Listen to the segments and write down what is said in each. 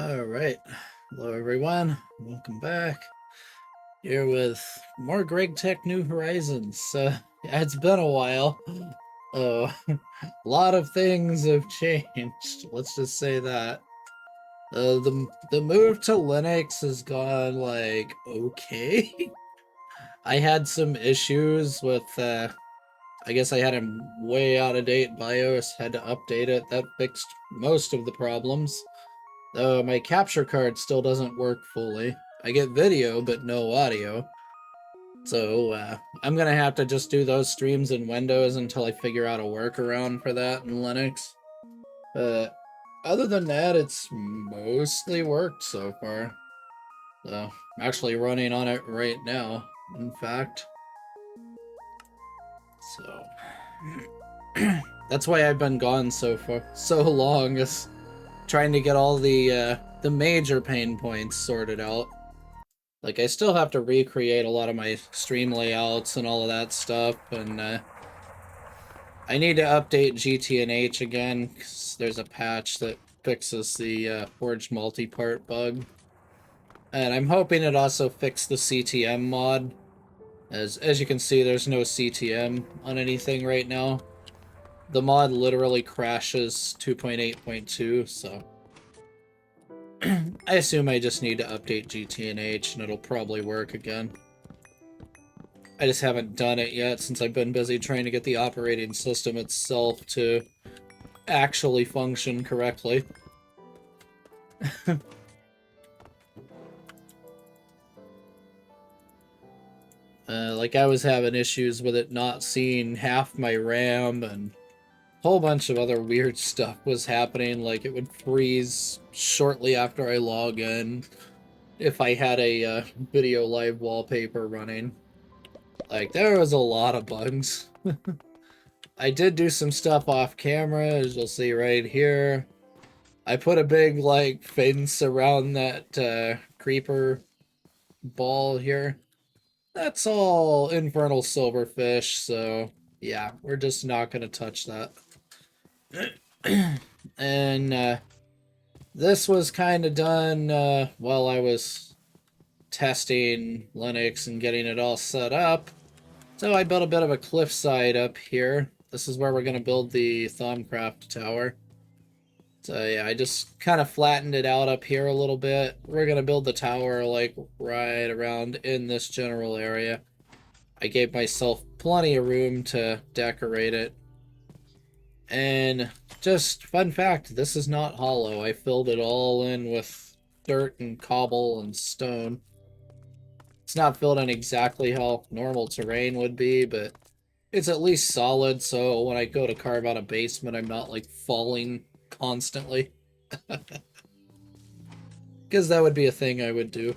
Alright, hello everyone, welcome back. Here with more GregTech New Horizons. Yeah, it's been a while. A lot of things have changed, let's just say that. The move to Linux has gone, like, okay. I had some issues with, I guess I had a way out-of-date BIOS, had to update it. That fixed most of the problems. Though my capture card still doesn't work fully. I get video, but no audio. So, I'm gonna have to just do those streams in Windows until I figure out a workaround for that in Linux. But other than that, it's mostly worked so far. So, I'm actually running on it right now, in fact. So, that's why I've been gone so long, is trying to get all the major pain points sorted out. Like, I still have to recreate a lot of my stream layouts and all of that stuff, and I need to update GTNH again, because there's a patch that fixes the forged multi-part bug. And I'm hoping it also fixed the CTM mod. As you can see, there's no CTM on anything right now. The mod literally crashes 2.8.2, so I assume I just need to update GTNH and it'll probably work again. I just haven't done it yet since I've been busy trying to get the operating system itself to actually function correctly. Like, I was having issues with it not seeing half my RAM, and a whole bunch of other weird stuff was happening. Like, it would freeze shortly after I log in if I had a video live wallpaper running. Like, there was a lot of bugs. I did do some stuff off camera, as you'll see right here. I put a big, like, fence around that creeper ball here. That's all infernal silverfish, so yeah, we're just not gonna touch that. And this was kind of done while I was testing Linux and getting it all set up. So I built a bit of a cliffside up here. This is where we're going to build the Thaumcraft tower. So yeah, I just kind of flattened it out up here a little bit. We're going to build the tower like right around in this general area. I gave myself plenty of room to decorate it. And just fun fact, this is not hollow. I filled it all in with dirt and cobble and stone. It's not filled in exactly how normal terrain would be, but it's at least solid, so when I go to carve out a basement, I'm not, like, falling constantly. Because that would be a thing I would do,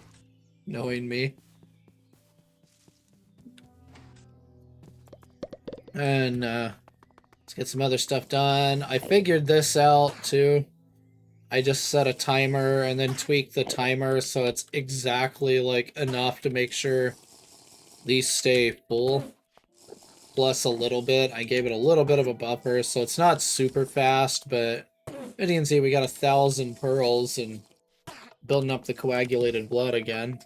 knowing me. And, let's get some other stuff done. I figured this out, too. I just set a timer and then tweak the timer so it's exactly, like, enough to make sure these stay full. Plus a little bit. I gave it a little bit of a buffer, so it's not super fast, but as you can see, we got 1,000 pearls and building up the coagulated blood again.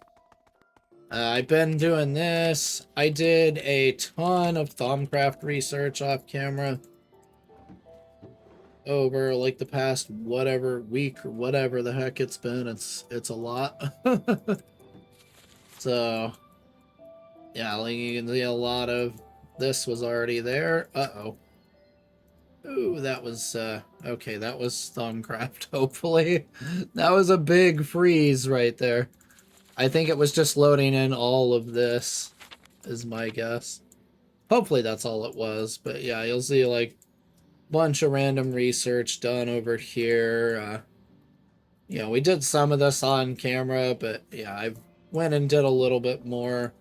I've been doing this. I did a ton of Thaumcraft research off camera over like the past whatever week or whatever the heck it's been. It's a lot. So yeah, like you can see, a lot of this was already there. Uh-oh. Ooh, that was, okay, that was Thaumcraft, hopefully. That was a big freeze right there. I think it was just loading in all of this, is my guess. Hopefully that's all it was, but yeah, you'll see, like, bunch of random research done over here. You know, we did some of this on camera, but yeah, I went and did a little bit more.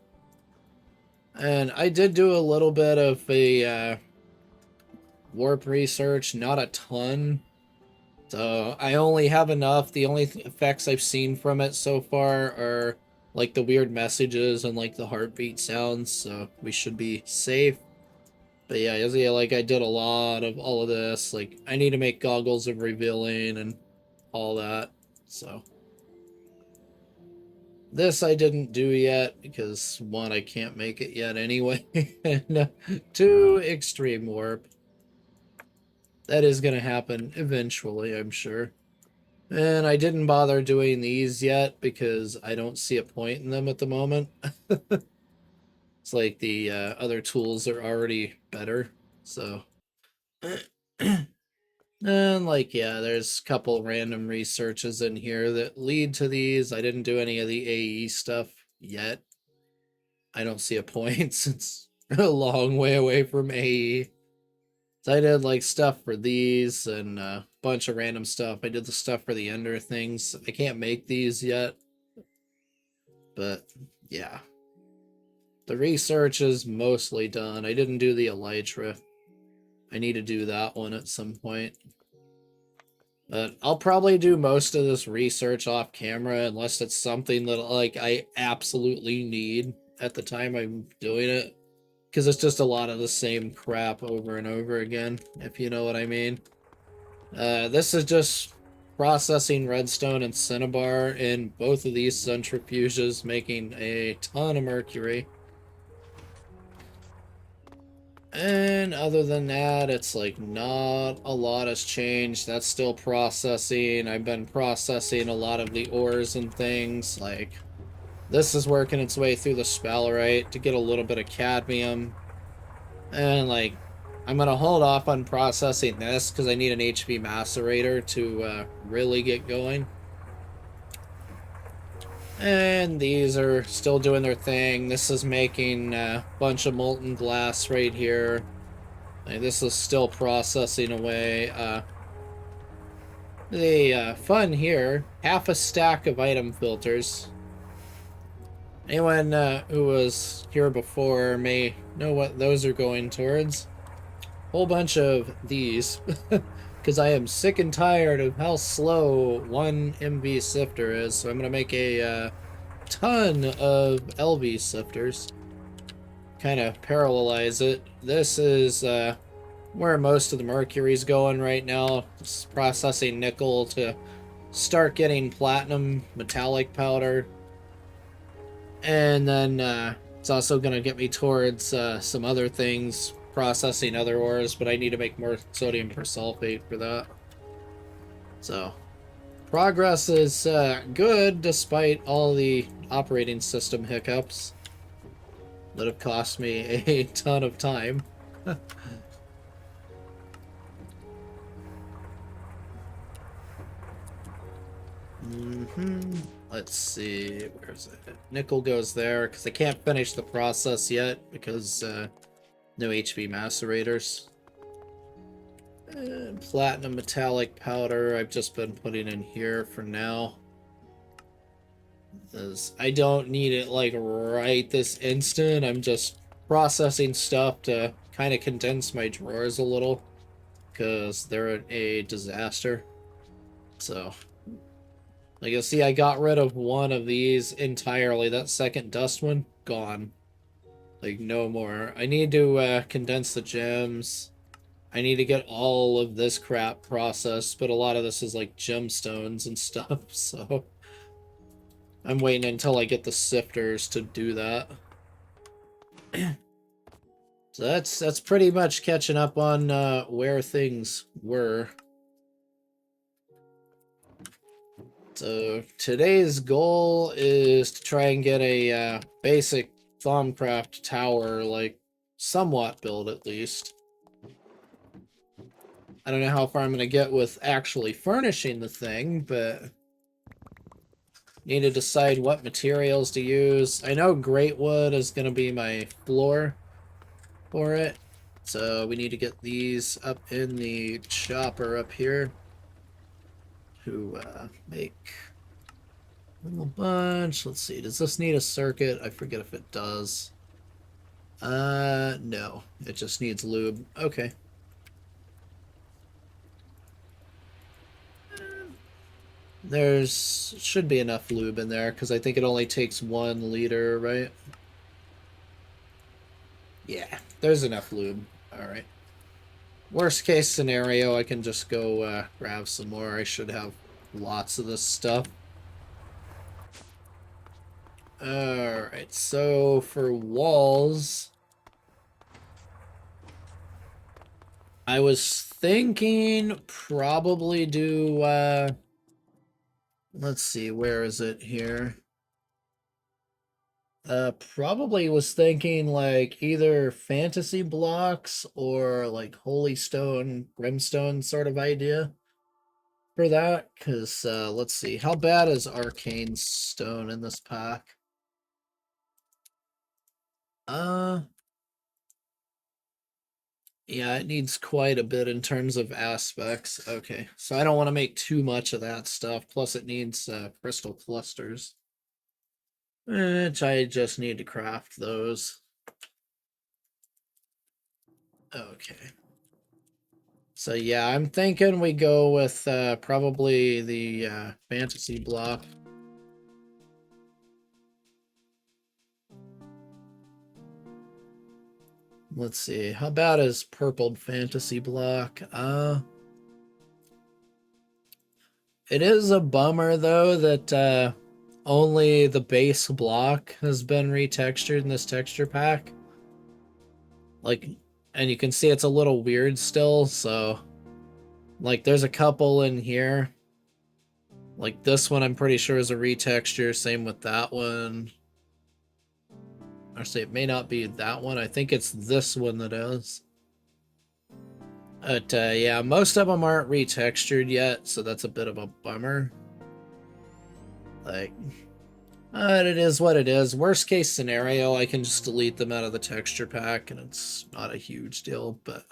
And I did do a little bit of a, warp research, not a ton. So I only have enough. The only effects I've seen from it so far are like the weird messages and like the heartbeat sounds, so we should be safe. But yeah, like I did a lot of all of this. Like I need to make goggles of revealing and all that. So This I didn't do yet because one, I can't make it yet anyway, and two, extreme warp. That is going to happen eventually, I'm sure. And I didn't bother doing these yet because I don't see a point in them at the moment. It's like the other tools are already better, so. And like, yeah, there's a couple random researches in here that lead to these. I didn't do any of the AE stuff yet. I don't see a point since a long way away from AE. So I did like stuff for these and a bunch of random stuff. I did the stuff for the Ender things. I can't make these yet, but yeah. The research is mostly done. I didn't do the Elytra. I need to do that one at some point. But I'll probably do most of this research off camera unless it's something that like I absolutely need at the time I'm doing it. Because it's just a lot of the same crap over and over again, if you know what I mean. This is just processing redstone and cinnabar in both of these centrifuges, making a ton of mercury. And other than that, it's like not a lot has changed. That's still processing. I've been processing a lot of the ores and things. Like, this is working its way through the sphalerite to get a little bit of cadmium. And like, I'm gonna hold off on processing this because I need an HP macerator to really get going. And these are still doing their thing. This is making a bunch of molten glass right here. Like, this is still processing away. The fun here, half a stack of item filters. Anyone who was here before may know what those are going towards. Whole bunch of these, because I am sick and tired of how slow one MV sifter is, so I'm going to make a ton of LV sifters. Kind of parallelize it. This is where most of the mercury's going right now. Just processing nickel to start getting platinum metallic powder. And then it's also going to get me towards some other things, processing other ores, but I need to make more sodium persulfate for that. So, progress is good despite all the operating system hiccups that have cost me a ton of time. Let's see, where's it? Nickel goes there, because I can't finish the process yet, because no HP macerators. Platinum metallic powder, I've just been putting in here for now. Because I don't need it, like, right this instant. I'm just processing stuff to kind of condense my drawers a little, because they're a disaster. So... like, you'll see I got rid of one of these entirely. That second dust one, gone. Like, no more. I need to condense the gems. I need to get all of this crap processed, but a lot of this is like gemstones and stuff, so... I'm waiting until I get the sifters to do that. So that's pretty much catching up on where things were. So today's goal is to try and get a basic Thaumcraft tower, like, somewhat built at least. I don't know how far I'm going to get with actually furnishing the thing, but need to decide what materials to use. I know great wood is going to be my floor for it, so we need to get these up in the chopper up here to make... a little bunch. Let's see. Does this need a circuit? I forget if it does. No. It just needs lube. Okay. There's should be enough lube in there because I think it only takes 1 liter, right? Yeah, there's enough lube. All right. Worst case scenario, I can just go grab some more. I should have lots of this stuff. Alright, so for walls, I was thinking probably do, let's see, where is it here? Probably was thinking like either fantasy blocks or like holy stone, brimstone sort of idea for that. Because, let's see, how bad is arcane stone in this pack? Uh, yeah, it needs quite a bit in terms of aspects. Okay, so I don't want to make too much of that stuff. Plus, it needs crystal clusters, which I just need to craft those. Okay. So yeah, I'm thinking we go with probably the fantasy block. Let's see, how bad is purpled fantasy block? It is a bummer though that only the base block has been retextured in this texture pack. Like, and you can see it's a little weird still, so like there's a couple in here. Like this one I'm pretty sure is a retexture, same with that one. Actually, it may not be that one. I think it's this one that is. But yeah, most of them aren't retextured yet, so that's a bit of a bummer. Like, but it is what it is. Worst case scenario, I can just delete them out of the texture pack, and it's not a huge deal, but...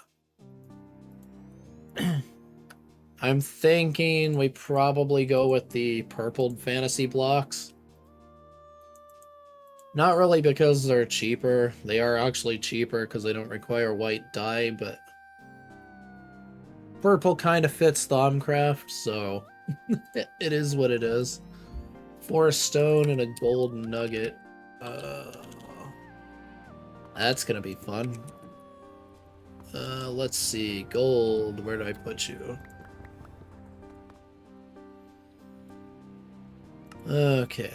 I'm thinking we probably go with the purpled fantasy blocks. Not really because they're cheaper. They are actually cheaper because they don't require white dye, but purple kind of fits Thaumcraft, so it is what it is. 4 stone and a gold nugget. That's gonna be fun. Let's see. Gold, where do I put you? Okay,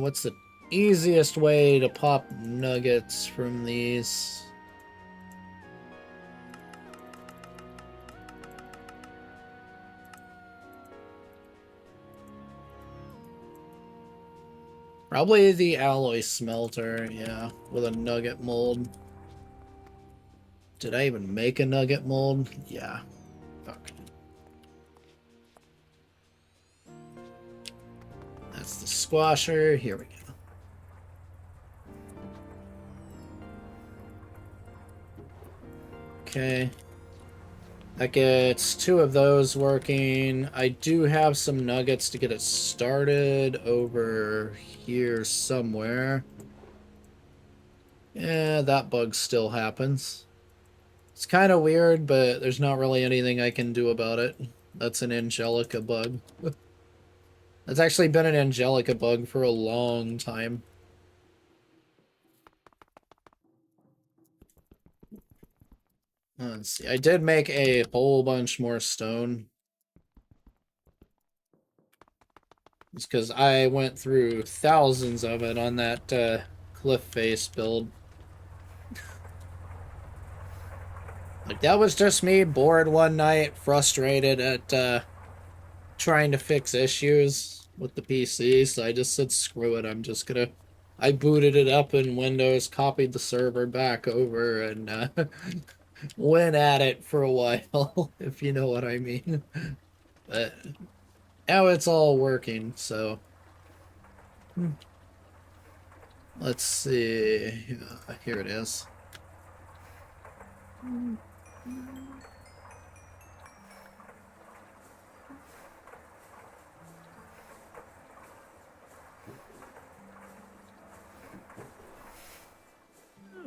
what's the easiest way to pop nuggets from these? Probably the alloy smelter, yeah, with a nugget mold. Did I even make a nugget mold? Yeah. Okay. That's the squasher. Here we go. Okay. That gets 2 of those working. I do have some nuggets to get it started over here somewhere. Yeah, that bug still happens. It's kind of weird, but there's not really anything I can do about it. That's an Angelica bug. That's actually been an Angelica bug for a long time. Let's see. I did make a whole bunch more stone. It's because I went through thousands of it on that cliff face build. Like, that was just me bored one night, frustrated at trying to fix issues with the PC, so I just said, screw it, I'm just gonna... I booted it up in Windows, copied the server back over, and went at it for a while, if you know what I mean. But now it's all working, so... Let's see... Here it is.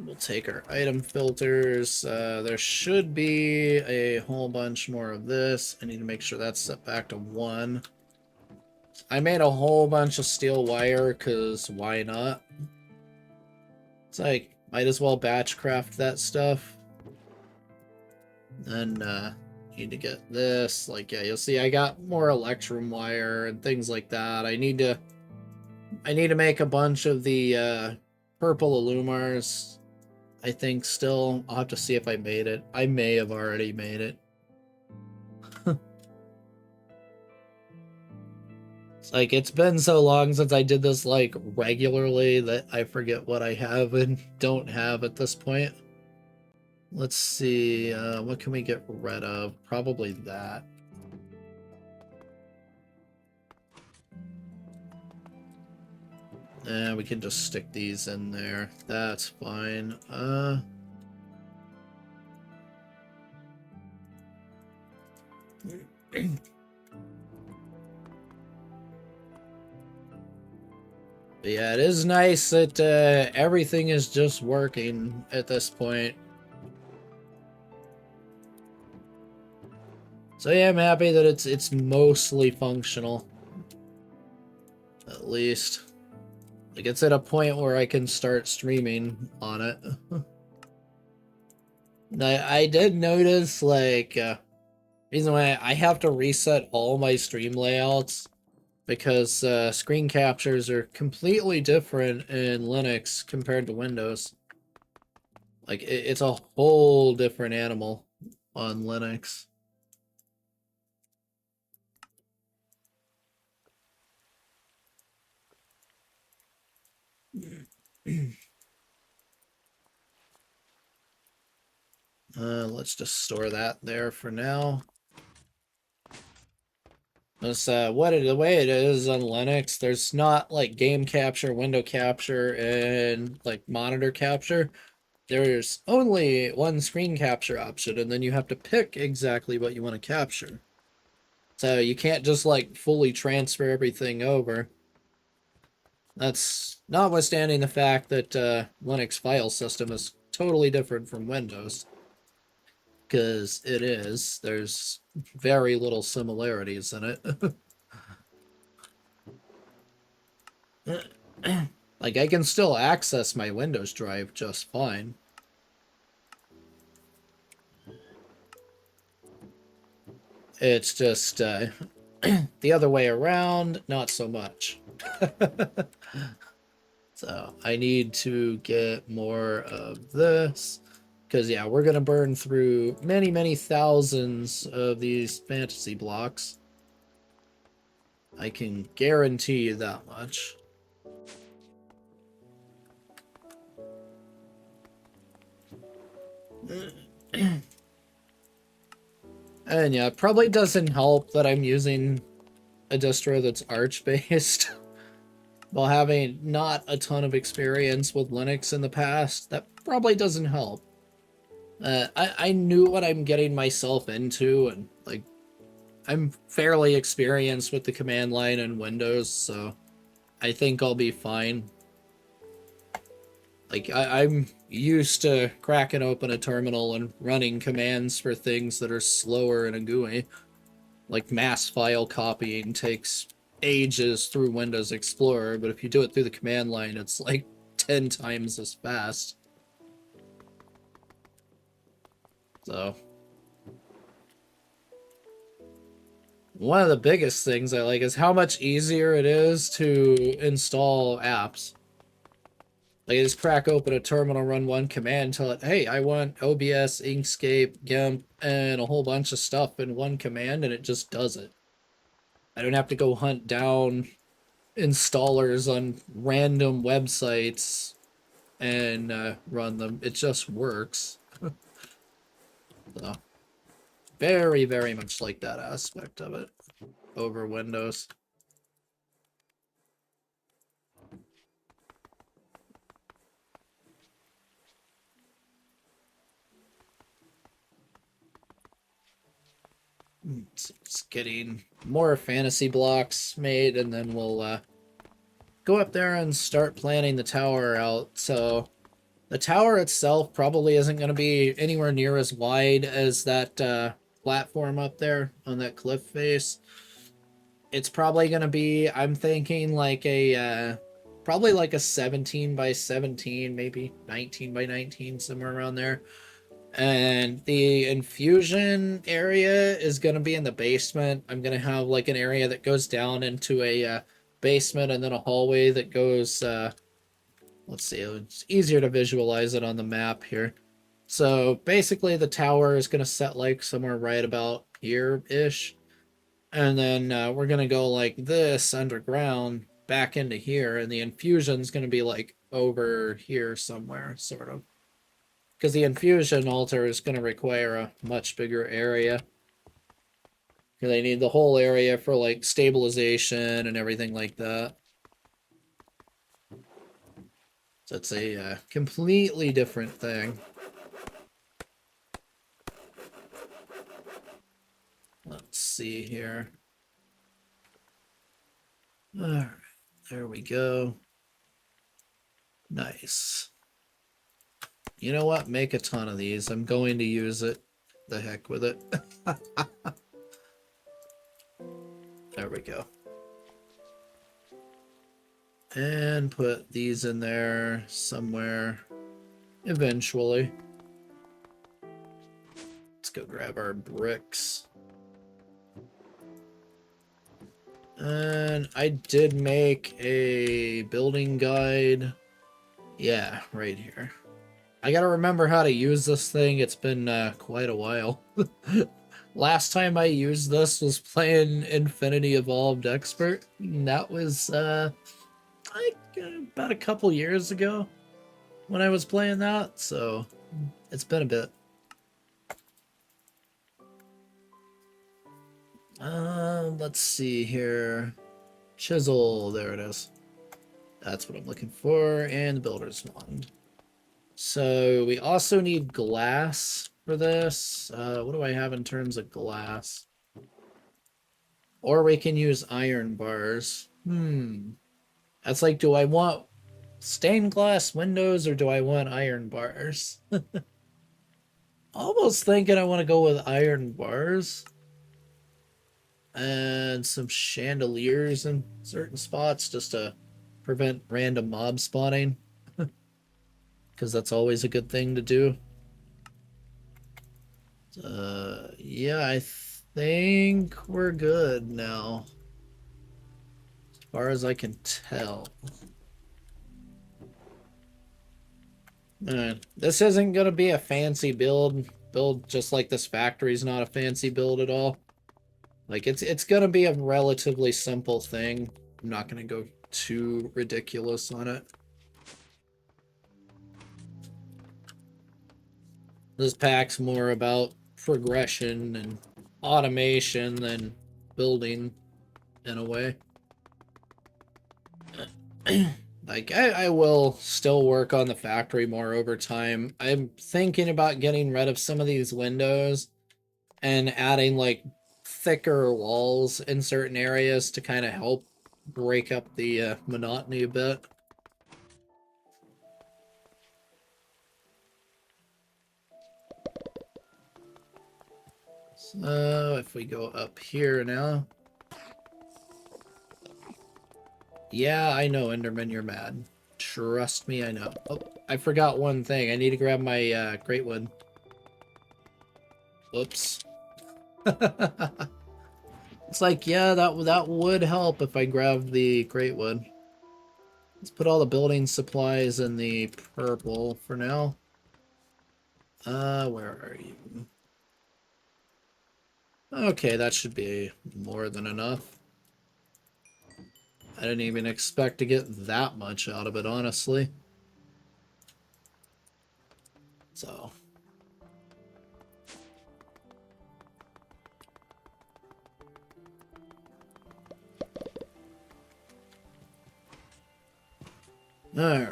We'll take our item filters. There should be a whole bunch more of this. I need to make sure that's set back to 1. I made a whole bunch of steel wire, because why not? It's like, might as well batch craft that stuff. Then, need to get this. Like, yeah, you'll see I got more electrum wire and things like that. I need to I need to make a bunch of the purple Illumars. I think still. I'll have to see if I made it. I may have already made it. It's like, it's been so long since I did this, like, regularly that I forget what I have and don't have at this point. Let's see, what can we get rid of? Probably that. We can just stick these in there. That's fine. But yeah, it is nice that everything is just working at this point. So yeah, I'm happy that it's mostly functional. At least. Like, it's at a point where I can start streaming on it. I did notice, like, reason why I have to reset all my stream layouts because screen captures are completely different in Linux compared to Windows. Like, it's a whole different animal on Linux. Let's just store that there for now. This, the way it is on Linux, there's not like game capture, window capture, and like monitor capture. There's only one screen capture option, and then you have to pick exactly what you want to capture. So you can't just like fully transfer everything over. That's notwithstanding the fact that Linux file system is totally different from Windows. Because it is. There's very little similarities in it. Like, I can still access my Windows drive just fine. It's just the other way around, not so much. So I need to get more of this. Because, yeah, we're going to burn through many, many thousands of these fantasy blocks. I can guarantee you that much. And yeah, it probably doesn't help that I'm using a distro that's Arch-based. While having not a ton of experience with Linux in the past, that probably doesn't help. I knew what I'm getting myself into, and like, I'm fairly experienced with the command line in Windows, so I think I'll be fine. Like, I'm used to cracking open a terminal and running commands for things that are slower in a GUI. Like, mass file copying takes ages through Windows Explorer, but if you do it through the command line, it's like 10 times as fast. So, one of the biggest things I like is how much easier it is to install apps. Like, I just crack open a terminal, run one command, tell it, hey, I want OBS, Inkscape, GIMP, and a whole bunch of stuff in one command, and it just does it. I don't have to go hunt down installers on random websites and run them. It just works. So, very, very much like that aspect of it over Windows. It's getting more fantasy blocks made, and then we'll go up there and start planning the tower out. So the tower itself probably isn't going to be anywhere near as wide as that platform up there on that cliff face. It's probably going to be, I'm thinking, like a probably like a 17 by 17, maybe 19 by 19, somewhere around there. And the infusion area is going to be in the basement. I'm going to have like an area that goes down into a basement and then a hallway that goes, let's see, it's easier to visualize it on the map here. So basically the tower is going to set like somewhere right about here-ish. And then we're going to go like this underground back into here. And the infusion's going to be like over here somewhere, sort of. Because the infusion altar is going to require a much bigger area. Because they need the whole area for like stabilization and everything like that. So it's a completely different thing. Let's see here. Alright, there we go. Nice. You know what? Make a ton of these. I'm going to use it. The heck with it. There we go. And put these in there somewhere eventually. Let's go grab our bricks. And I did make a building guide. Yeah, right here. I gotta remember how to use this thing. It's been quite a while. Last time I used this was playing Infinity Evolved Expert. And that was like about a couple years ago when I was playing that, so it's been a bit. Let's see here. Chisel, there it is. That's what I'm looking for, and the builder's wand. So we also need glass for this. What do I have in terms of glass? Or we can use iron bars. That's like, do I want stained glass windows or do I want iron bars? Almost thinking I want to go with iron bars. And some chandeliers in certain spots just to prevent random mob spawning. Because that's always a good thing to do. Yeah, I think we're good now. As far as I can tell. This isn't going to be a fancy build. Just like this factory's not a fancy build at all. Like, it's going to be a relatively simple thing. I'm not going to go too ridiculous on it. This pack's more about progression and automation than building, in a way. Like, I will still work on the factory more over time. I'm thinking about getting rid of some of these windows and adding, like, thicker walls in certain areas to kind of help break up the monotony a bit. So, if we go up here now. Yeah, I know, Enderman, you're mad. Trust me, I know. Oh, I forgot one thing. I need to grab my great wood. Whoops. It's like, yeah, that would help if I grabbed the great wood. Let's put all the building supplies in the purple for now. Where are you? Okay, that should be more than enough. I didn't even expect to get that much out of it, honestly. So. Alright.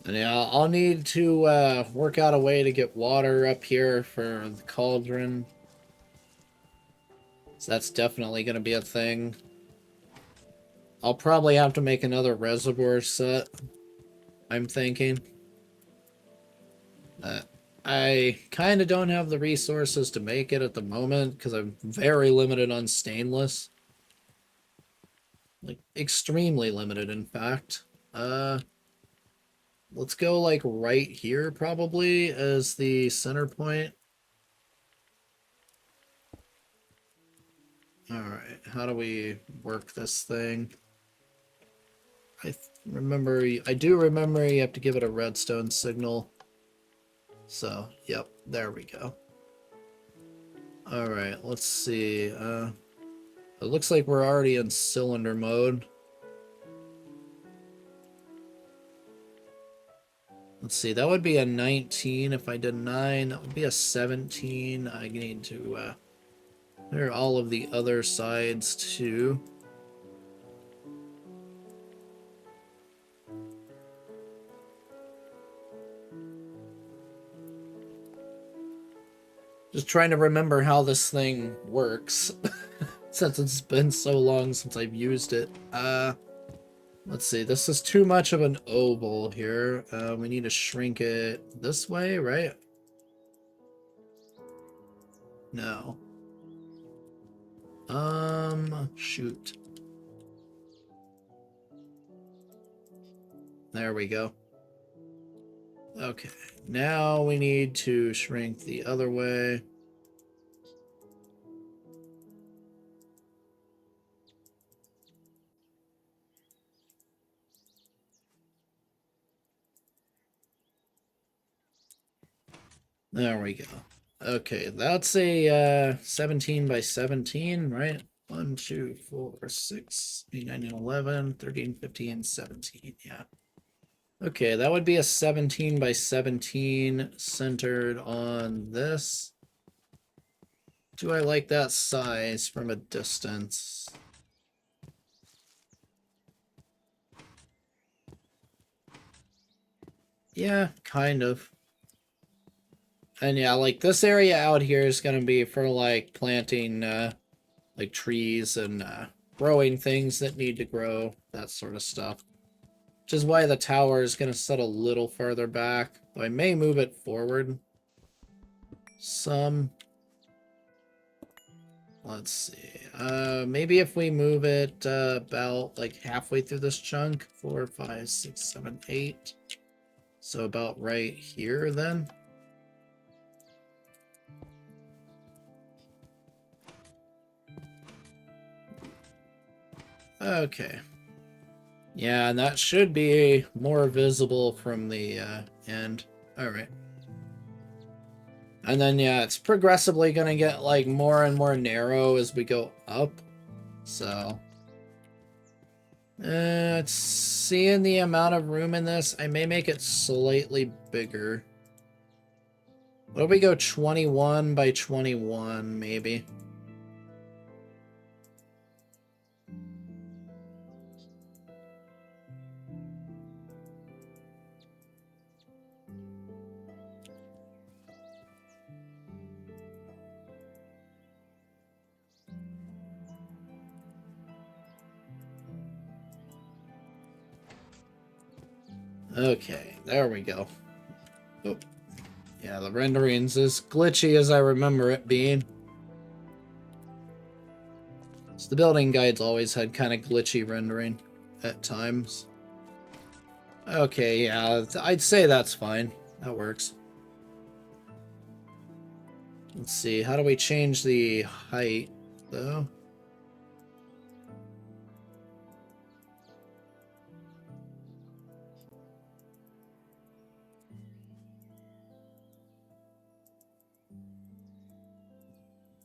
And yeah, I'll need to work out a way to get water up here for the cauldron. So that's definitely going to be a thing. I'll probably have to make another reservoir set, I'm thinking. I kind of don't have the resources to make it at the moment because I'm very limited on stainless. Like, extremely limited, in fact. Let's go, like, right here, probably, as the center point. Alright, how do we work this thing? I do remember you have to give it a redstone signal. So, yep, there we go. Alright, let's see. It looks like we're already in cylinder mode. Let's see, that would be a 19 if I did 9. That would be a 17. I need to clear all of the other sides too. Just trying to remember how this thing works since it's been so long since I've used it. Let's see, this is too much of an oval here. We need to shrink it this way, right? No. Shoot. There we go. Okay, now we need to shrink the other way. There we go. Okay, that's a 17 by 17, right? 1, 2, 4, 6, 8, 9, 10, 11, 13, 15, 17, yeah. Okay, that would be a 17 by 17 centered on this. Do I like that size from a distance? Yeah, kind of. And yeah, like this area out here is going to be for like planting like trees and growing things that need to grow, that sort of stuff. Which is why the tower is going to set a little further back. Though I may move it forward some. Let's see. Maybe if we move it about like halfway through this chunk. 4, 5, 6, 7, 8. So about right here then. Okay. Yeah, and that should be more visible from the end. Alright. And then, yeah, it's progressively going to get, like, more and more narrow as we go up. So, it's seeing the amount of room in this. I may make it slightly bigger. What if we go 21 by 21, maybe? Okay, there we go. Oh. Yeah, the rendering's as glitchy as I remember it being. So the building guides always had kind of glitchy rendering at times. Okay, yeah, I'd say that's fine. That works. Let's see, how do we change the height, though?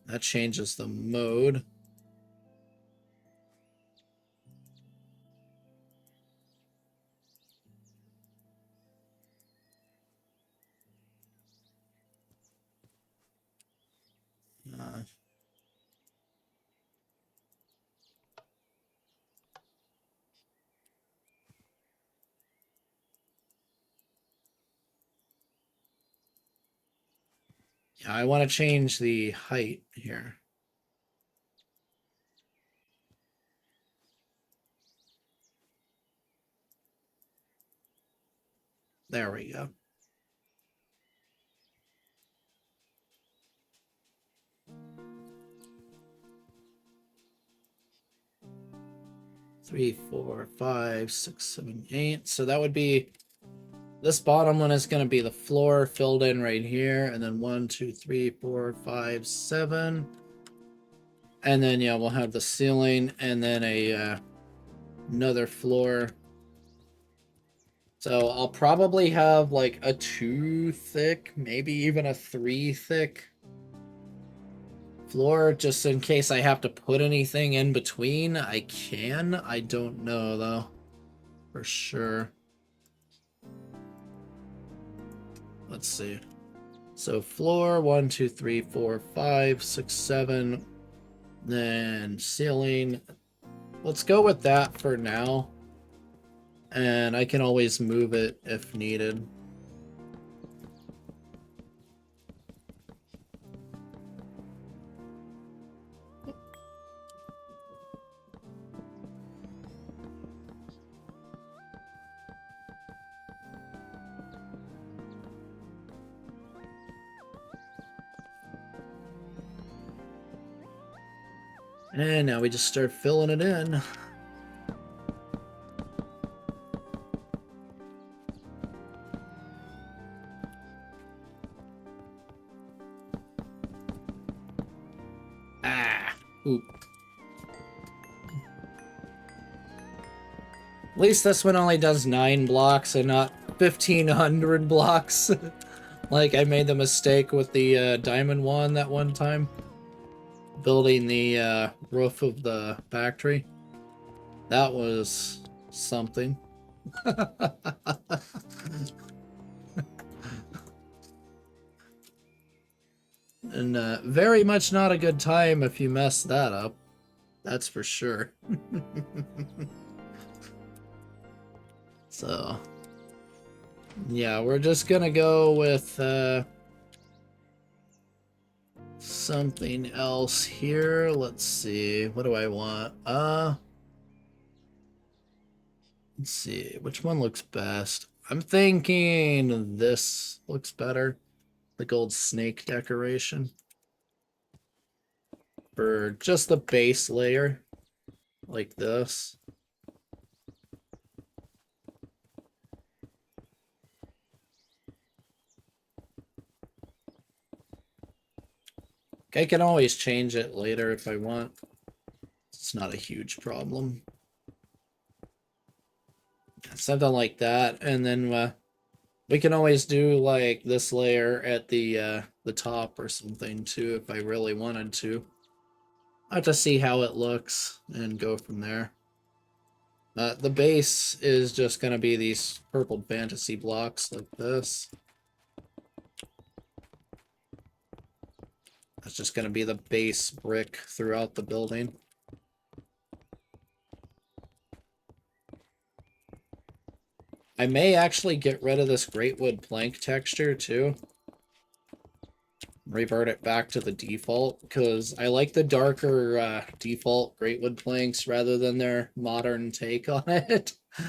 That changes the mode. Yeah, I want to change the height here. There we go. Three, 4, 5, 6, 7, 8. So that would be this bottom one is going to be the floor filled in right here, and then 1, 2, 3, 4, 5, 7. And then, yeah, we'll have the ceiling and then a another floor. So I'll probably have like a 2 thick, maybe even a 3 thick floor, just in case I have to put anything in between. I can. I don't know, though, for sure. Let's see. So floor, 1, 2, 3, 4, 5, 6, 7. Then ceiling. Let's go with that for now. And I can always move it if needed. And now we just start filling it in. Ah! Oop. At least this one only does 9 blocks and not 1,500 blocks. Like I made the mistake with the diamond one that one time. Building the roof of the factory. That was something. And very much not a good time if you mess that up. That's for sure. So, yeah, we're just gonna go with something else here. Let's see. What do I want? Let's see. Which one looks best? I'm thinking this looks better. The gold snake decoration. For just the base layer. Like this. I can always change it later if I want. It's not a huge problem. Something like that, and then we can always do like this layer at the top or something too if I really wanted to. I have to see how it looks and go from there. The base is just going to be these purple fantasy blocks like this. That's just going to be the base brick throughout the building. I may actually get rid of this great wood plank texture too. Revert it back to the default, because I like the darker default great wood planks rather than their modern take on it. I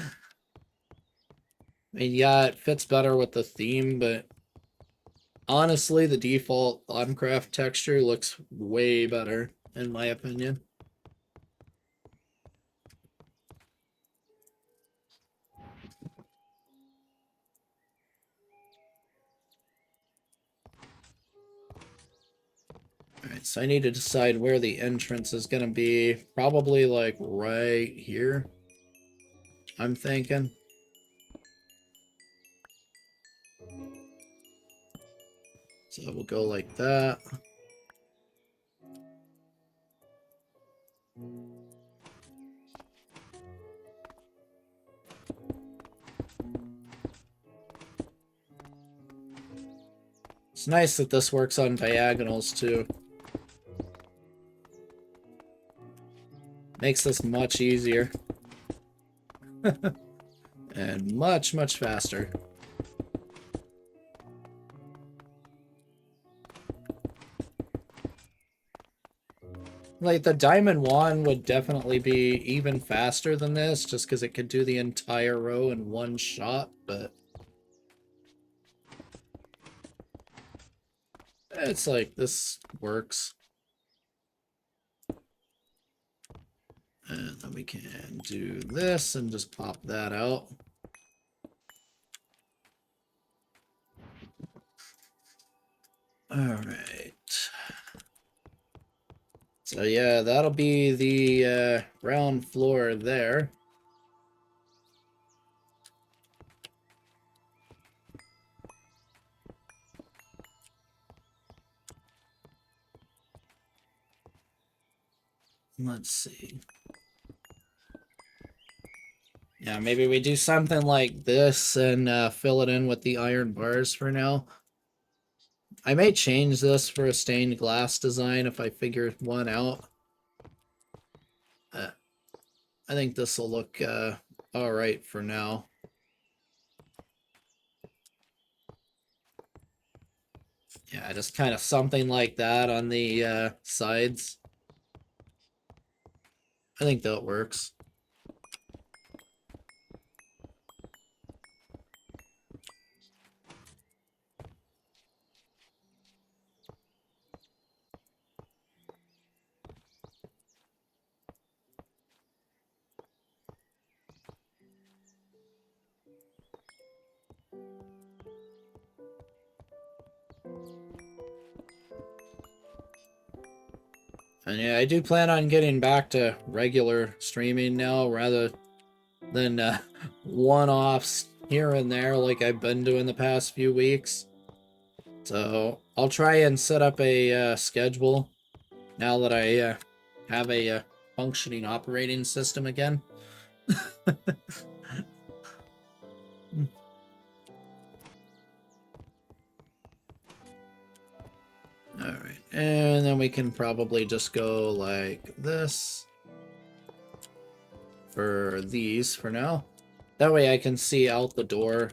mean, yeah, it fits better with the theme, but honestly, the default Thaumcraft texture looks way better, in my opinion. Alright, so I need to decide where the entrance is going to be. Probably, like, right here, I'm thinking. So we'll go like that. It's nice that this works on diagonals, too. Makes this much easier. And much, much faster. Like, the diamond one would definitely be even faster than this, just because it could do the entire row in one shot, but it's like, this works. And then we can do this and just pop that out. Alright. So yeah, that'll be the ground floor there. Let's see. Yeah, maybe we do something like this and fill it in with the iron bars for now. I may change this for a stained glass design if I figure one out. I think this will look alright for now. Yeah, just kind of something like that on the sides. I think that works. And yeah, I do plan on getting back to regular streaming now rather than one-offs here and there like I've been doing the past few weeks. So I'll try and set up a schedule now that I have a functioning operating system again. Alright, and then we can probably just go like this for these for now. That way I can see out the door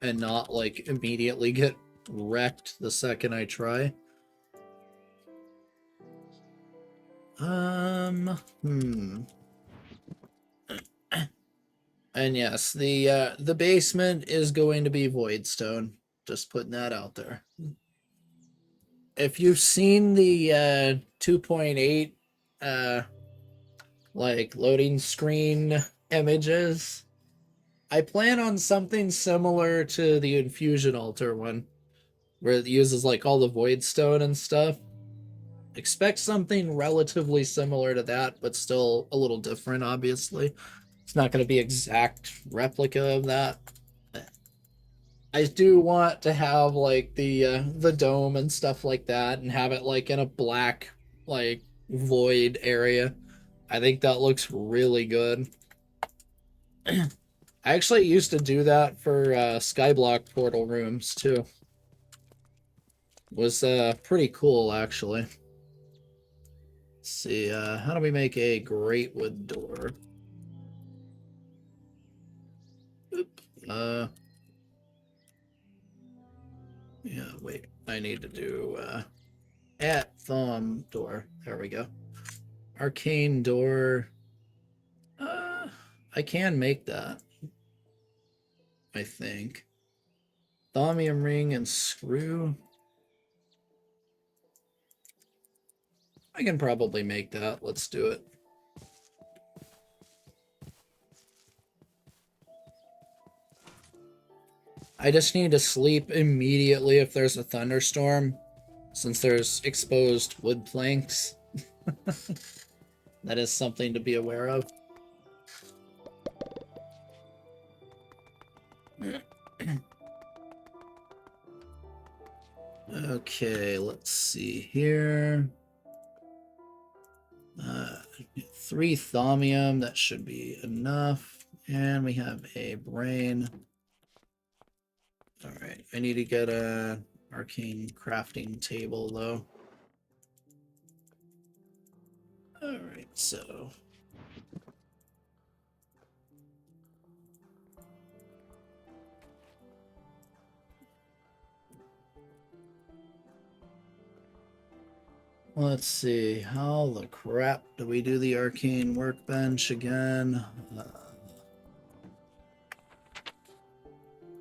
and not like immediately get wrecked the second I try. And yes, the basement is going to be voidstone. Just putting that out there. If you've seen the 2.8 like loading screen images, I plan on something similar to the Infusion Altar one, where it uses like all the voidstone and stuff. Expect something relatively similar to that, but still a little different, obviously. It's not going to be exact replica of that. I do want to have like the dome and stuff like that, and have it like in a black like void area. I think that looks really good. I actually used to do that for Skyblock portal rooms too. It was pretty cool actually. Let's see, how do we make a great wood door? Oop. Yeah, wait. I need to do at thumb door. There we go. Arcane door. Uh, I can make that. I think. Thaumium ring and screw. I can probably make that. Let's do it. I just need to sleep immediately if there's a thunderstorm, since there's exposed wood planks. That is something to be aware of. Okay, let's see here. 3 thaumium, that should be enough. And we have a brain. Alright, I need to get a arcane crafting table though. Alright, so let's see, how the crap do we do the arcane workbench again?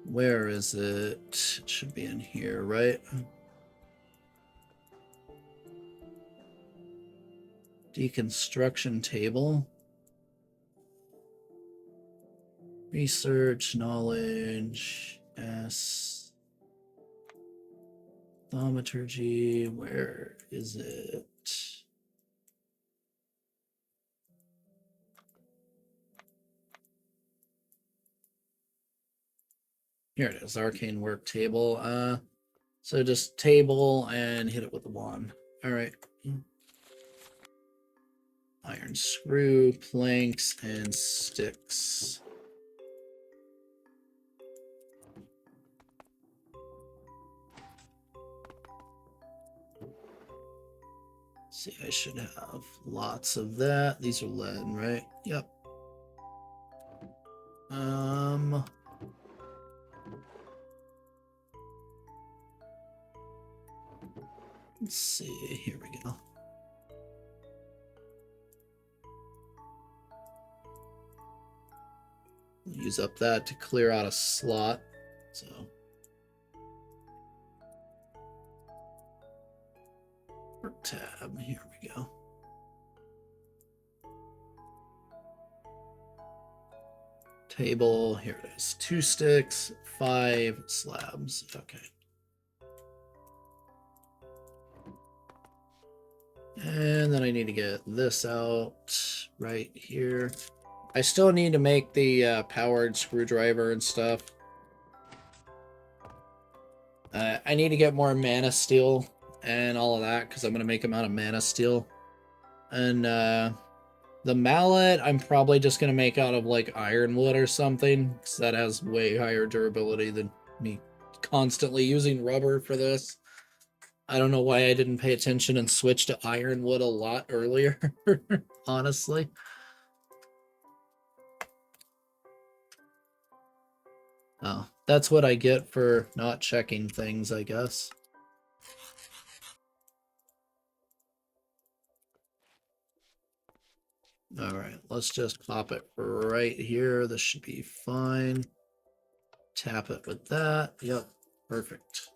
Where is it? It should be in here, right? Deconstruction table. Research, knowledge, S. Thaumaturgy, where is it? Here it is, arcane work table. So just table and hit it with the wand. All right. Iron screw, planks, and sticks. See, I should have lots of that. These are lead, right? Yep. Let's see. Here we go. Use up that to clear out a slot. So work tab. Here we go. Table. Here it is. 2 sticks, 5 slabs. Okay. And then I need to get this out right here. I still need to make the powered screwdriver and stuff. I need to get more mana steel and all of that because I'm going to make them out of mana steel. And the mallet, I'm probably just going to make out of like ironwood or something because that has way higher durability than me constantly using rubber for this. I don't know why I didn't pay attention and switch to ironwood a lot earlier, honestly. Oh, that's what I get for not checking things, I guess. Alright, let's just pop it right here. This should be fine. Tap it with that. Yep, perfect.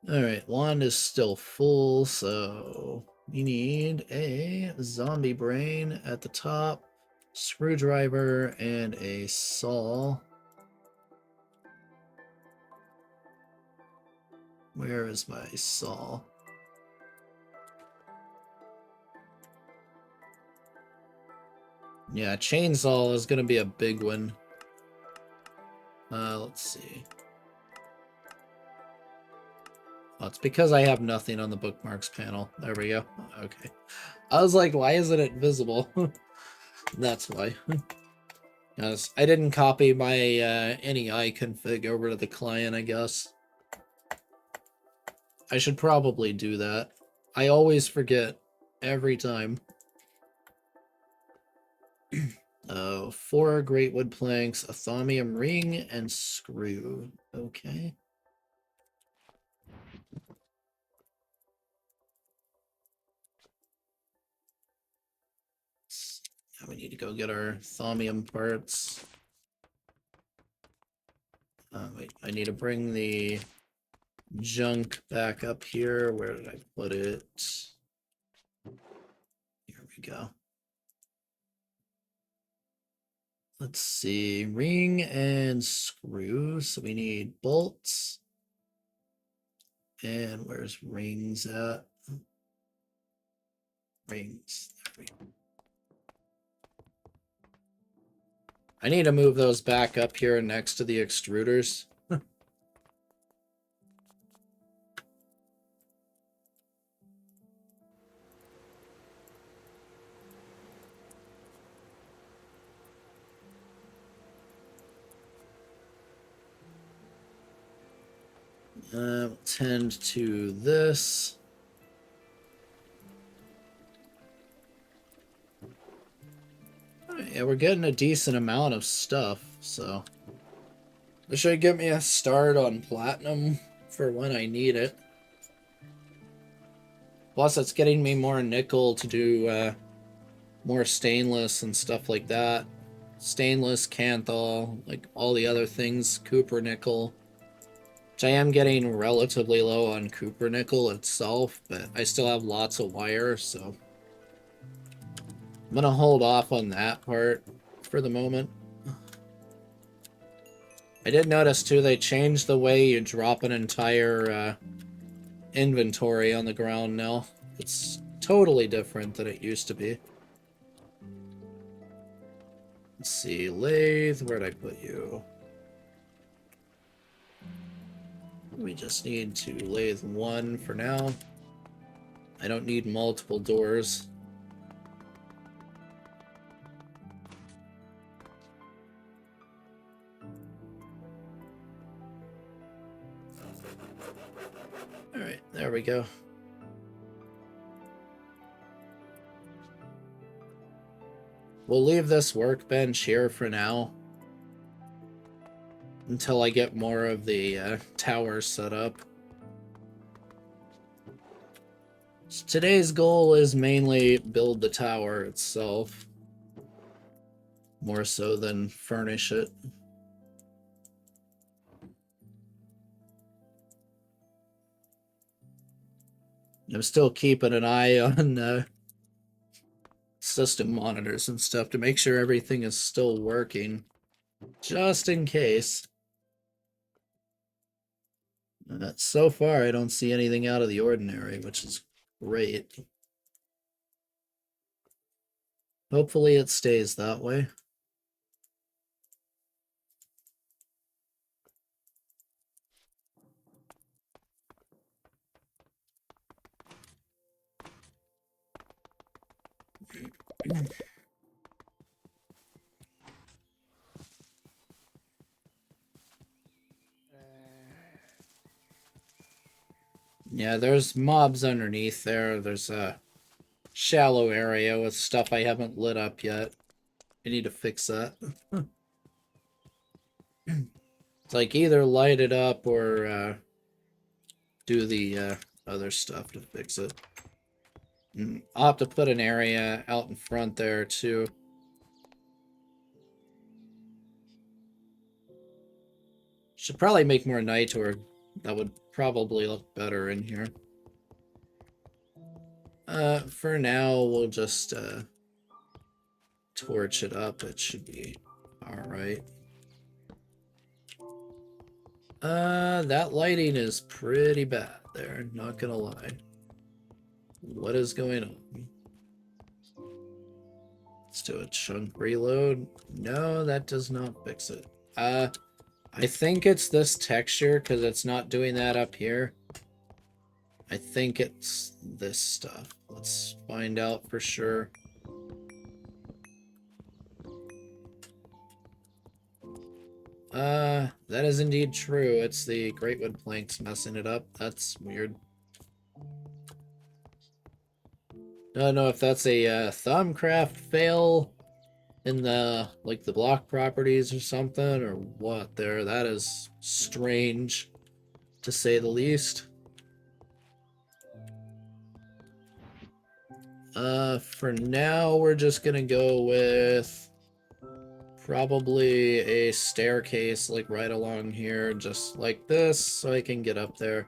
Alright, wand is still full, so we need a zombie brain at the top, screwdriver, and a saw. Where is my saw? Yeah, chainsaw is going to be a big one. Let's see. Oh, it's because I have nothing on the bookmarks panel. There we go. Okay. I was like, why isn't it visible? That's why. Because I didn't copy my NEI config over to the client, I guess. I should probably do that. I always forget. Every time. 4 great wood planks, a thaumium ring, and screw. Okay. Now we need to go get our thaumium parts. Wait, I need to bring the junk back up here. Where did I put it? Here we go. Let's see, ring and screw. So we need bolts. And where's rings at? Rings. There we go. I need to move those back up here next to the extruders. Tend to this. Yeah, we're getting a decent amount of stuff, so this should get me a start on platinum for when I need it. Plus, it's getting me more nickel to do more stainless and stuff like that. Stainless, Canthal, like all the other things, Cooper nickel. Which I am getting relatively low on Cooper nickel itself, but I still have lots of wire, so I'm gonna hold off on that part for the moment. I did notice too, they changed the way you drop an entire inventory on the ground now. It's totally different than it used to be. Let's see, lathe, where'd I put you? We just need to lathe one for now. I don't need multiple doors. Alright, there we go. We'll leave this workbench here for now until I get more of the towers set up. So today's goal is mainly build the tower itself, more so than furnish it. I'm still keeping an eye on system monitors and stuff to make sure everything is still working, just in case. So far, I don't see anything out of the ordinary, which is great. Hopefully it stays that way. Yeah, there's mobs underneath there. There's a shallow area with stuff I haven't lit up yet. I need to fix that. It's like either light it up or do the other stuff to fix it. I'll have to put an area out in front there too. Should probably make more night, or that would probably look better in here. For now, we'll just torch it up. It should be alright. That lighting is pretty bad there, not gonna lie. What is going on? Let's do a chunk reload. No, that does not fix it. I think it's this texture, because it's not doing that up here. I think it's this stuff. Let's find out for sure. That is indeed true. It's the greatwood planks messing it up. That's weird. Don't know if that's a Thaumcraft fail in the the block properties or something, or what there. That is strange, to say the least. For now, we're just gonna go with probably a staircase like right along here, just like this, so I can get up there.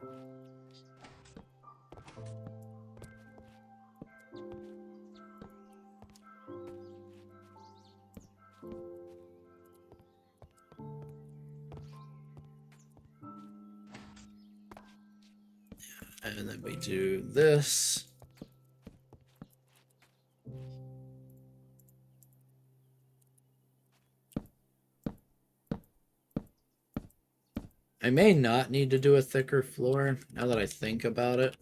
And then we do this. I may not need to do a thicker floor, now that I think about it.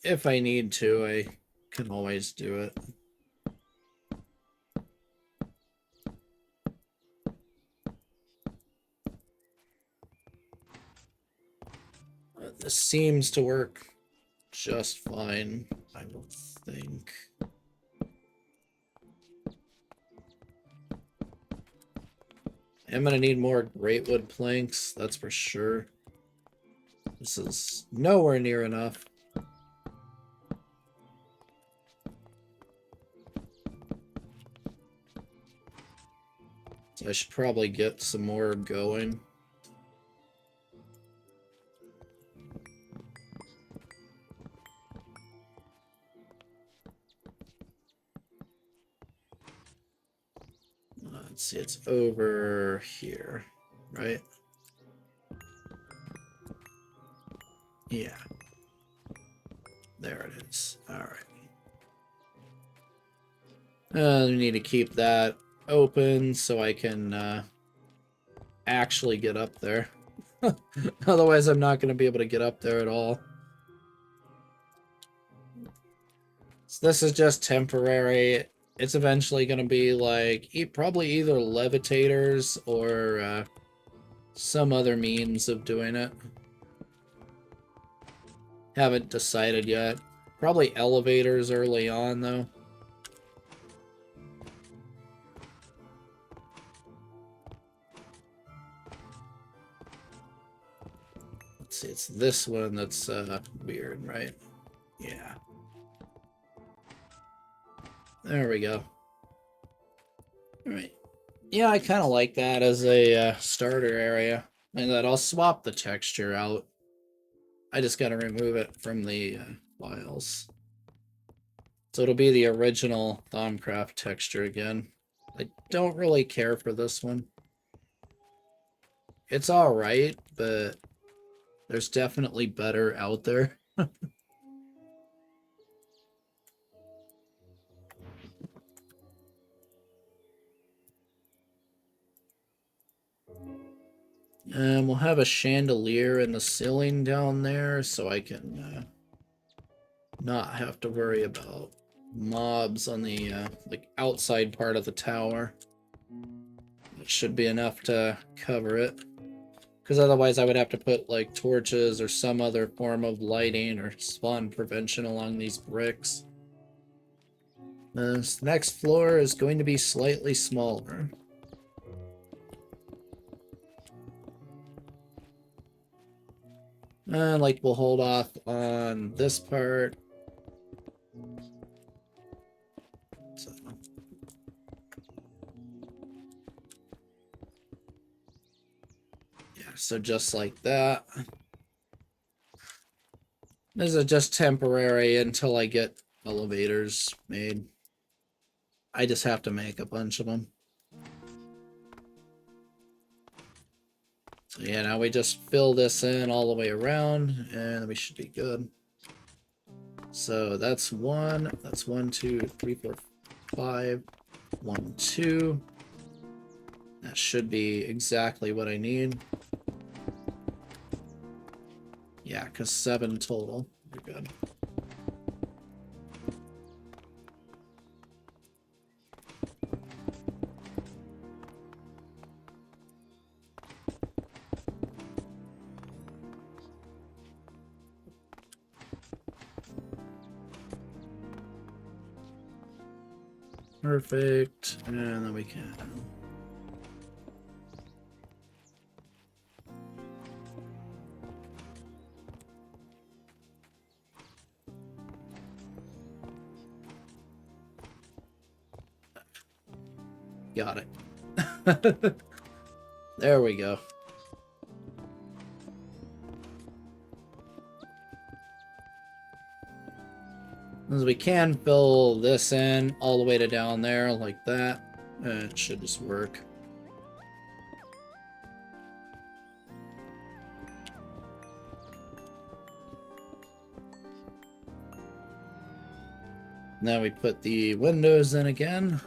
If I need to, I can always do it. This seems to work just fine, I would think. I'm gonna need more greatwood planks, that's for sure. This is nowhere near enough. So I should probably get some more going. Let's see, it's over here, right? Yeah. There it is. All right. We need to keep that open so I can actually get up there. Otherwise, I'm not going to be able to get up there at all. So this is just temporary. It's eventually going to be like probably either levitators or some other means of doing it. Haven't decided yet. Probably elevators early on, though. Let's see, it's this one that's weird, right? Yeah. There we go. Alright. Yeah, I kind of like that as a starter area. And that I'll swap the texture out. I just gotta remove it from the files. So it'll be the original Thaumcraft texture again. I don't really care for this one. It's alright, but there's definitely better out there. And we'll have a chandelier in the ceiling down there so I can not have to worry about mobs on the like outside part of the tower. It should be enough to cover it. Because otherwise I would have to put like torches or some other form of lighting or spawn prevention along these bricks. This next floor is going to be slightly smaller. Like we'll hold off on this part. So. Yeah, so just like that. This is just temporary until I get elevators made. I just have to make a bunch of them. So yeah, now we just fill this in all the way around, and we should be good. So that's 1, 2, 3, 4, 5, 1, 2. That should be exactly what I need. Yeah, because 7 total. We're good. Perfect. And then we can... Got it. There we go. As we can fill this in all the way to down there like that. It should just work. Now we put the windows in again.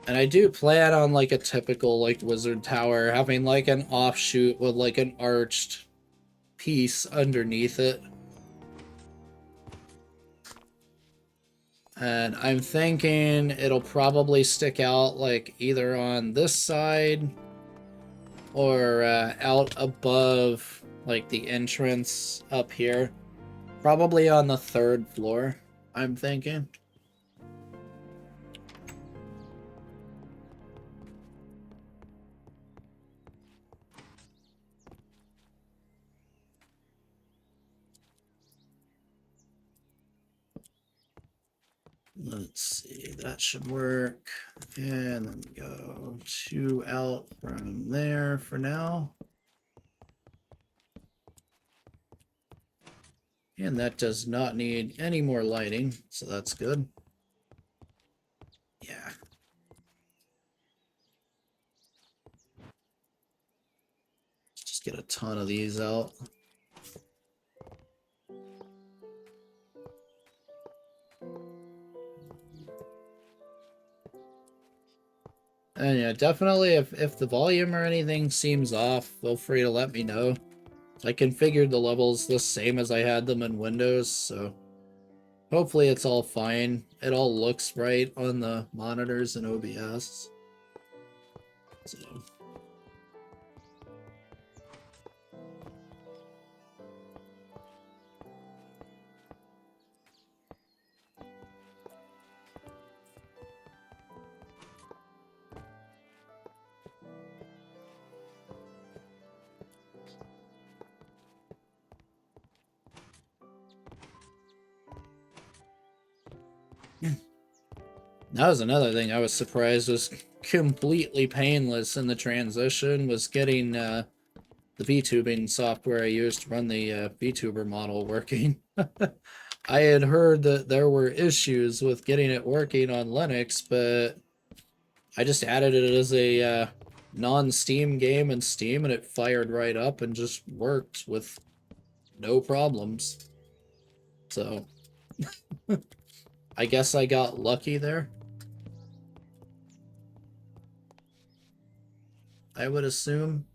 And I do plan on like a typical like wizard tower having like an offshoot with like an arched piece underneath it. And I'm thinking it'll probably stick out like either on this side or out above like the entrance up here. Probably on the 3rd floor, I'm thinking. Let's see, that should work. And then go 2 out from there for now. And that does not need any more lighting, so that's good. Yeah. Just get a ton of these out. And yeah, definitely if the volume or anything seems off, feel free to let me know. I configured the levels the same as I had them in Windows, so hopefully it's all fine. It all looks right on the monitors in OBS. So that was another thing I was surprised was completely painless in the transition, was getting the VTubing software I used to run the VTuber model working. I had heard that there were issues with getting it working on Linux, but I just added it as a non-Steam game in Steam, and it fired right up and just worked with no problems. So, I guess I got lucky there. I would assume.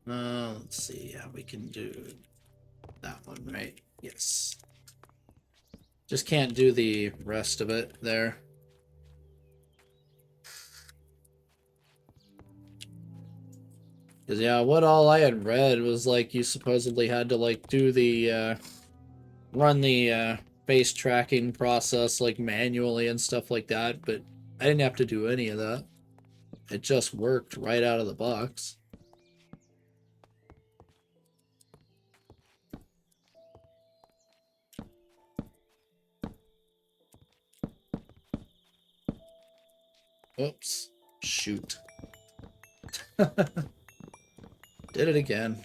Let's see. Yeah, we can do that one, right? Yes. Just can't do the rest of it there. Because, yeah, what all I had read was, like, you supposedly had to, like, do the, run the, face tracking process, like, manually and stuff like that, but I didn't have to do any of that. It just worked right out of the box. Oops. Shoot. Did it again.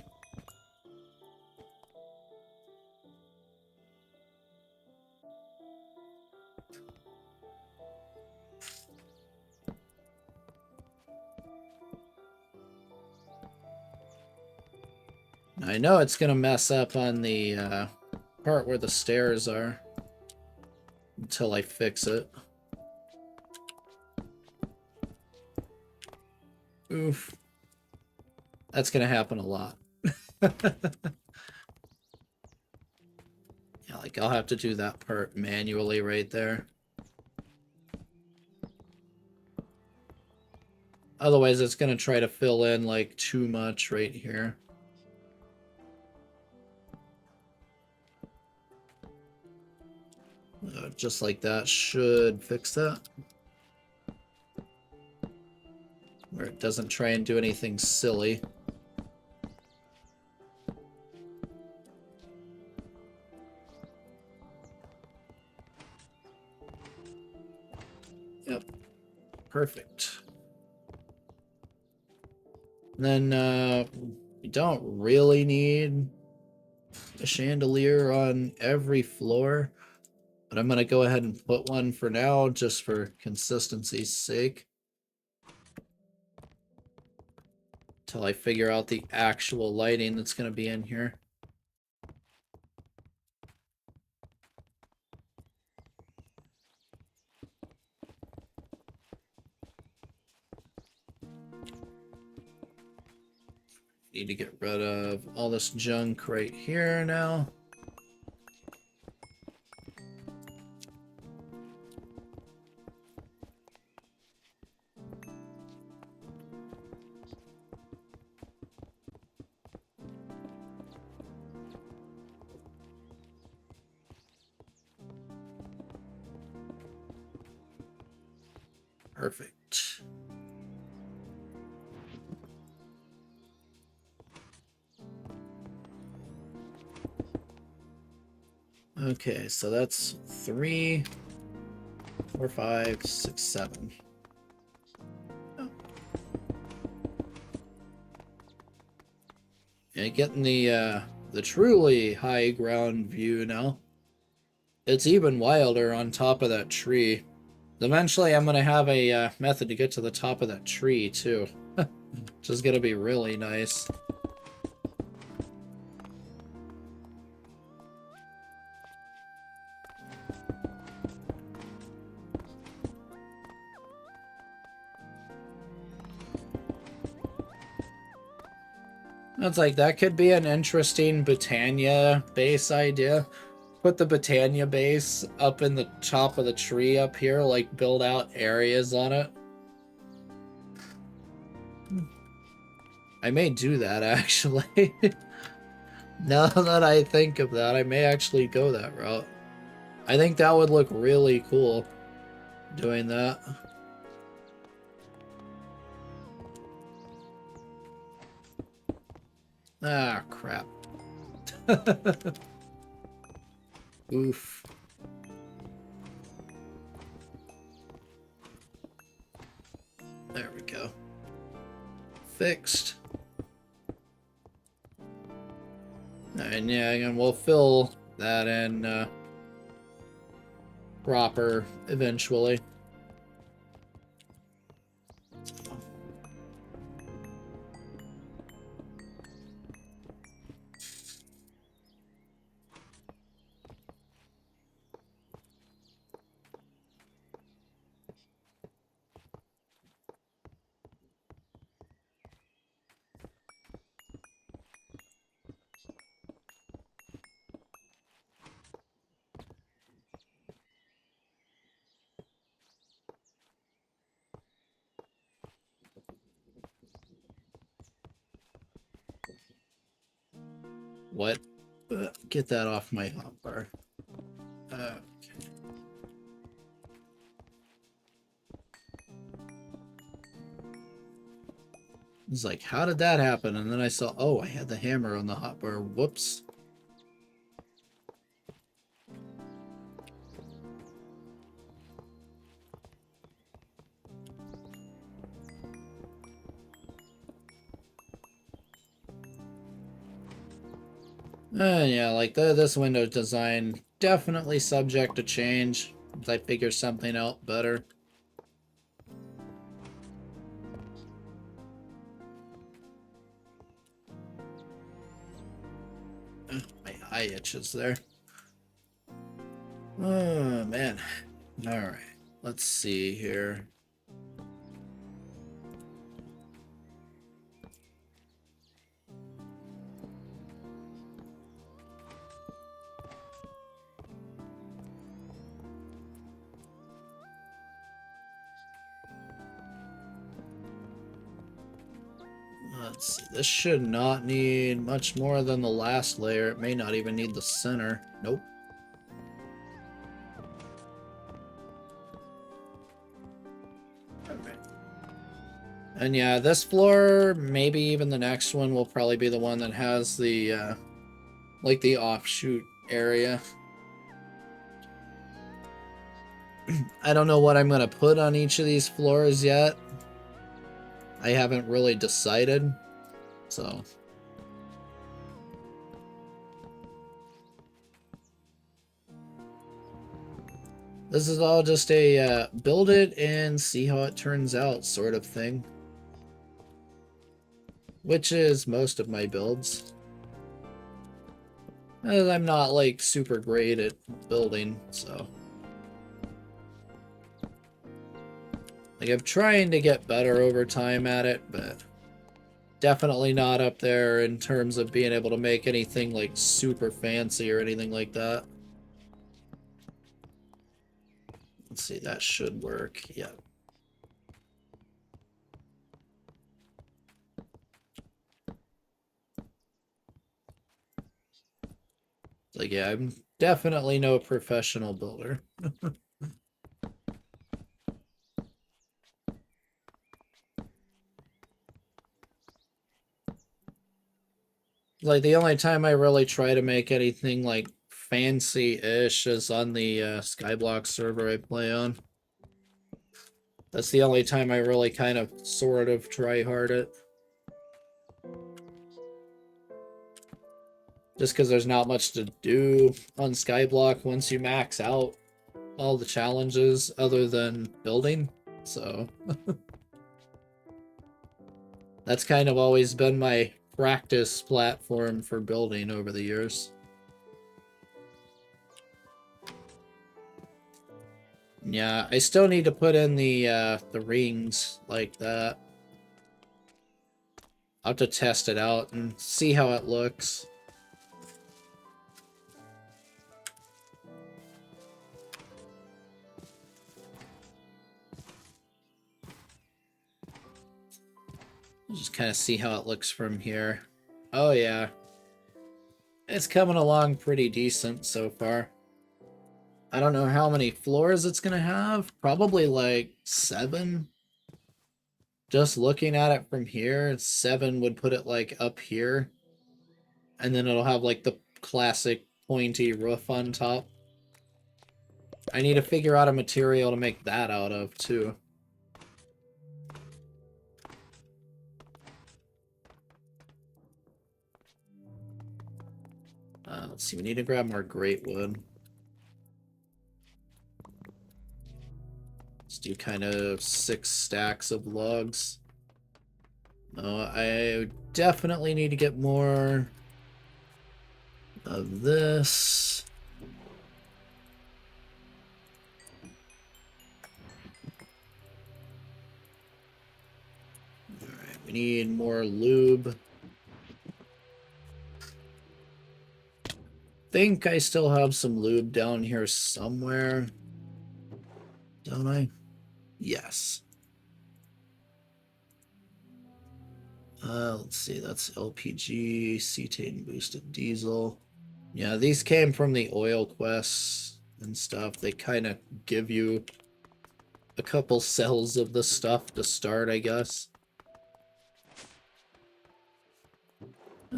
I know it's gonna mess up on the part where the stairs are until I fix it. Oof. That's gonna happen a lot. Yeah, like I'll have to do that part manually right there. Otherwise, it's gonna try to fill in like too much right here. Just like that should fix that. Where it doesn't try and do anything silly. Yep. Perfect. And then we don't really need a chandelier on every floor, but I'm going to go ahead and put one for now just for consistency's sake. Until I figure out the actual lighting that's going to be in here. Need to get rid of all this junk right here now. Perfect. Okay, so that's 3, 4, 5, 6, 7. Oh. Yeah, getting the truly high ground view now. It's even wilder on top of that tree. Eventually, I'm gonna have a method to get to the top of that tree too, which is gonna be really nice. It's like, that could be an interesting Britannia base idea. Put the Britannia base up in the top of the tree up here, like build out areas on it. I may do that, actually. Now that I think of that, I may actually go that route. I think that would look really cool, doing that. Ah, crap. Oof. There we go. Fixed. And yeah, and we'll fill that in proper eventually. What? Get that off my hotbar. Okay. It's like, how did that happen? And then I saw, oh, I had the hammer on the hotbar. Whoops. Yeah, like this window design, definitely subject to change as I figure something out better. My eye itches there. Oh, man. Alright, let's see here. Let's see, this should not need much more than the last layer. It may not even need the center. Nope. Okay. And yeah, this floor, maybe even the next one, will probably be the one that has the, like the offshoot area. I don't know what I'm going to put on each of these floors yet. I haven't really decided, so... This is all just a build it and see how it turns out sort of thing. Which is most of my builds. And I'm not like super great at building, so... Like, I'm trying to get better over time at it, but definitely not up there in terms of being able to make anything like super fancy or anything like that. Let's see, that should work. Yeah. Like, yeah, I'm definitely no professional builder. Like, the only time I really try to make anything like fancy-ish as on the Skyblock server I play on. That's the only time I really kind of sort of try hard it. Just because there's not much to do on Skyblock once you max out all the challenges other than building. So that's kind of always been my practice platform for building over the years. Yeah, I still need to put in the rings like that. I'll have to test it out and see how it looks. Just kind of see how it looks from here. Oh yeah. It's coming along pretty decent so far. I don't know how many floors it's gonna have. Probably like 7. Just looking at it from here, 7 would put it like up here. And then it'll have like the classic pointy roof on top. I need to figure out a material to make that out of too. Let's see, we need to grab more great wood. Let's do kind of 6 stacks of logs. No, I definitely need to get more of this. Alright, we need more lube. Think I still have some lube down here somewhere. Don't I? Yes. Let's see, that's LPG, cetane boosted diesel. Yeah, these came from the oil quests and stuff. They kind of give you a couple cells of the stuff to start, I guess.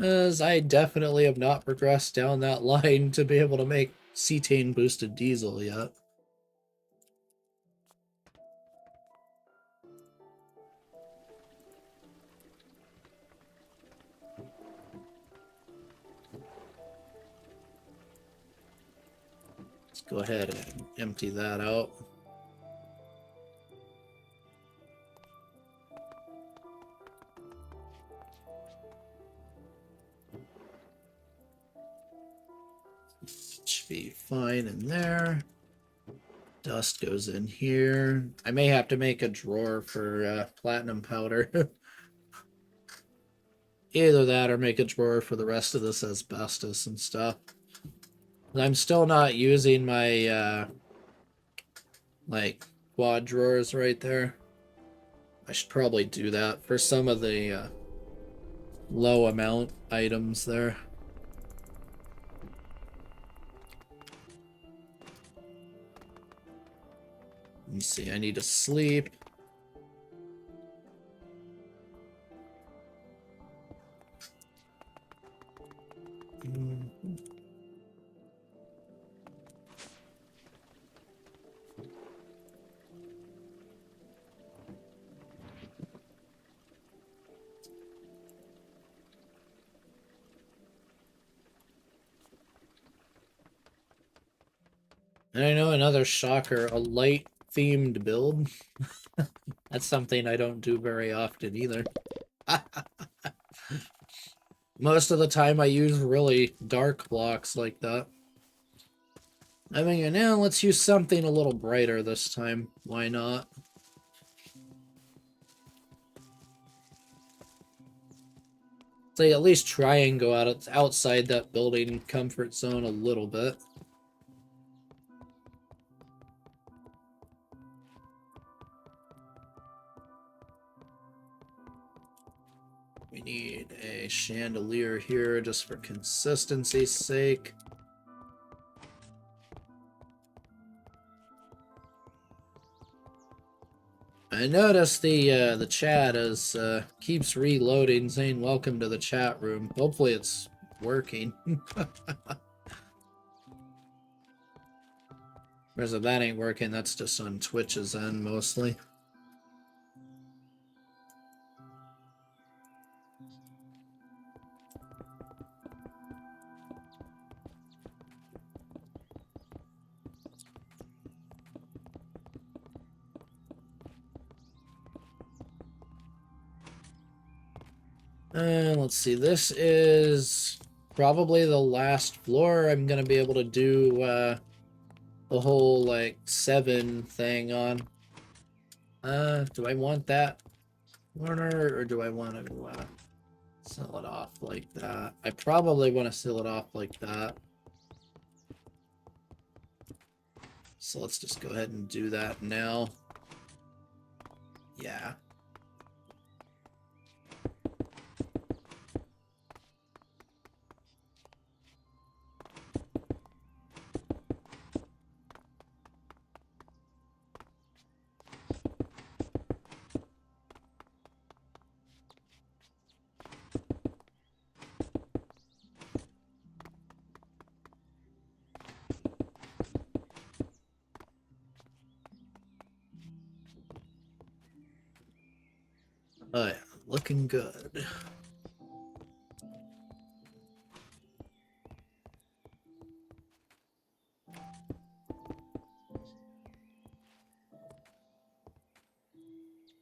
As I definitely have not progressed down that line to be able to make cetane boosted diesel yet. Let's go ahead and empty that out. Should be fine in there. Dust goes in here. I may have to make a drawer for platinum powder. Either that or make a drawer for the rest of this asbestos and stuff. I'm still not using my like quad drawers right there. I should probably do that for some of the low amount items there. Let's see, I need to sleep. And I know another shocker, a light themed build. That's something I don't do very often either. Most of the time I use really dark blocks like that. I mean, now let's use something a little brighter this time. Why not? So at least try and go outside that building comfort zone a little bit. We need a chandelier here just for consistency's sake. I noticed the chat is keeps reloading, saying welcome to the chat room. Hopefully it's working. Whereas if that ain't working, that's just on Twitch's end mostly. Let's see, this is probably the last floor I'm gonna be able to do the whole like 7 thing on. Do I want that corner or do I want to seal it off like that? I probably want to seal it off like that. So let's just go ahead and do that now. Yeah. Oh yeah, looking good.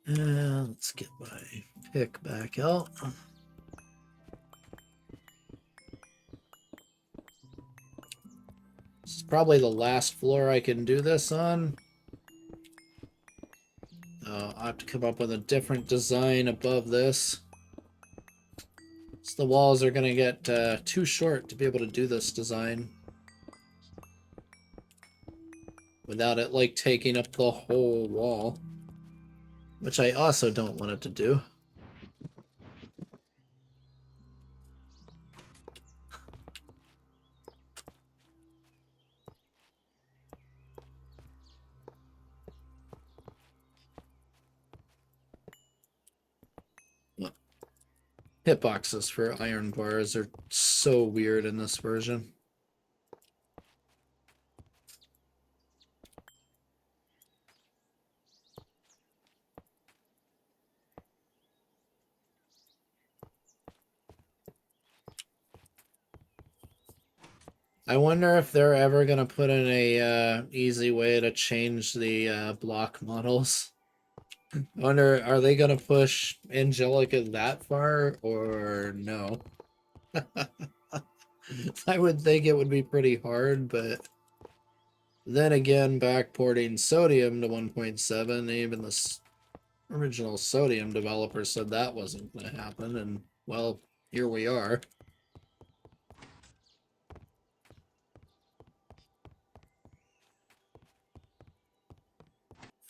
Let's get my pick back out. This is probably the last floor I can do this on. I'll have to come up with a different design above this. So the walls are going to get too short to be able to do this design. Without it, like, taking up the whole wall. Which I also don't want it to do. Hitboxes for iron bars are so weird in this version. I wonder if they're ever going to put in a easy way to change the block models. I wonder, are they going to push Angelica that far or no? I would think it would be pretty hard, but then again, backporting Sodium to 1.7, even the original Sodium developer said that wasn't going to happen, and well, here we are.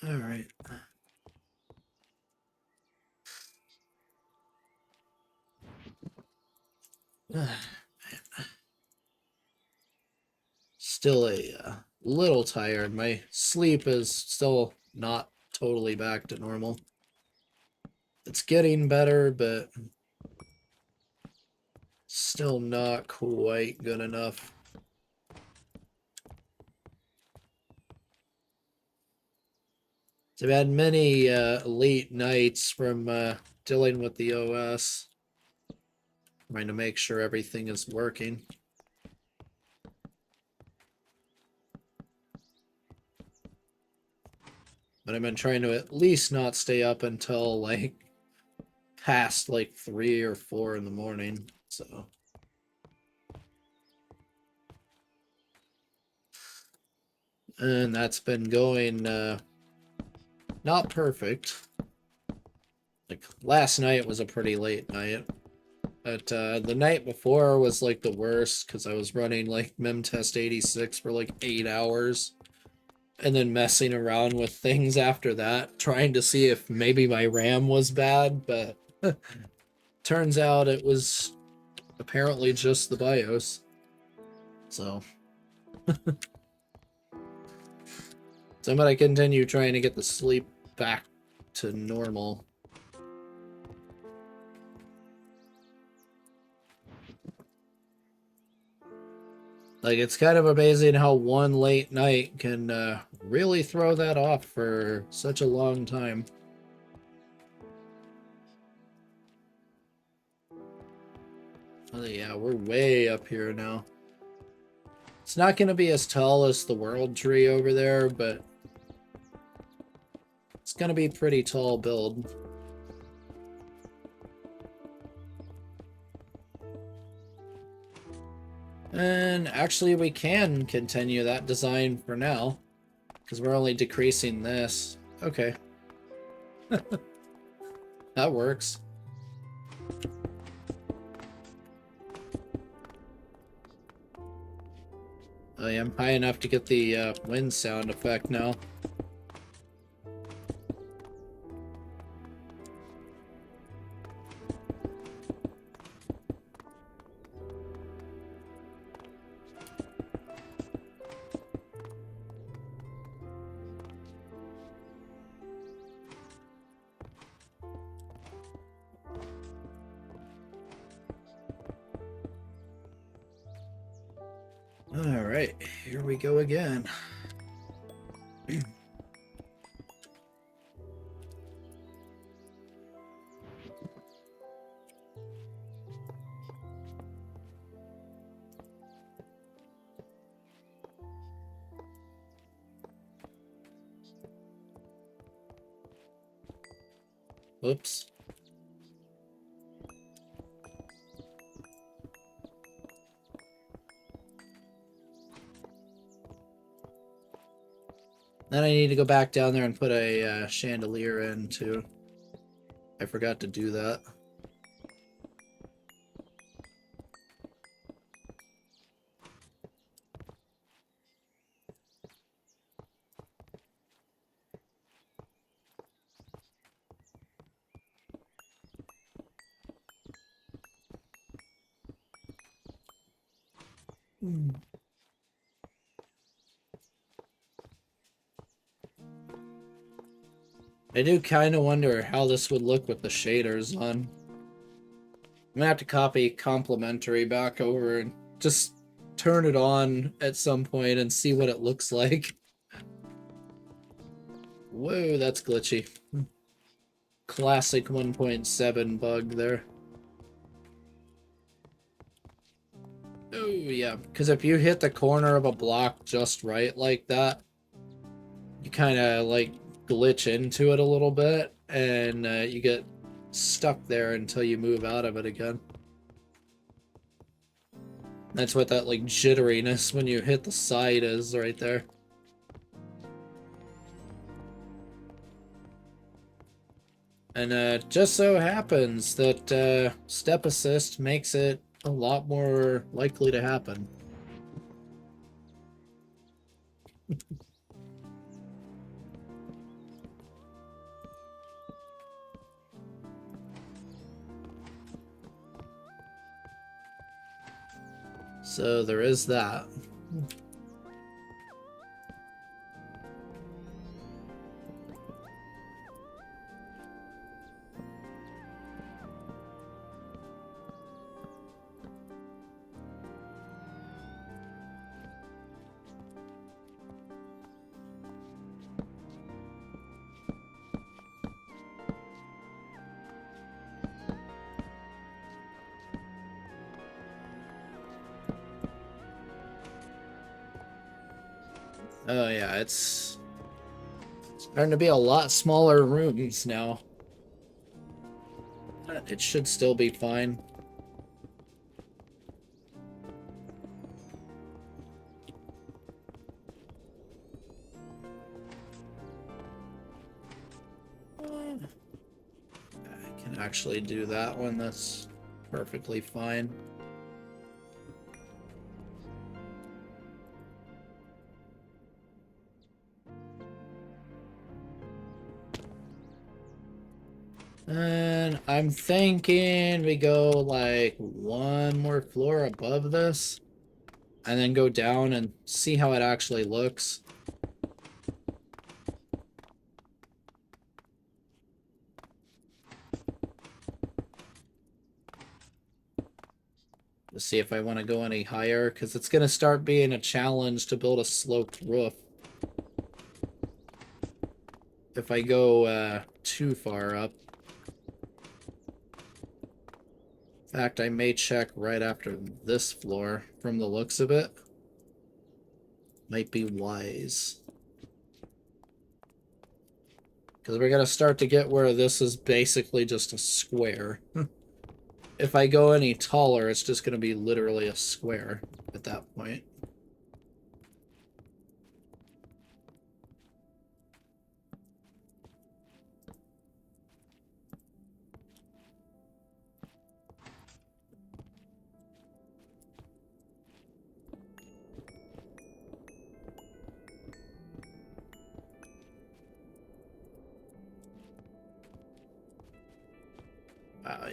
All right. Still a little tired. My sleep is still not totally back to normal. It's getting better, but still not quite good enough. So I've had many late nights from dealing with the OS, trying to make sure everything is working. But I've been trying to at least not stay up until like past like 3 or 4 in the morning. So and that's been going not perfect. Like last night was a pretty late night. But the night before was like the worst because I was running like MemTest 86 for like 8 hours. And then messing around with things after that, trying to see if maybe my RAM was bad, but turns out it was apparently just the BIOS. So I'm gonna continue trying to get the sleep back to normal. Like, it's kind of amazing how one late night can really throw that off for such a long time. Oh, yeah, we're way up here now. It's not going to be as tall as the world tree over there, but it's going to be pretty tall build. And actually, we can continue that design for now, because we're only decreasing this. Okay. That works. I am high enough to get the wind sound effect now. Alright, here we go again. Whoops. Then I need to go back down there and put a chandelier in too. I forgot to do that. I do kind of wonder how this would look with the shaders on. I'm gonna have to copy complementary back over and just turn it on at some point and see what it looks like. Whoa, that's glitchy. Classic 1.7 bug there. Oh yeah, because if you hit the corner of a block just right like that, you kind of like glitch into it a little bit, and you get stuck there until you move out of it again. That's what that like jitteriness when you hit the side is right there. And just so happens that step assist makes it a lot more likely to happen. So there is that. Oh yeah, it's starting to be a lot smaller rooms now. It should still be fine. I can actually do that one. That's perfectly fine. And I'm thinking we go like one more floor above this and then go down and see how it actually looks. to see if I want to go any higher, because it's going to start being a challenge to build a sloped roof if I go too far up. In fact, I may check right after this floor from the looks of it. Might be wise. Because we're going to start to get where this is basically just a square. If I go any taller, it's just going to be literally a square at that point.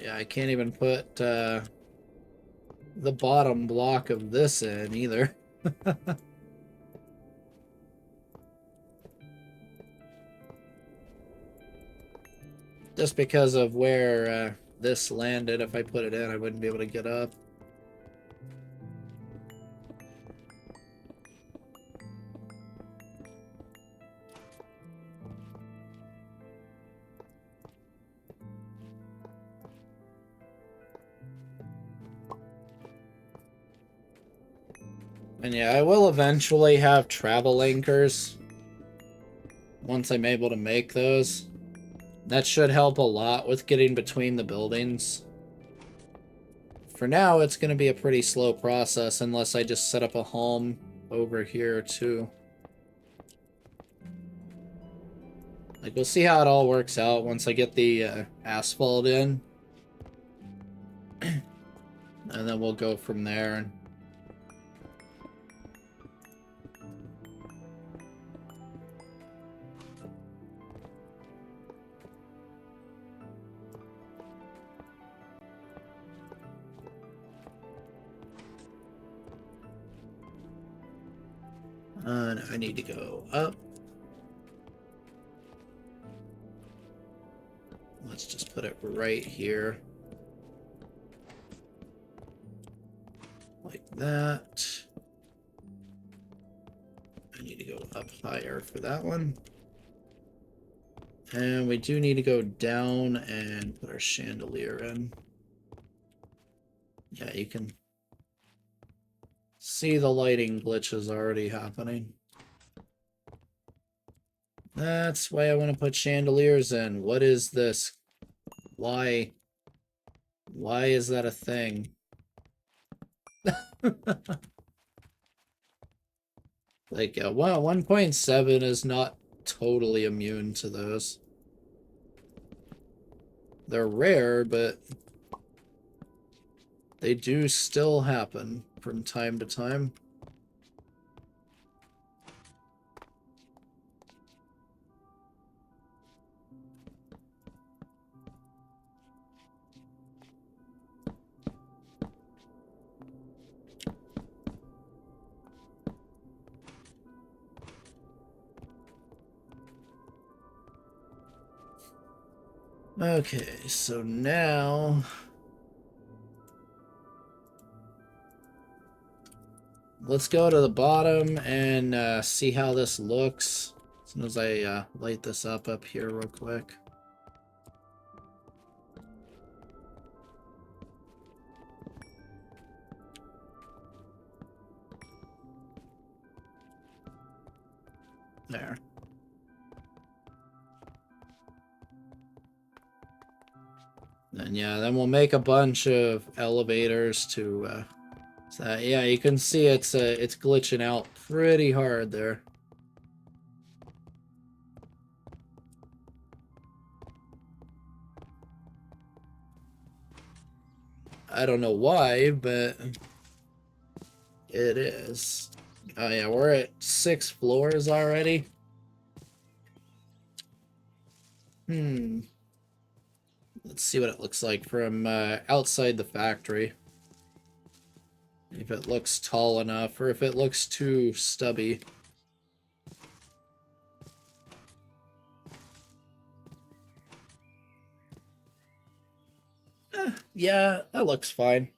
Yeah, I can't even put the bottom block of this in either. Just because of where this landed, if I put it in, I wouldn't be able to get up. And yeah, I will eventually have travel anchors once I'm able to make those. That should help a lot with getting between the buildings. For now, it's going to be a pretty slow process unless I just set up a home over here too. Like, we'll see how it all works out once I get the asphalt in. And then we'll go from there. And I need to go up. Let's just put it right here. Like that. I need to go up higher for that one. And we do need to go down and put our chandelier in. Yeah, you can see the lighting glitches already happening. That's why I want to put chandeliers in. What is this? Why? Why is that a thing? Like, 1.7 is not totally immune to those. They're rare, but they do still happen from time to time. Okay, so now let's go to the bottom and see how this looks. As soon as I light this up here real quick. There. And yeah, then we'll make a bunch of elevators to so yeah, you can see it's glitching out pretty hard there. I don't know why, but it is. Oh yeah, we're at 6 floors already. Let's see what it looks like from outside the factory. If it looks tall enough, or if it looks too stubby. Yeah, that looks fine.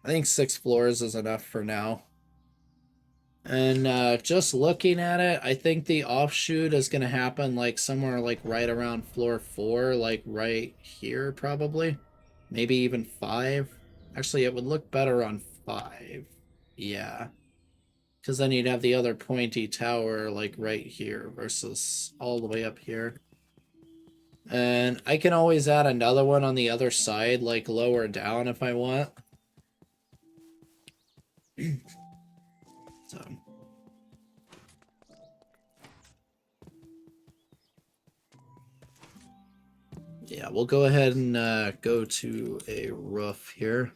I think 6 floors is enough for now. And just looking at it, I think the offshoot is going to happen like somewhere like right around floor 4, like right here probably. Maybe even 5. Actually, it would look better on 5. Yeah. Because then you'd have the other pointy tower like right here versus all the way up here. And I can always add another one on the other side, like lower down if I want. So... yeah, we'll go ahead and go to a roof here.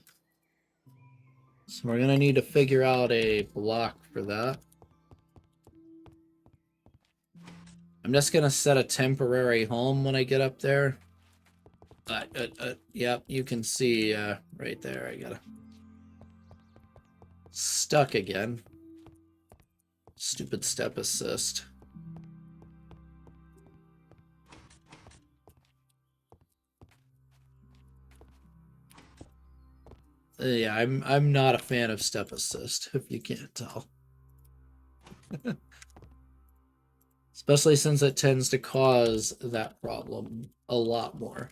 So we're going to need to figure out a block for that. I'm just going to set a temporary home when I get up there. Yep, you can see right there. I got to... stuck again. Stupid step assist. Yeah, I'm not a fan of step assist, if you can't tell. Especially since it tends to cause that problem a lot more.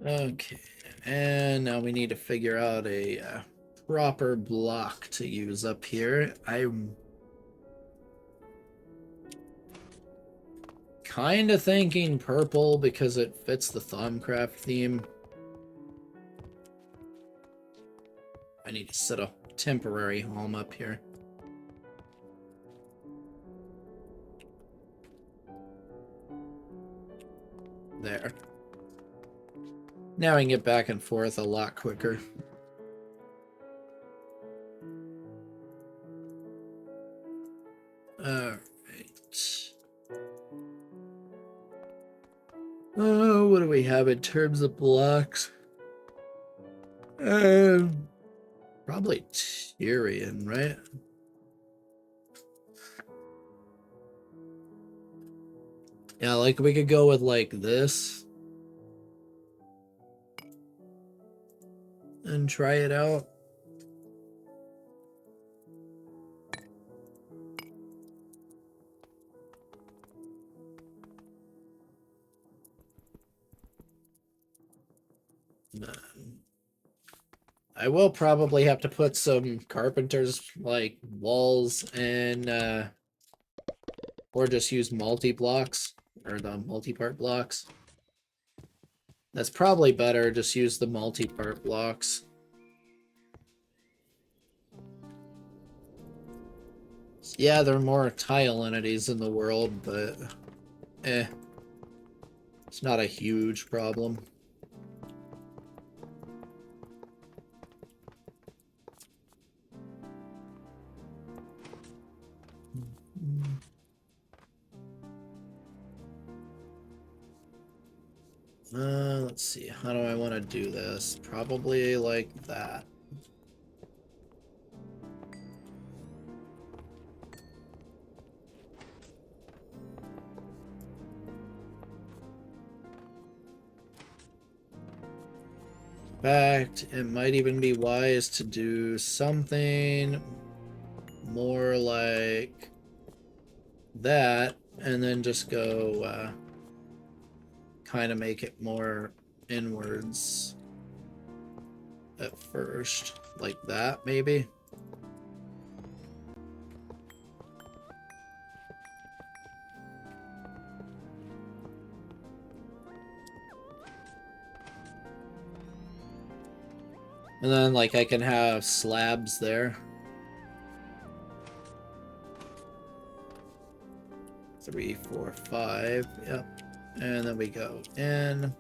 Okay, and now we need to figure out a proper block to use up here. I'm kind of thinking purple because it fits the Thaumcraft theme. I need to set a temporary home up here. There. Now I can get back and forth a lot quicker. Alright. Oh, what do we have in terms of blocks? Probably Tyrion, right? Yeah, like we could go with like this. And try it out. I will probably have to put some carpenter's like walls and or just use multi-blocks or the multi-part blocks. That's probably better, just use the multi-part blocks. Yeah, there are more tile entities in the world, but it's not a huge problem. Let's see. How do I want to do this? Probably like that. In fact, it might even be wise to do something more like that, and then just go kind of make it more inwards at first, like that maybe. And then like I can have slabs there. 3, 4, 5, yep. And then we go in.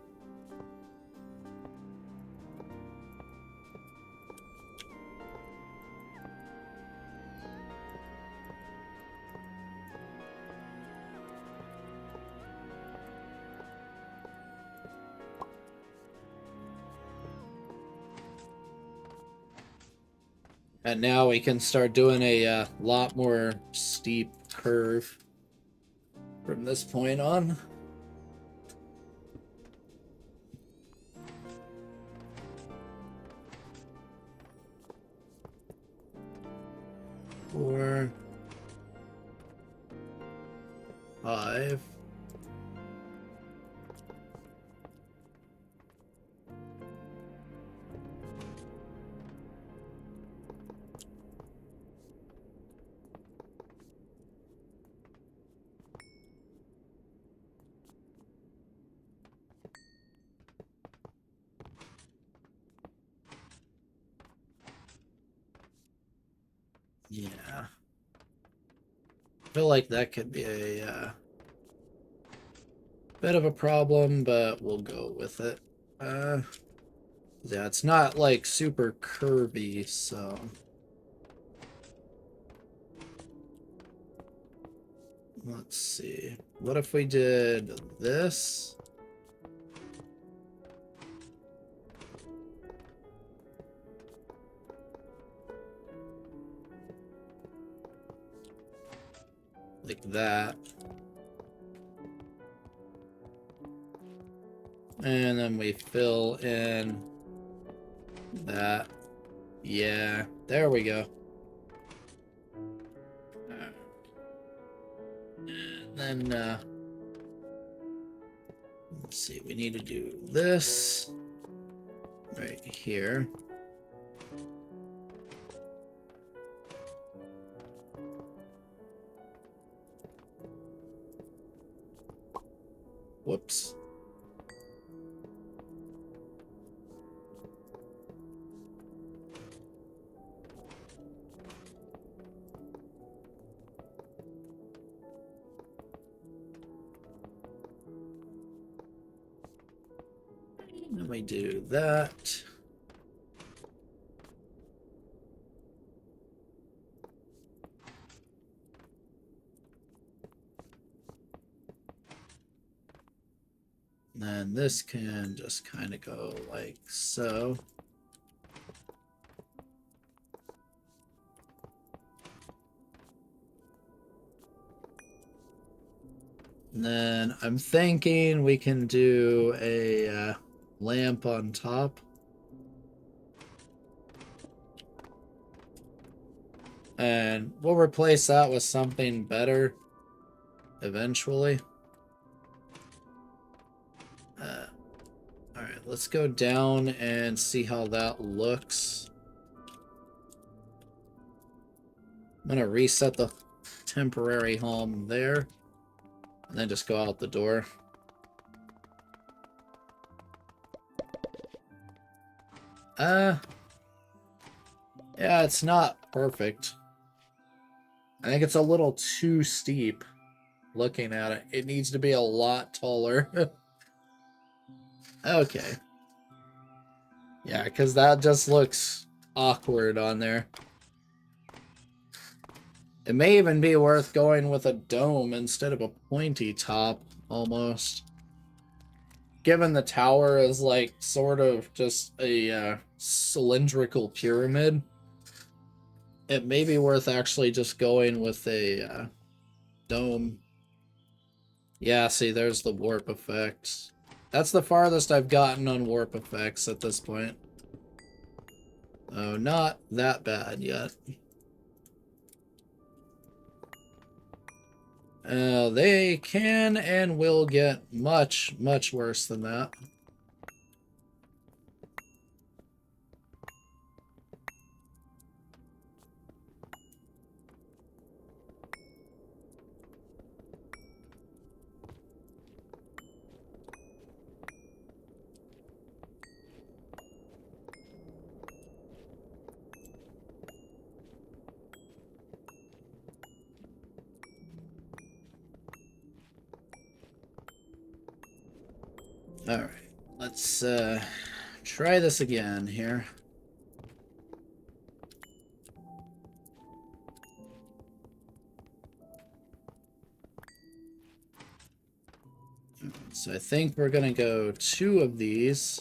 And now we can start doing a lot more steep curve from this point on. Four, five. Yeah. I feel like that could be a bit of a problem, but we'll go with it. Yeah, it's not like super curvy, so let's see. What if we did this? Like that. And then we fill in that. Yeah, there we go. And then, let's see, we need to do this right here. Whoops. Then we do that. And this can just kind of go like so. And then I'm thinking we can do a lamp on top. And we'll replace that with something better eventually. Alright, let's go down and see how that looks. I'm gonna reset the temporary home there. And then just go out the door. Yeah, it's not perfect. I think it's a little too steep looking at it. It needs to be a lot taller. Okay. Yeah, because that just looks awkward on there. It may even be worth going with a dome instead of a pointy top, almost. Given the tower is like sort of just a cylindrical pyramid, it may be worth actually just going with a dome. Yeah, see, there's the warp effect. That's the farthest I've gotten on warp effects at this point. Oh, not that bad yet. They can and will get much, much worse than that. Alright, let's try this again here. So I think we're gonna go 2 of these.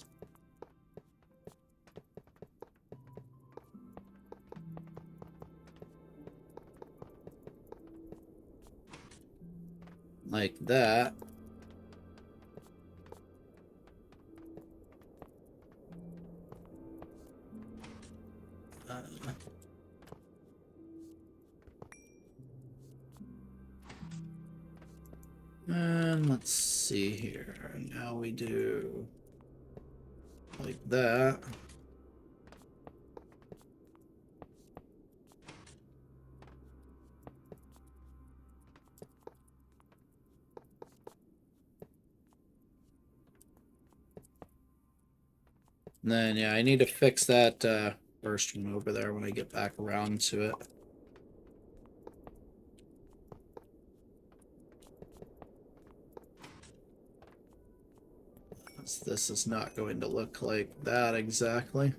like that. And let's see here. Now we do like that. And then, yeah, I need to fix that first one over there when I get back around to it. This is not going to look like that exactly.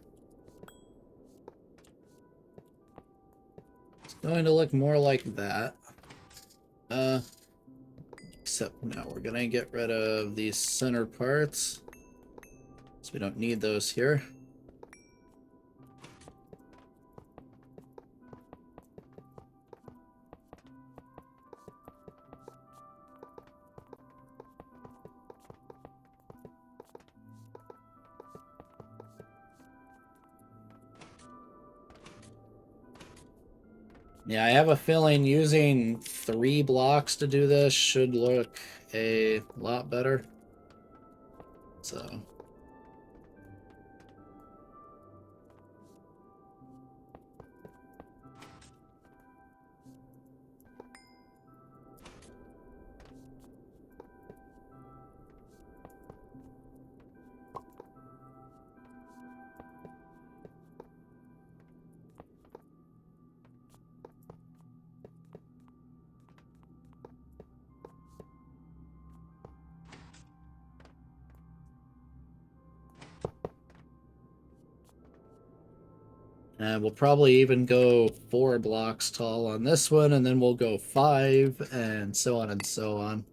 It's going to look more like that. Except now we're gonna get rid of these center parts, so we don't need those here. Yeah, I have a feeling using 3 blocks to do this should look a lot better. So. And we'll probably even go 4 blocks tall on this one, and then we'll go 5, and so on and so on.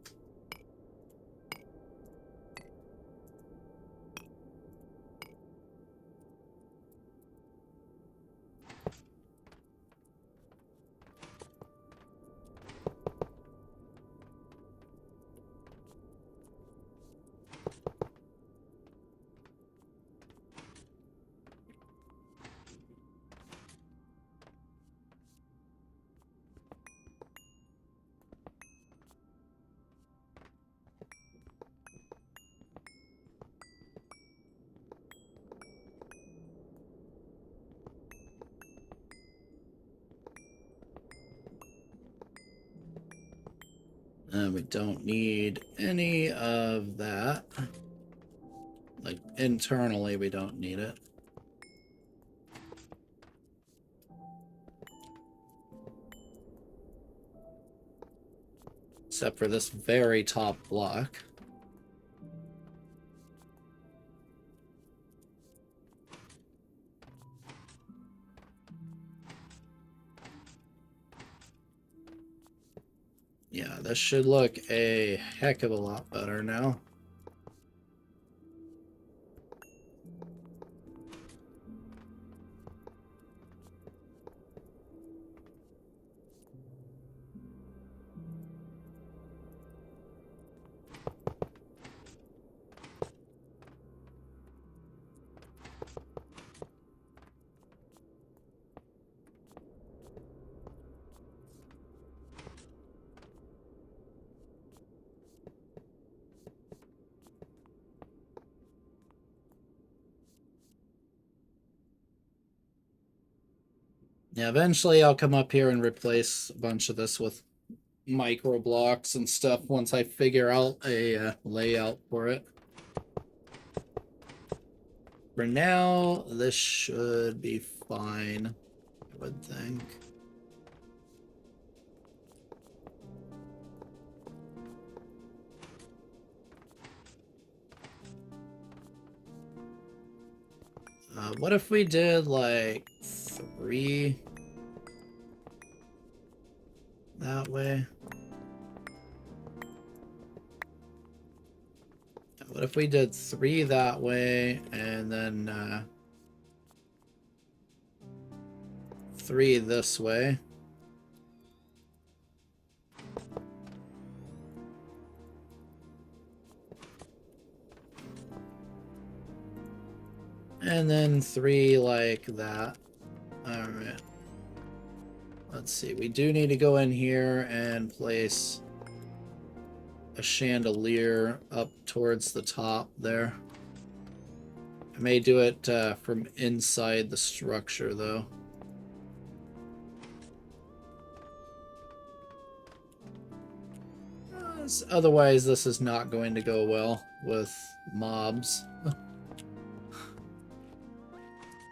And we don't need any of that. Like, internally, we don't need it. Except for this very top block. Yeah, this should look a heck of a lot better now. Yeah, eventually I'll come up here and replace a bunch of this with micro blocks and stuff once I figure out a layout for it. For now, this should be fine, I would think. What if we did like 3 that way? What if we did 3 that way and then 3 this way? And then 3 like that. Alright. Let's see. We do need to go in here and place a chandelier up towards the top there. I may do it from inside the structure, though. Otherwise, this is not going to go well with mobs.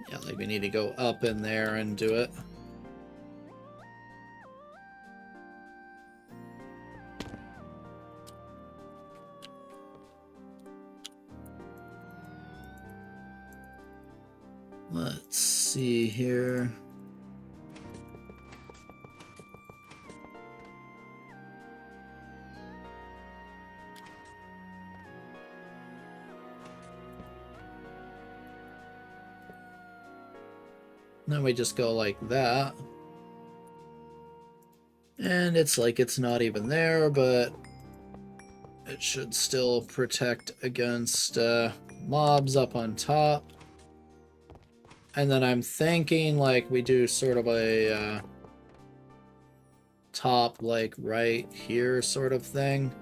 Yeah, like we need to go up in there and do it. Let's see here. Then we just go like that. And it's like it's not even there, but it should still protect against mobs up on top. And then I'm thinking like we do sort of a top like right here sort of thing.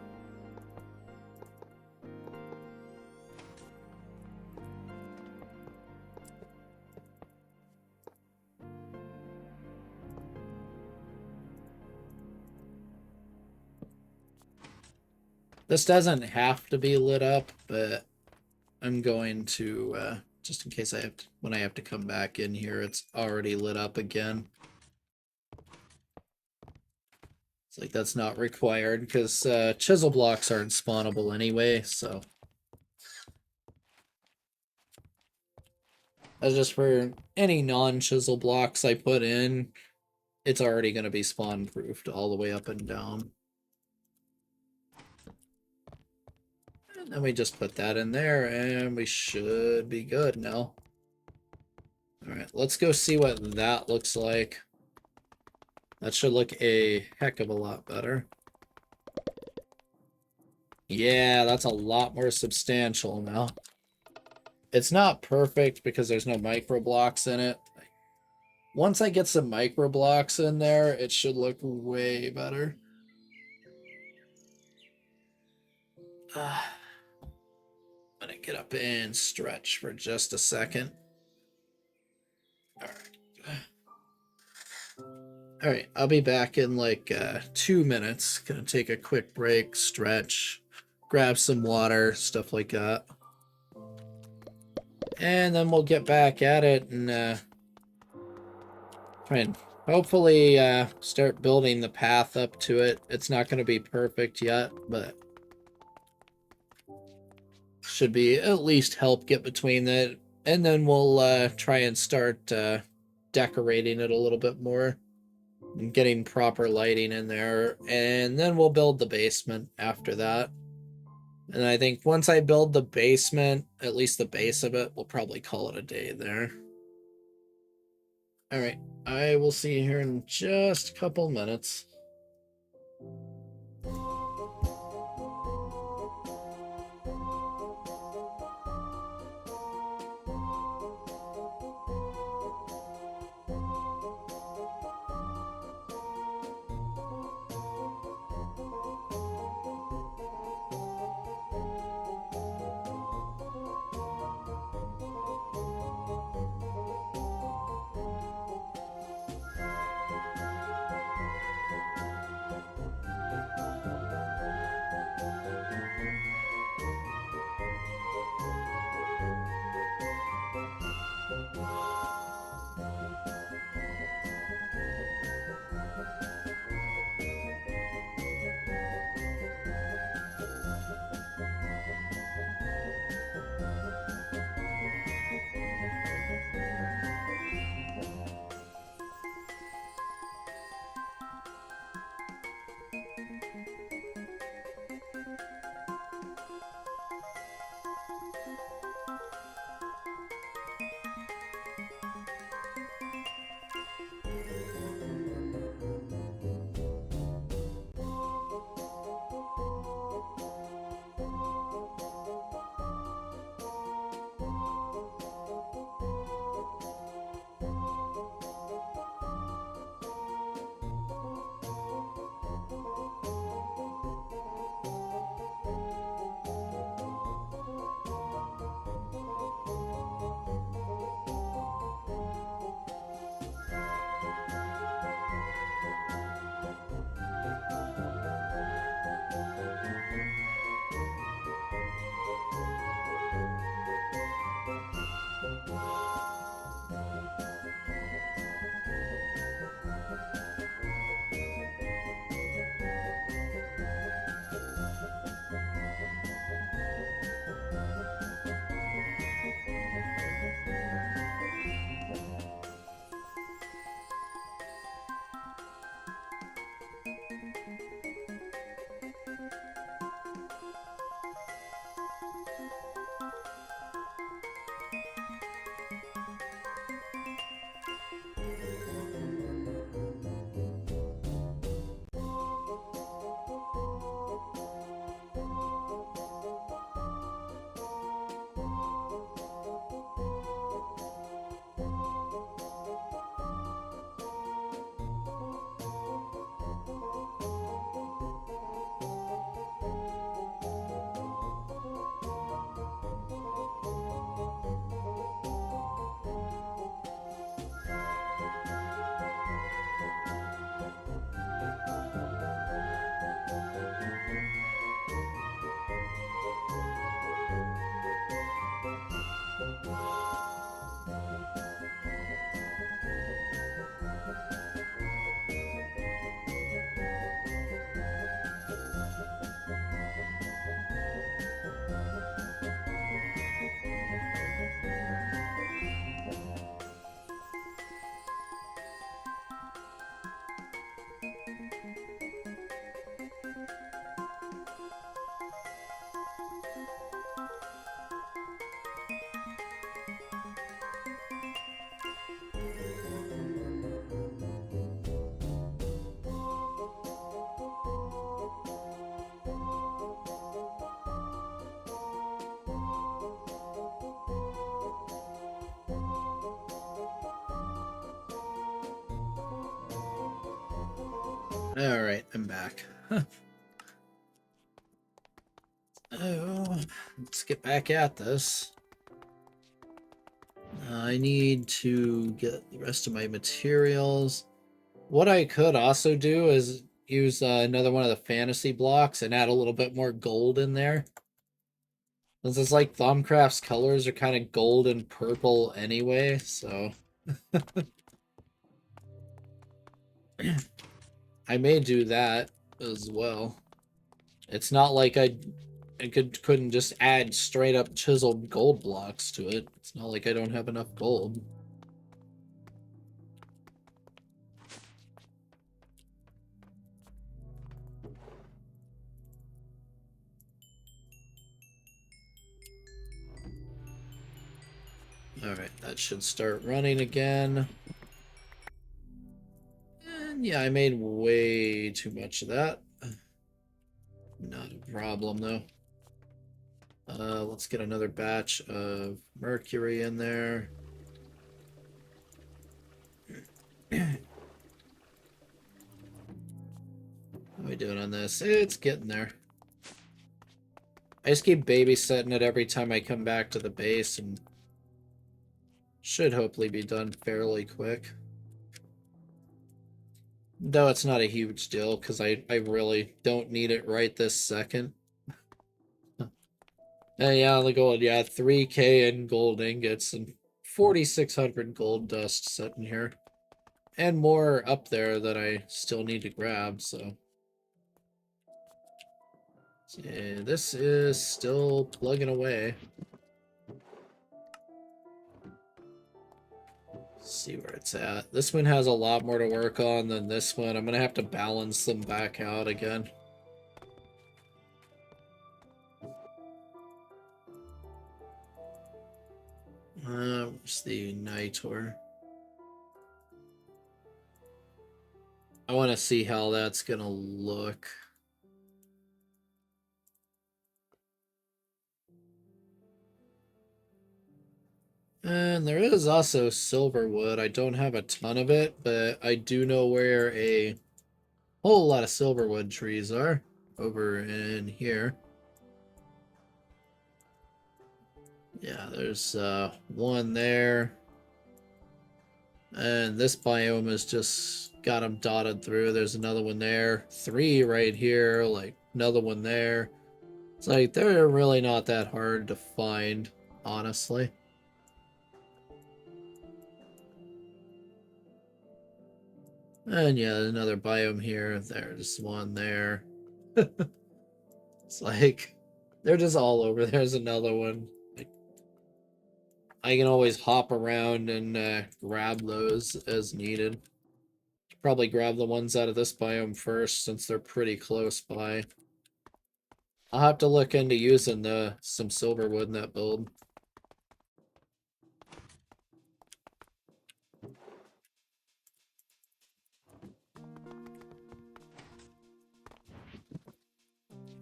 This doesn't have to be lit up, but I'm going to, just in case I have to, when I have to come back in here, it's already lit up again. It's like that's not required because chisel blocks aren't spawnable anyway, so. That's just for any non-chisel blocks I put in, it's already going to be spawn-proofed all the way up and down. And then we just put that in there, and we should be good now. Alright, let's go see what that looks like. That should look a heck of a lot better. Yeah, that's a lot more substantial now. It's not perfect because there's no micro blocks in it. Once I get some micro blocks in there, it should look way better. I'm gonna get up and stretch for just a second. Alright, I'll be back in like 2 minutes. Gonna take a quick break, stretch, grab some water, stuff like that. And then we'll get back at it and try and hopefully start building the path up to it. It's not going to be perfect yet, but should be at least help get between it. And then we'll try and start decorating it a little bit more and getting proper lighting in there. And then we'll build the basement after that. And I think once I build the basement, at least the base of it, we'll probably call it a day there. Alright, I will see you here in just a couple minutes. Alright, I'm back. Oh, let's get back at this. I need to get the rest of my materials. What I could also do is use another one of the fantasy blocks and add a little bit more gold in there. Since it's like Thaumcraft's colors are kind of gold and purple anyway, so... I may do that as well. It's not like I couldn't just add straight up chiseled gold blocks to it. It's not like I don't have enough gold. Alright, that should start running again. And yeah, I made way too much of that. Not a problem, though. Let's get another batch of mercury in there. How are we doing on this? It's getting there. I just keep babysitting it every time I come back to the base, and should hopefully be done fairly quick. Though it's not a huge deal, because I really don't need it right this second. And yeah, the gold, yeah, 3K in gold ingots and 4,600 gold dust sitting here. And more up there that I still need to grab, so... Yeah, this is still plugging away. Let's see where it's at. This one has a lot more to work on than this one. I'm gonna have to balance them back out again. Where's the Nitor? I want to see how that's gonna look. And there is also silver wood. I don't have a ton of it, but I do know where a whole lot of silver wood trees are. Over in here. Yeah, there's one there. And this biome has just got them dotted through. There's another one there. 3 right here, like another one there. It's like they're really not that hard to find, honestly. And yeah, another biome here. There's one there. It's like they're just all over. There's another one. Like, I can always hop around and grab those as needed. Probably grab the ones out of this biome first since they're pretty close by. I'll have to look into using some silver wood in that build.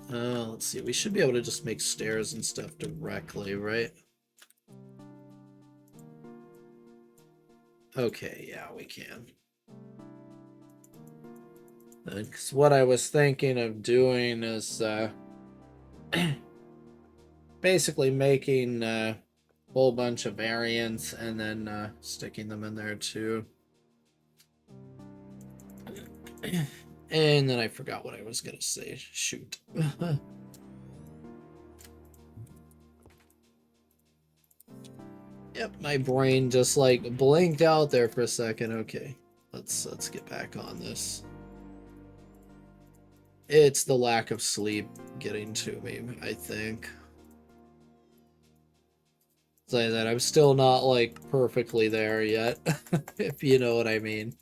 Let's see. We should be able to just make stairs and stuff directly, right? Okay, yeah, we can. Because what I was thinking of doing is basically making a whole bunch of variants and then sticking them in there too. And then I forgot what I was gonna say. Shoot. Yep, my brain just like blinked out there for a second. Okay, let's get back on this. It's the lack of sleep getting to me, I think. Say that I'm still not like perfectly there yet, if you know what I mean.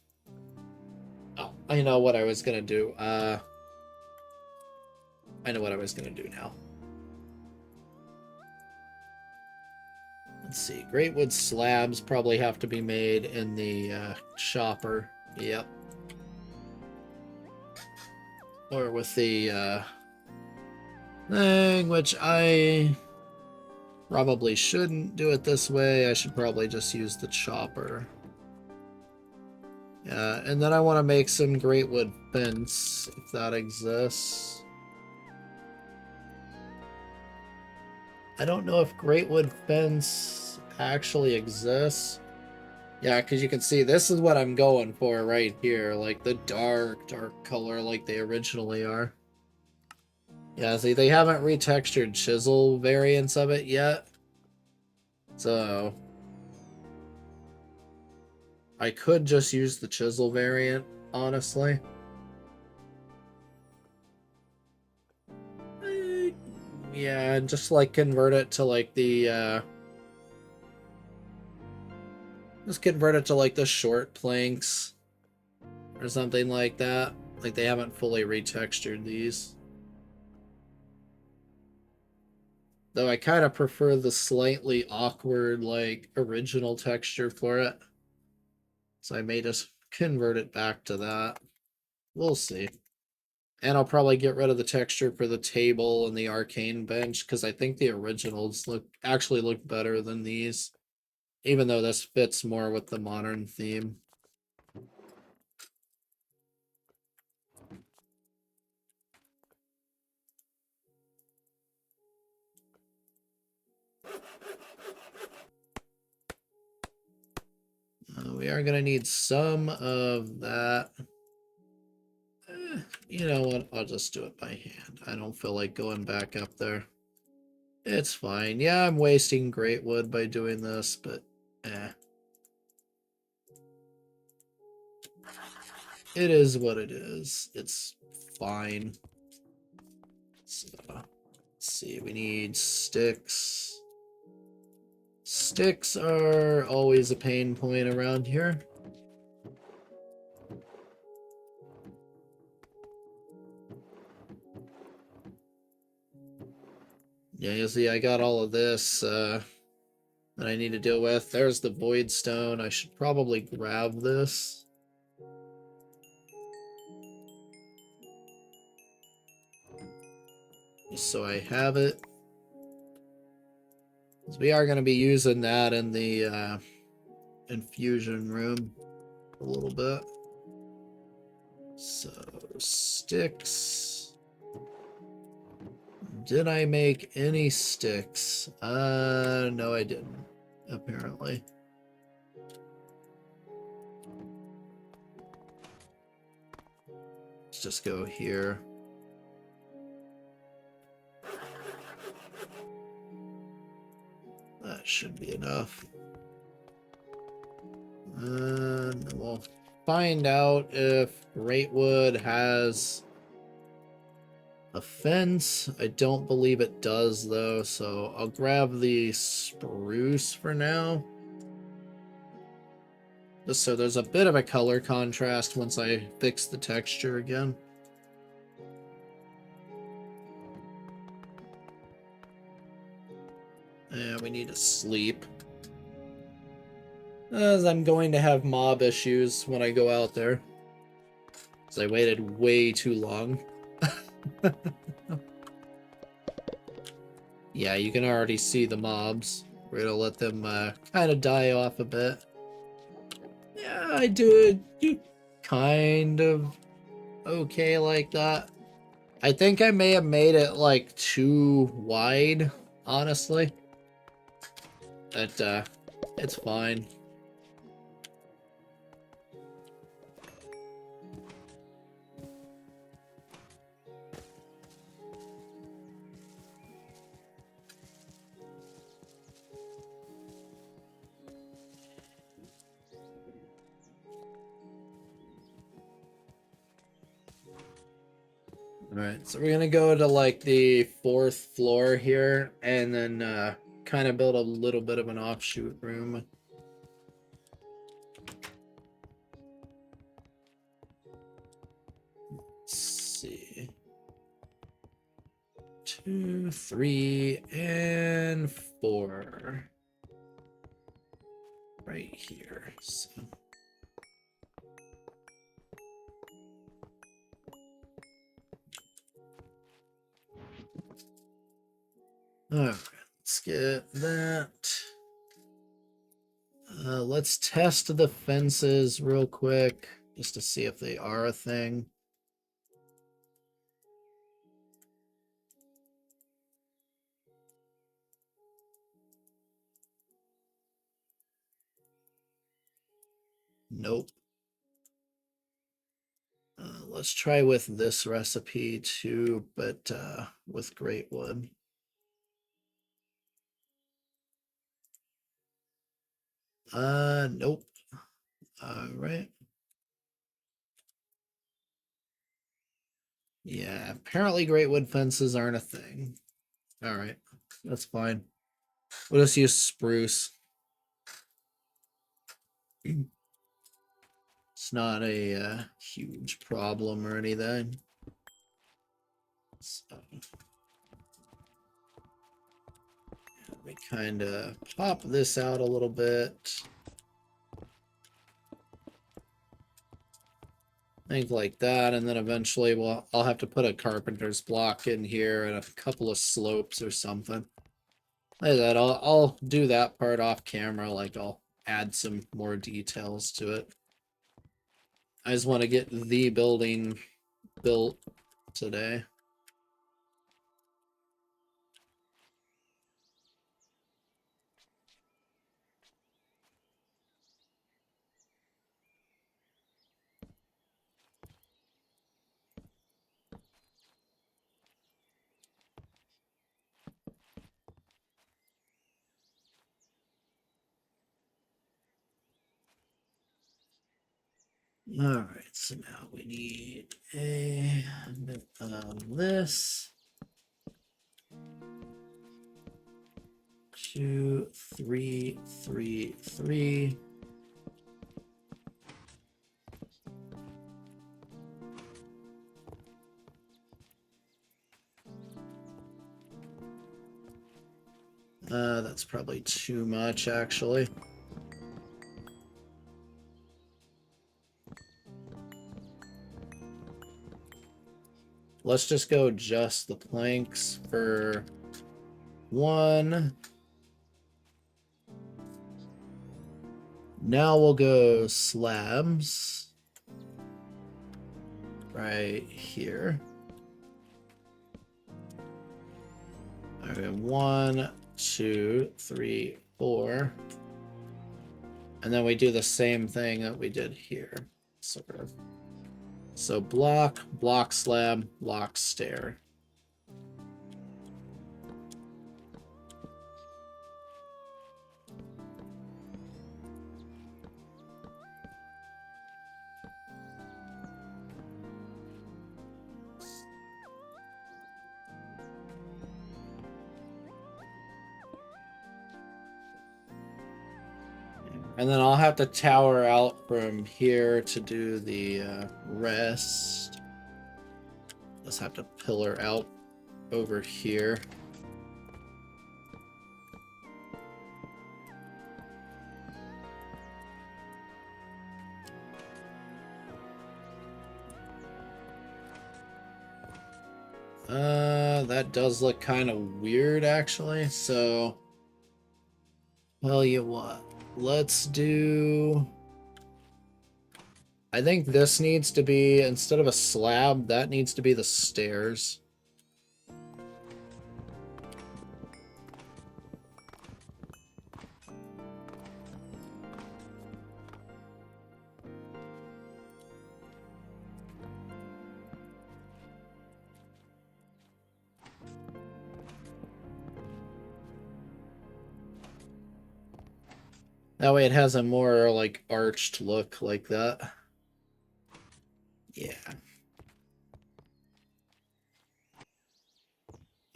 Oh, I know what I was gonna do. I know what I was gonna do now. Let's see. Great wood slabs probably have to be made in the chopper. Yep. Or with the thing, which I probably shouldn't do it this way. I should probably just use the chopper. Yeah, and then I want to make some great wood fence, if that exists. I don't know if great wood fence actually exists. Yeah, because you can see this is what I'm going for right here, like the dark color like they originally are. Yeah, see, they haven't retextured chisel variants of it yet. So I could just use the chisel variant, honestly. Yeah, just like convert it to like the just convert it to like the short planks or something like that. Like they haven't fully retextured these. Though I kind of prefer the slightly awkward like original texture for it. So I may just convert it back to that. We'll see. And I'll probably get rid of the texture for the table and the arcane bench because I think the originals actually look better than these. Even though this fits more with the modern theme. We are going to need some of that. You know what? I'll just do it by hand. I don't feel like going back up there. It's fine. Yeah, I'm wasting great wood by doing this, but eh. It is what it is. It's fine. So, let's see. We need sticks. Sticks are always a pain point around here. Yeah, you see, I got all of this that I need to deal with. There's the void stone. I should probably grab this. Just so I have it. So we are going to be using that in the infusion room a little bit. So, sticks. Did I make any sticks? No, I didn't, apparently. Let's just go here. That should be enough. And we'll find out if Greatwood has a fence. I don't believe it does, though, so I'll grab the spruce for now. Just so there's a bit of a color contrast once I fix the texture again. And we need to sleep. As I'm going to have mob issues when I go out there. Because I waited way too long. Yeah, you can already see the mobs. We're gonna let them kind of die off a bit. Yeah, I do kind of okay like that. I think I may have made it like too wide, honestly. But it's fine. Alright, so we're gonna go to like the 4th floor here and then kind of build a little bit of an offshoot room. Let's see. 2, 3, and 4. Right here. So. Alright, let's get that. Let's let's test the fences real quick, just to see if they are a thing. Nope. Let's try with this recipe too, but with great wood. Nope. All right. Yeah, apparently great wood fences aren't a thing. All right, that's fine. We'll just use spruce. It's not a huge problem or anything. So, let me kind of pop this out a little bit. Things like that, and then eventually I'll have to put a carpenter's block in here and a couple of slopes or something. Like that, I'll do that part off camera, like I'll add some more details to it. I just want to get the building built today. All right, so now we need a bit of this. 2, 3, 3, 3. That's probably too much, actually. Let's just go just the planks for 1. Now we'll go slabs right here. Okay, 1, 2, 3, 4. And then we do the same thing that we did here, sort of. So block, block slab, block stair. And then I'll have to tower out from here to do the rest. Let's have to pillar out over here. That does look kind of weird, actually. So, tell you what, let's do... I think this needs to be, instead of a slab, that needs to be the stairs. That way it has a more, like, arched look like that. Yeah.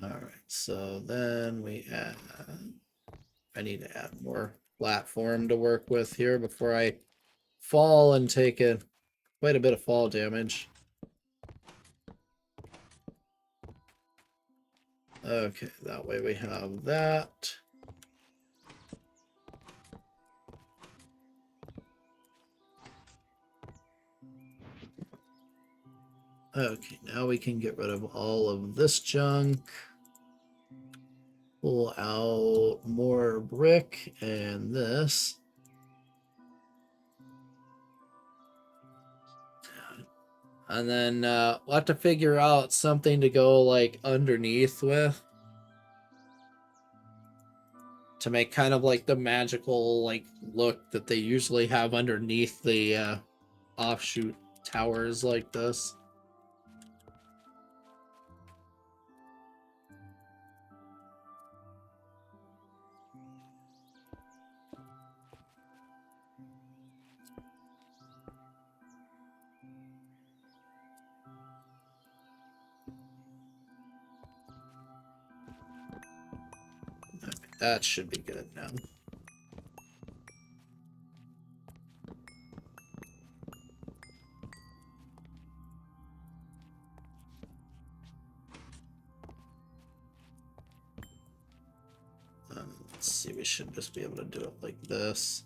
Alright, so then we add... I need to add more platform to work with here before I fall and take quite a bit of fall damage. Okay, that way we have that. Okay, now we can get rid of all of this junk. Pull out more brick and this. And then we'll have to figure out something to go like underneath with. To make kind of like the magical like look that they usually have underneath the offshoot towers like this. That should be good now. Let's see, we should just be able to do it like this.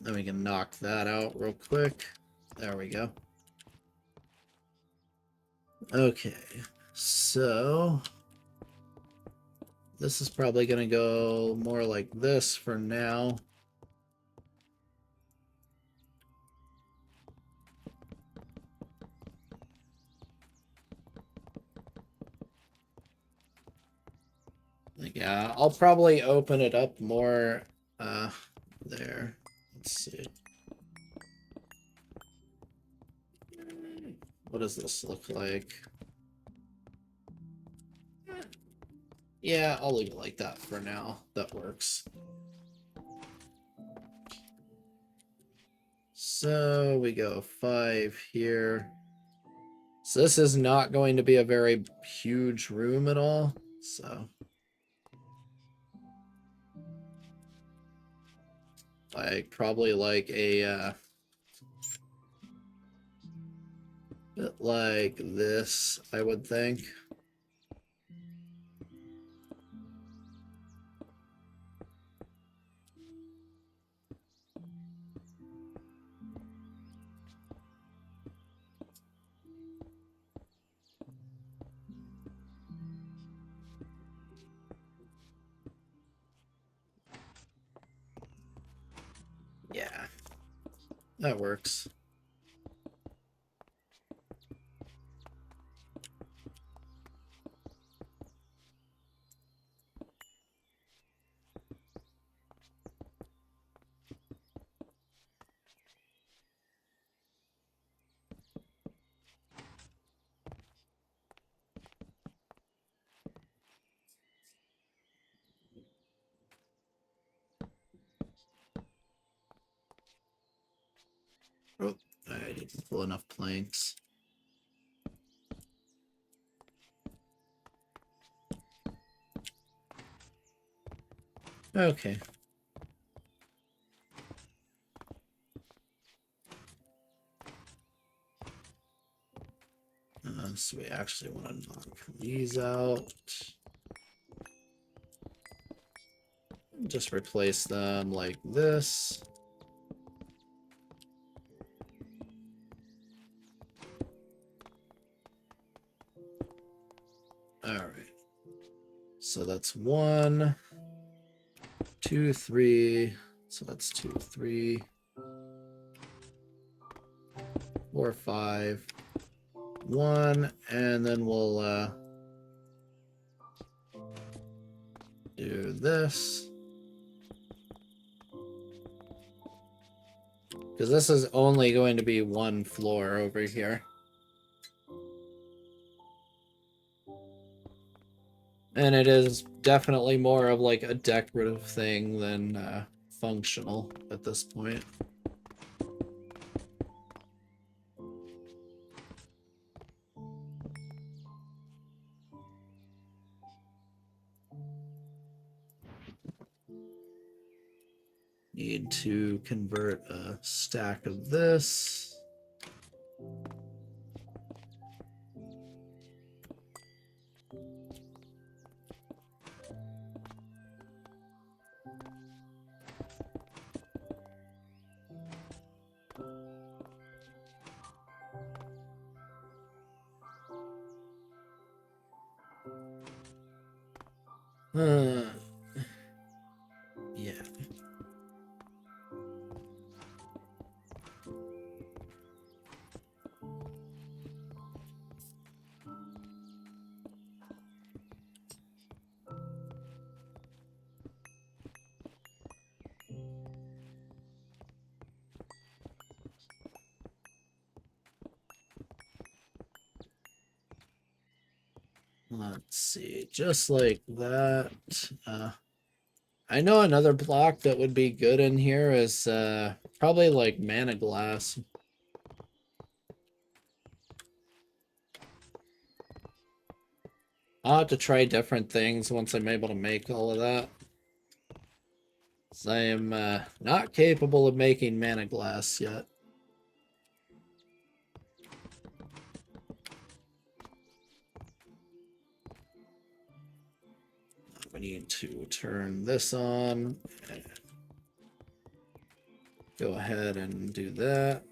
Then we can knock that out real quick. There we go. Okay, so this is probably going to go more like this for now. Yeah, I'll probably open it up more there. Let's see. What does this look like? Yeah, I'll leave it like that for now. That works. So we go 5 here. So this is not going to be a very huge room at all. So like probably like a bit like this, I would think. Yeah, that works. Oh, I didn't pull enough planks. Okay. So we actually want to knock these out. Just replace them like this. All right. So that's 1, 2, 3. So that's 2, 3, 4, 5, 1, and then we'll do this. Because this is only going to be 1 floor over here. And it is definitely more of like a decorative thing than functional at this point. Need to convert a stack of this. Yeah. Let's see, just like that. I know another block that would be good in here is probably like mana glass. I'll have to try different things once I'm able to make all of that. I am not capable of making mana glass yet. We need to turn this on. Go ahead and do that.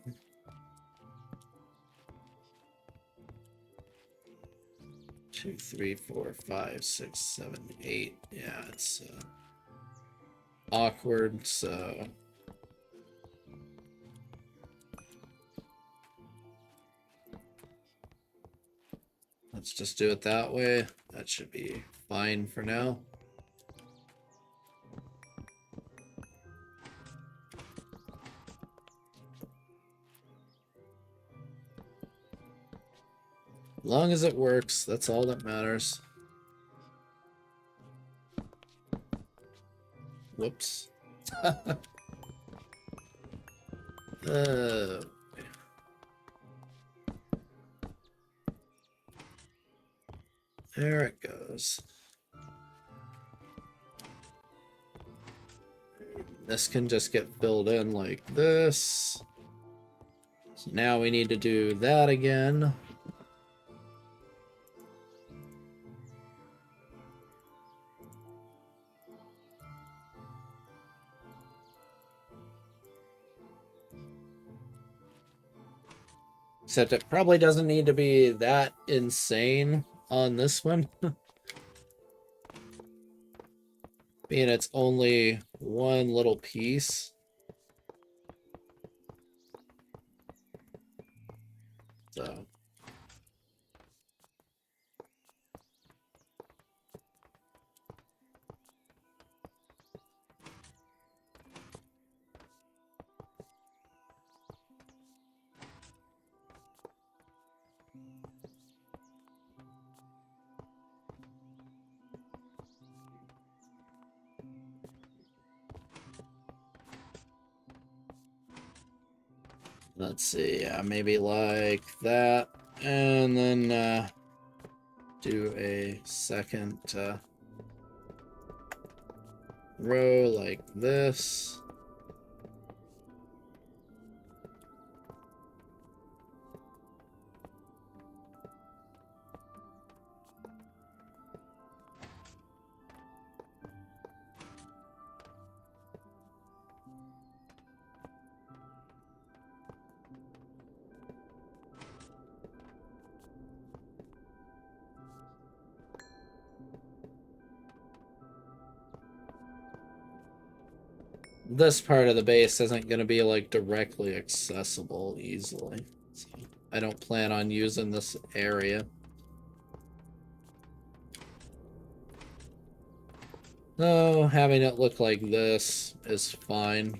Two, three, four, five, six, seven, eight. Yeah, it's awkward, so let's just do it that way. That should be fine for now. As long as it works, that's all that matters. Whoops. There it goes. This can just get filled in like this. So now we need to do that again. Except it probably doesn't need to be that insane on this one. Being it's only one little piece. So let's see, yeah, maybe like that. And then do a second row like this. This part of the base isn't going to be like directly accessible easily. So I don't plan on using this area. No, having it look like this is fine.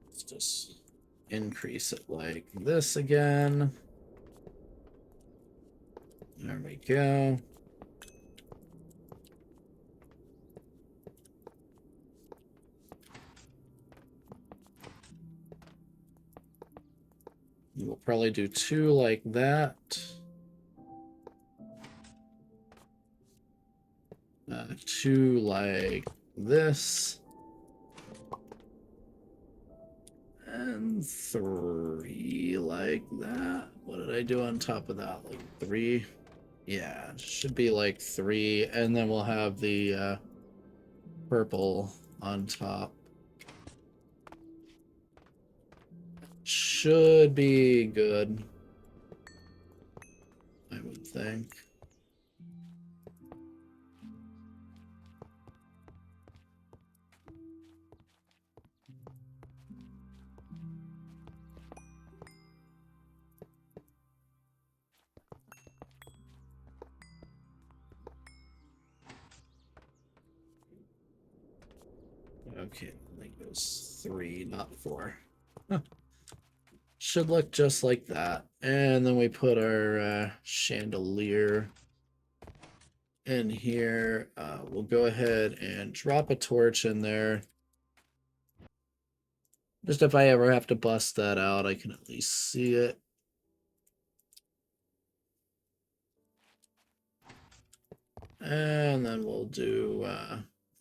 Let's just increase it like this again. There we go. We'll probably do two like that. 2 like this. And 3 like that. What did I do on top of that? Like 3? Yeah, should be like 3. And then we'll have the purple on top. Should be good, I would think. Okay, I think it was 3, not 4. Should look just like that. And then we put our chandelier in here. We'll go ahead and drop a torch in there. Just if I ever have to bust that out, I can at least see it. And then we'll do,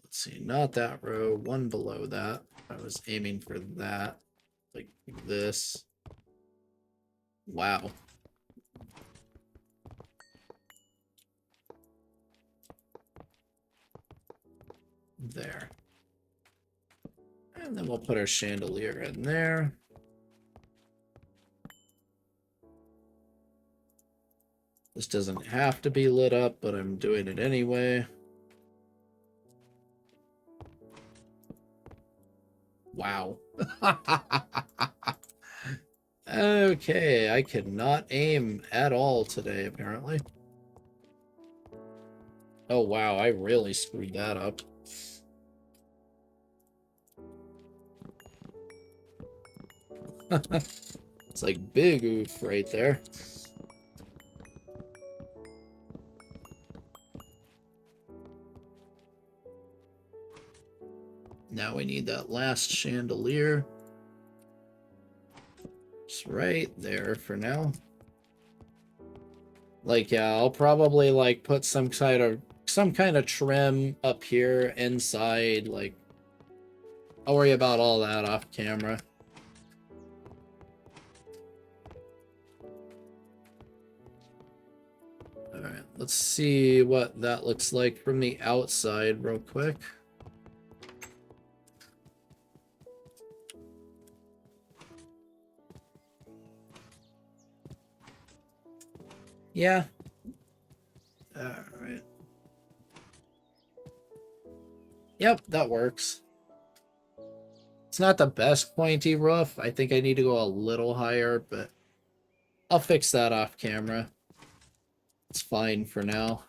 let's see, not that row, one below that. I was aiming for that, like this. Wow. There. And then we'll put our chandelier in there. This doesn't have to be lit up, but I'm doing it anyway. Wow. Okay, I cannot aim at all today, apparently. Oh, wow, I really screwed that up. It's like big oof right there. Now we need that last chandelier. Just right there for now. Like, yeah, I'll probably like put some kind of trim up here inside. Like, I'll worry about all that off camera. Alright, let's see what that looks like from the outside real quick. Yeah. Alright. Yep, that works. It's not the best pointy roof. I think I need to go a little higher, but I'll fix that off camera. It's fine for now.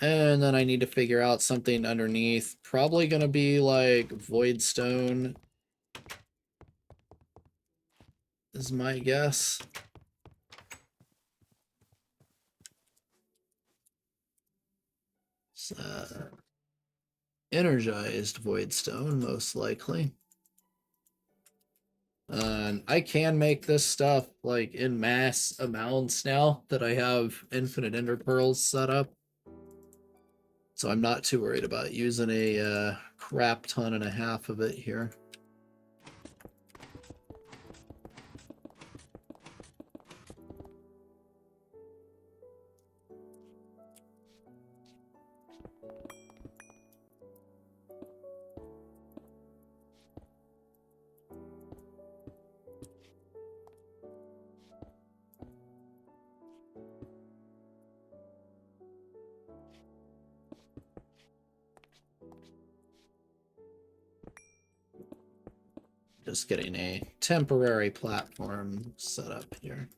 And then I need to figure out something underneath. Probably gonna be like void stone is my guess. Energized void stone, most likely. And I can make this stuff like in mass amounts now that I have infinite ender pearls set up. So I'm not too worried about using a crap ton and a half of it here. Just getting a temporary platform set up here.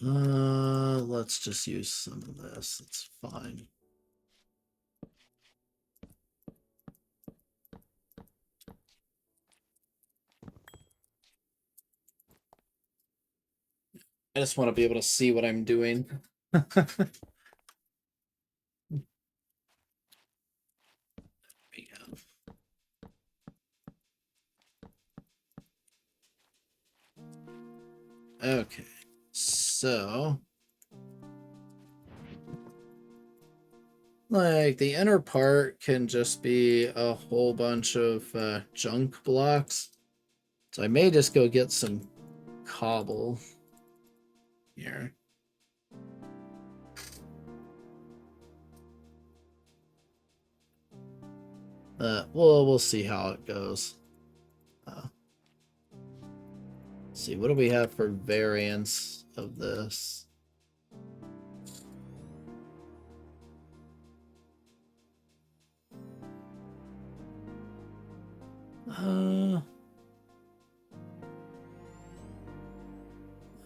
Let's just use some of this. It's fine. I just want to be able to see what I'm doing. Okay, so like the inner part can just be a whole bunch of junk blocks. So I may just go get some cobble here. We'll see how it goes. Let's see, what do we have for variants of this?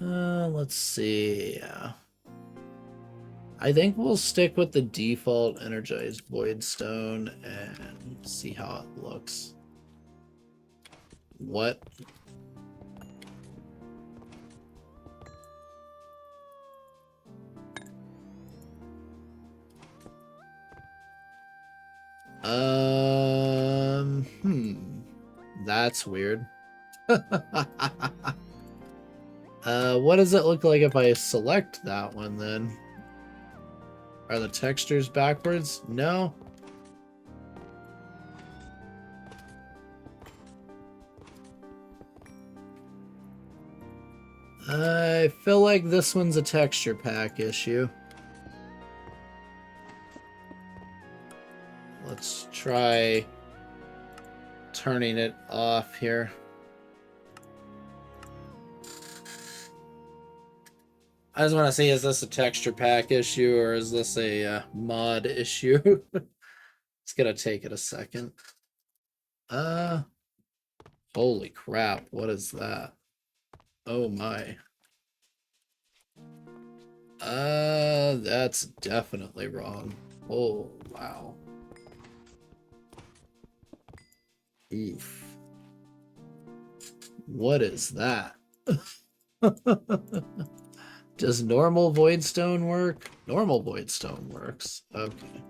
Let's see. I think we'll stick with the default energized void stone and see how it looks. What? That's weird. What does it look like if I select that one then? Are the textures backwards? No. I feel like this one's a texture pack issue. Let's try turning it off here. I just want to see, is this a texture pack issue or is this a mod issue? It's gonna take it a second. Holy crap, what is that? Oh my. That's definitely wrong. Oh, wow. Oof. What is that? Does normal voidstone work? Normal voidstone works. Okay.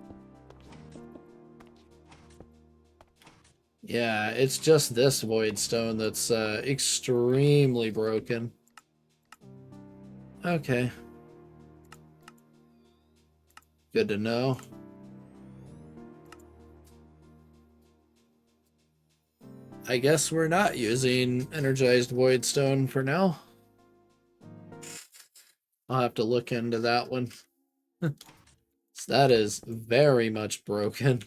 Yeah, it's just this voidstone that's extremely broken. Okay. Good to know. I guess we're not using energized voidstone for now. I'll have to look into that one. That is very much broken.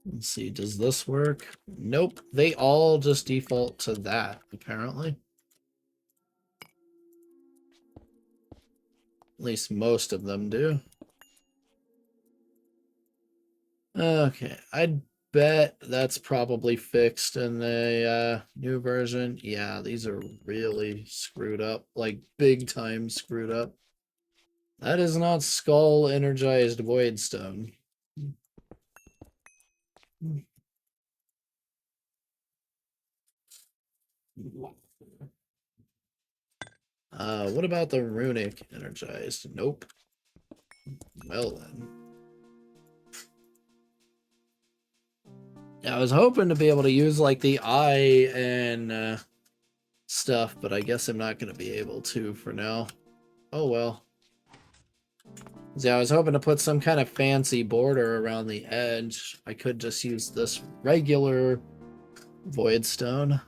Let's see, does this work? Nope, they all just default to that, apparently. At least most of them do. Okay, I'd bet that's probably fixed in the new version. Yeah, these are really screwed up, like big time screwed up. That is not skull energized voidstone. What about the runic energized? Nope. Well then. Yeah, I was hoping to be able to use like the eye and stuff, but I guess I'm not going to be able to for now. Oh well. Yeah, I was hoping to put some kind of fancy border around the edge. I could just use this regular voidstone.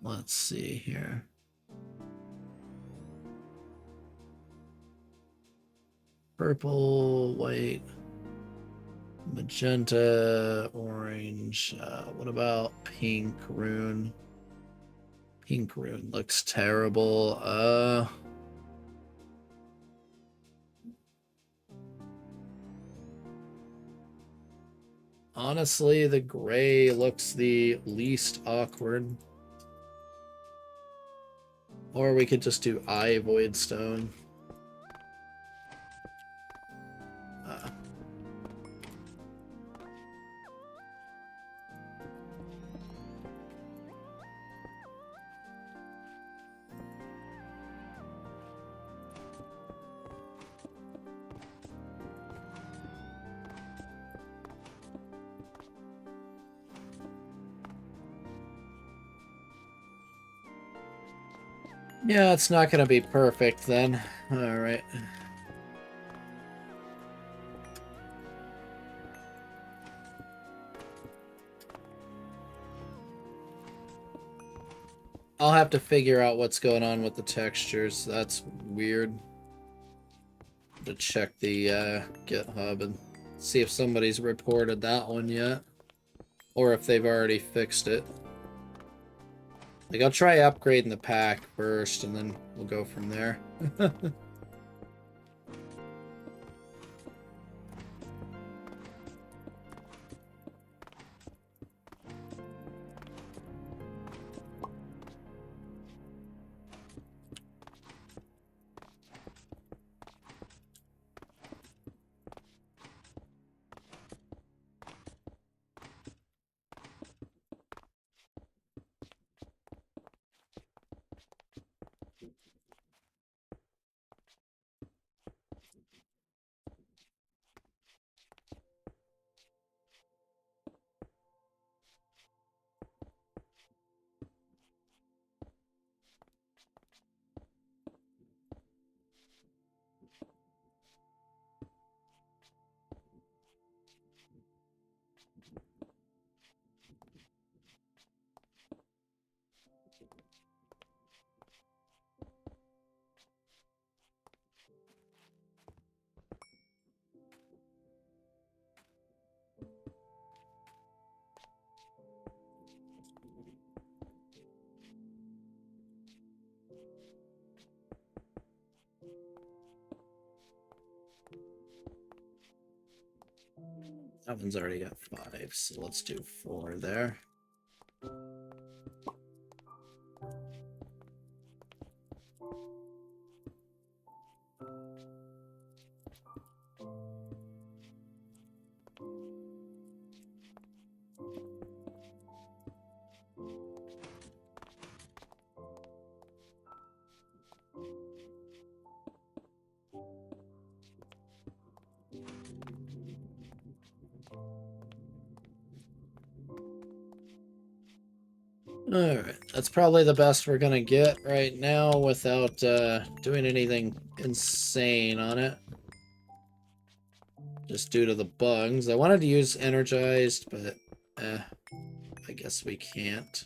Let's see here. Purple, white, magenta, orange. What about pink rune? Pink rune looks terrible. Honestly, the gray looks the least awkward. Or we could just do eye voidstone. Yeah, it's not going to be perfect then. Alright. I'll have to figure out what's going on with the textures. That's weird. To check the GitHub and see if somebody's reported that one yet. Or if they've already fixed it. Like, I'll try upgrading the pack first, and then we'll go from there. That one's already got 5, so let's do 4 there. Alright, that's probably the best we're gonna get right now without doing anything insane on it. Just due to the bugs. I wanted to use energized, but I guess we can't.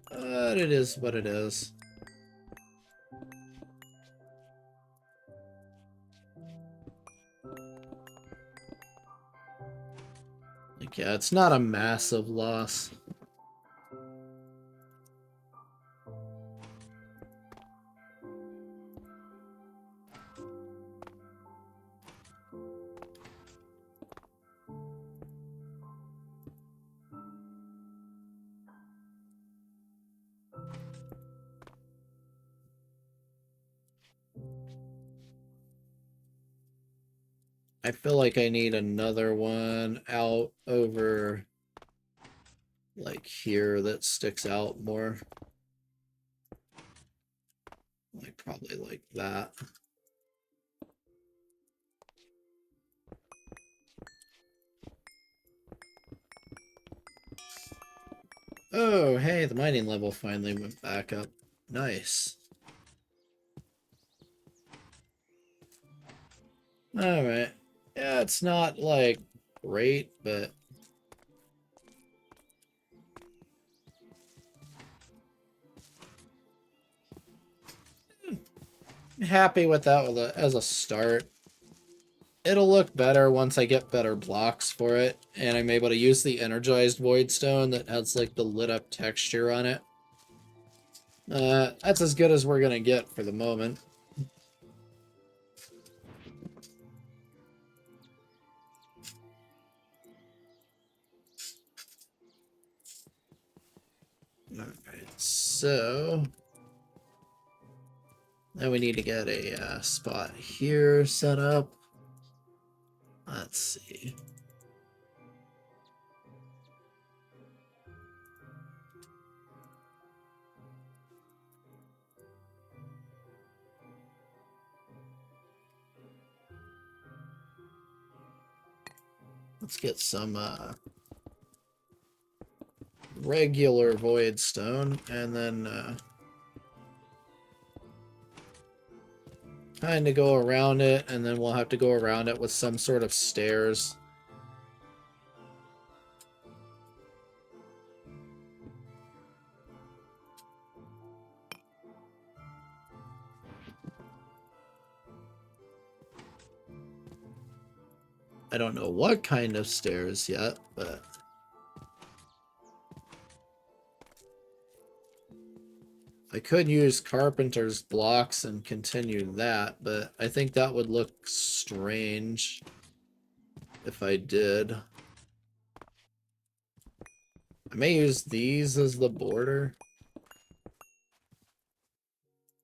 But it is what it is. Like, yeah, it's not a massive loss. I feel like I need another one out over, like, here that sticks out more. Like, probably like that. Oh, hey, the mining level finally went back up. Nice. Alright. Yeah, it's not, like, great, but... I'm happy with that as a start. It'll look better once I get better blocks for it, and I'm able to use the energized voidstone that has, like, the lit up texture on it. That's as good as we're gonna get for the moment. Alright, so now we need to get a spot here set up. Let's see. Let's get some regular void stone, and then kind of go around it, and then we'll have to go around it with some sort of stairs. I don't know what kind of stairs yet, but I could use carpenter's blocks and continue that, but I think that would look strange if I did. I may use these as the border.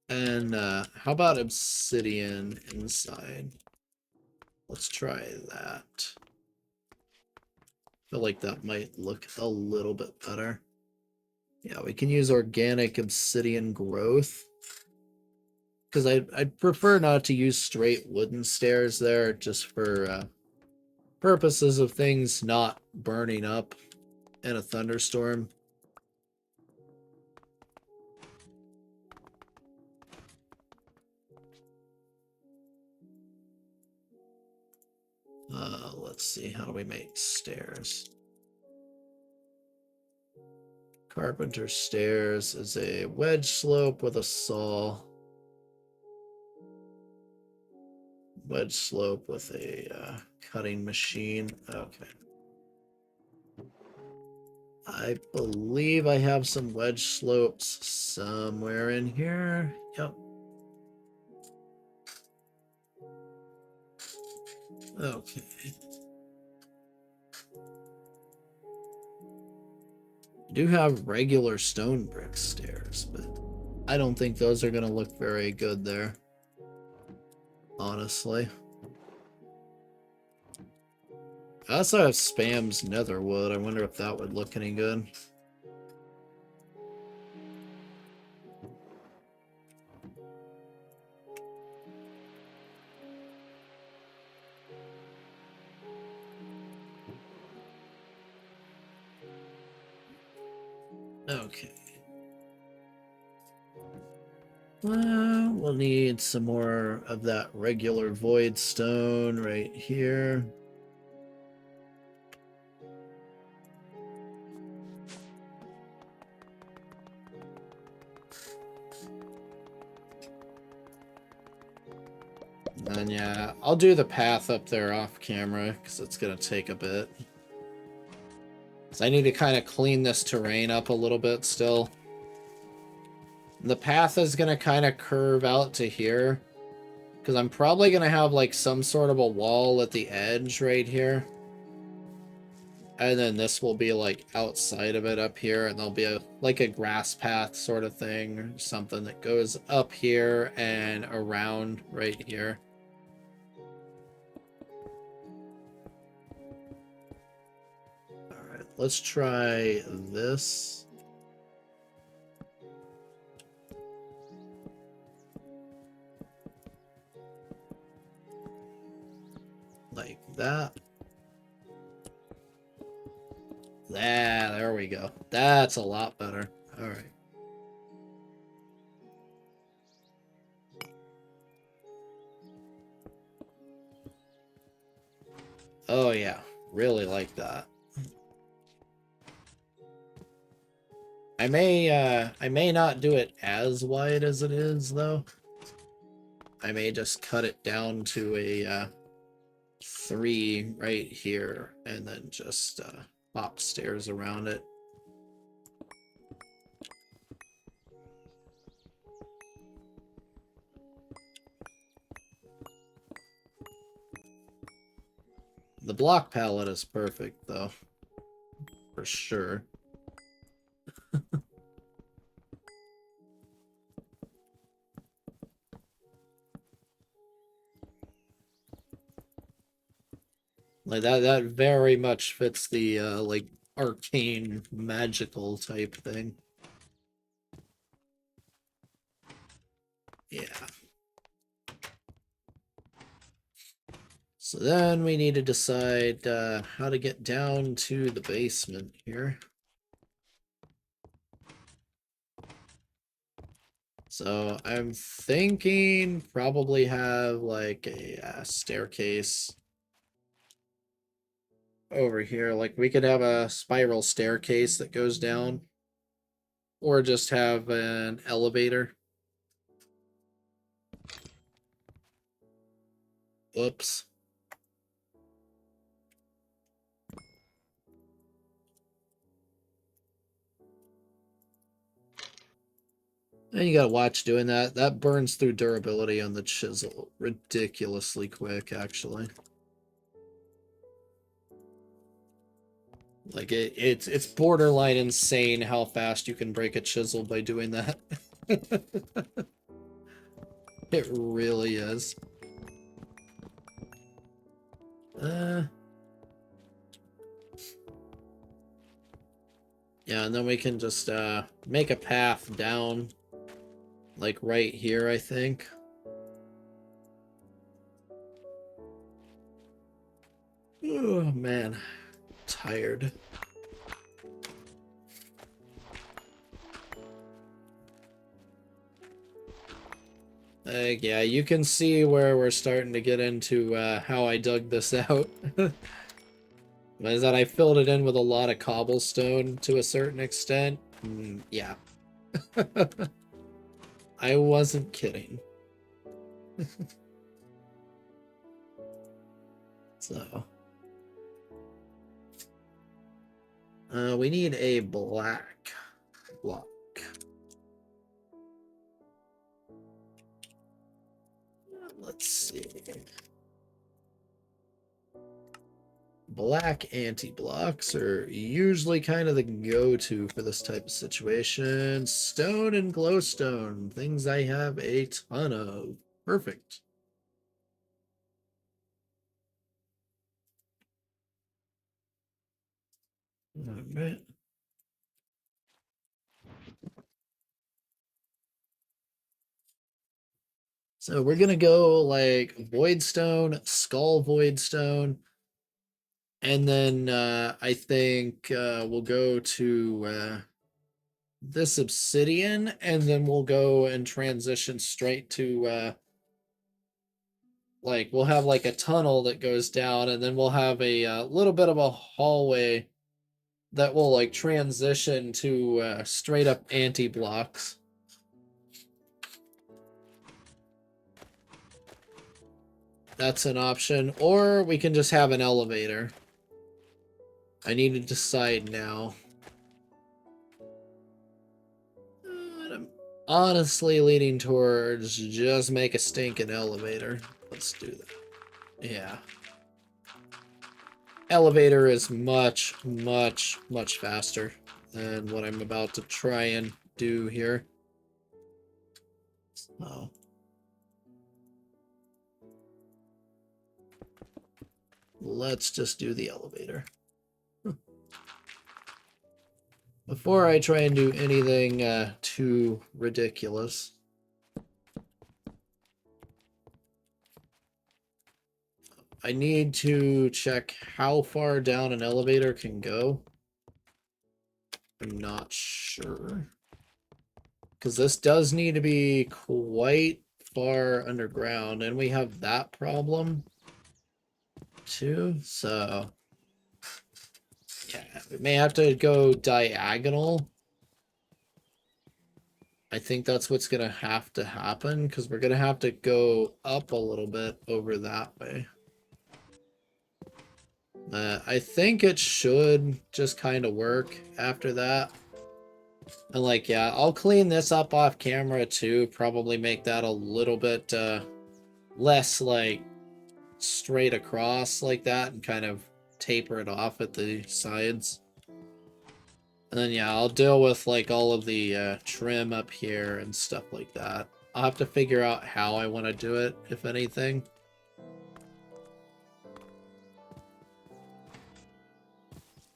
And how about obsidian inside? Let's try that. I feel like that might look a little bit better. Yeah, we can use organic obsidian growth. Because I'd prefer not to use straight wooden stairs there, just for purposes of things not burning up in a thunderstorm. Let's see, how do we make stairs? Carpenter stairs is a wedge slope with a saw. Wedge slope with a cutting machine. Okay. I believe I have some wedge slopes somewhere in here. Yep. Okay. I do have regular stone brick stairs, but I don't think those are going to look very good there. Honestly. I also have Spam's netherwood. I wonder if that would look any good. Okay. We'll need some more of that regular void stone right here. And yeah, I'll do the path up there off camera because it's going to take a bit. So I need to kind of clean this terrain up a little bit still. The path is going to kind of curve out to here because I'm probably going to have like some sort of a wall at the edge right here. And then this will be like outside of it up here, and there'll be like a grass path sort of thing or something that goes up here and around right here. Alright, let's try this. Like that. There we go. That's a lot better. All right. Oh yeah, really like that. I may not do it as wide as it is though. I may just cut it down to a 3 right here and then just pop stairs around it. The block palette is perfect though, for sure. Like that very much fits the like arcane magical type thing. Yeah. So then we need to decide how to get down to the basement here. So I'm thinking probably have like a staircase over here. Like we could have a spiral staircase that goes down, or just have an elevator. Oops. And you gotta watch doing that. That burns through durability on the chisel ridiculously quick, actually. Like it's borderline insane how fast you can break a chisel by doing that. It really is. Yeah, and then we can just make a path down, like right here, I think. Oh man, tired. Yeah, you can see where we're starting to get into how I dug this out. Is that I filled it in with a lot of cobblestone to a certain extent. Yeah. I wasn't kidding. So. We need a black block. Let's see. Black anti-blocks are usually kind of the go-to for this type of situation. Stone and glowstone, things I have a ton of. Perfect. All right. So we're gonna go like voidstone, skull voidstone, and then I think we'll go to this obsidian, and then we'll go and transition straight to like we'll have like a tunnel that goes down, and then we'll have a little bit of a hallway that will like transition to straight up anti-blocks. That's an option, or we can just have an elevator. I need to decide now. I'm honestly leaning towards just make a stinking elevator. Let's do that. Yeah. Elevator is much, much, much faster than what I'm about to try and do here. So. Let's just do the elevator. Before I try and do anything too ridiculous. I need to check how far down an elevator can go. I'm not sure. Because this does need to be quite far underground, and we have that problem too, so yeah, we may have to go diagonal. I think that's what's gonna have to happen, because we're gonna have to go up a little bit over that way. I think it should just kind of work after that. And like, yeah, I'll clean this up off camera too, probably make that a little bit less like straight across like that, and kind of taper it off at the sides. And then yeah, I'll deal with like all of the trim up here and stuff like that. I'll have to figure out how I want to do it, if anything.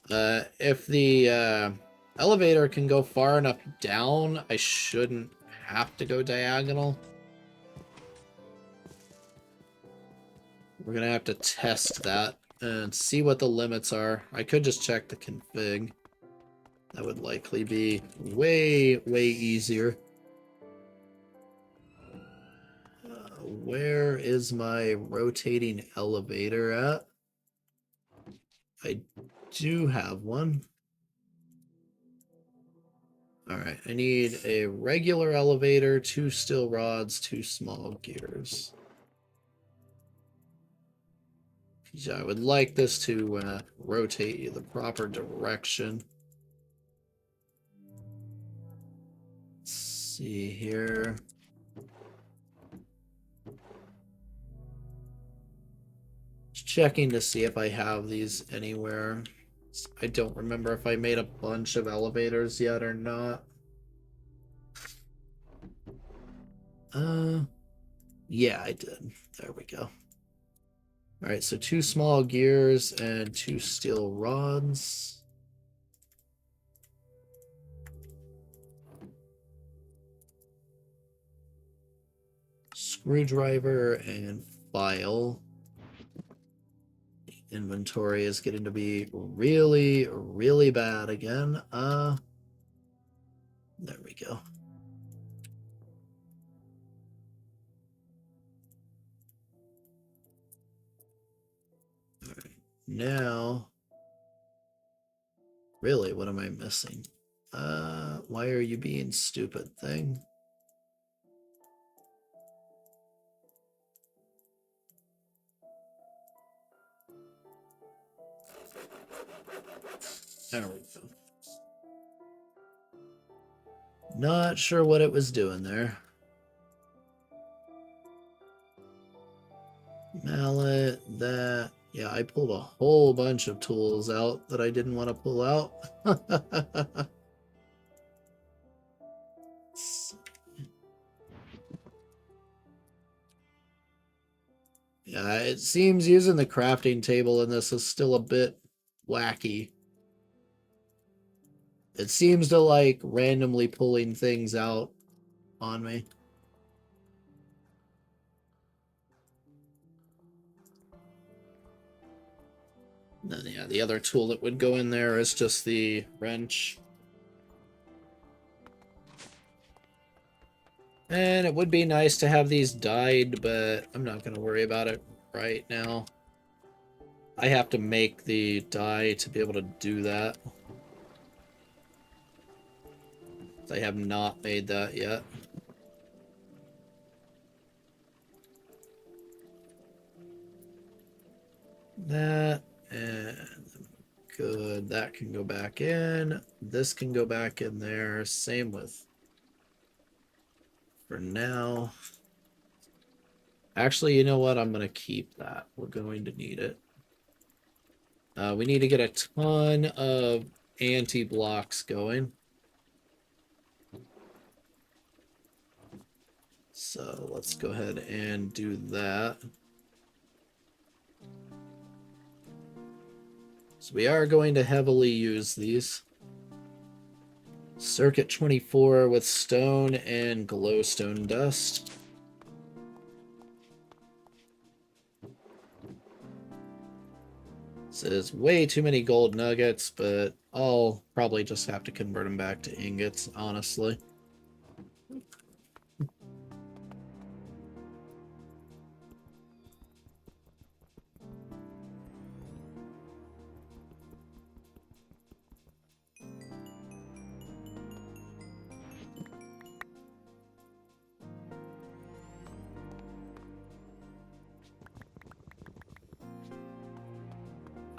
If the elevator can go far enough down, I shouldn't have to go diagonal. We're gonna have to test that and see what the limits are. I could just check the config. That would likely be way, way easier. Where is my rotating elevator at? I do have one. Alright, I need a regular elevator, 2 steel rods, 2 small gears. So I would like this to rotate you the proper direction. Let's see here. Just checking to see if I have these anywhere. I don't remember if I made a bunch of elevators yet or not. Yeah, I did. There we go. Alright, so 2 small gears and 2 steel rods. Screwdriver and file. Inventory is getting to be really, really bad again. There we go. All right, now, really, what am I missing? Why are you being stupid, thing? There we go. Not sure what it was doing there. Mallet, that. Yeah, I pulled a whole bunch of tools out that I didn't want to pull out. Yeah, it seems using the crafting table in this is still a bit wacky. It seems to like randomly pulling things out on me. And then, yeah, the other tool that would go in there is just the wrench. And it would be nice to have these dyed, but I'm not going to worry about it right now. I have to make the dye to be able to do that. I have not made that yet. That, and good. That can go back in. This can go back in there. Same with for now. Actually, you know what? I'm going to keep that. We're going to need it. We need to get a ton of anti-blocks going. So let's go ahead and do that. So we are going to heavily use these. Circuit 24 with stone and glowstone dust. This is way too many gold nuggets, but I'll probably just have to convert them back to ingots, honestly.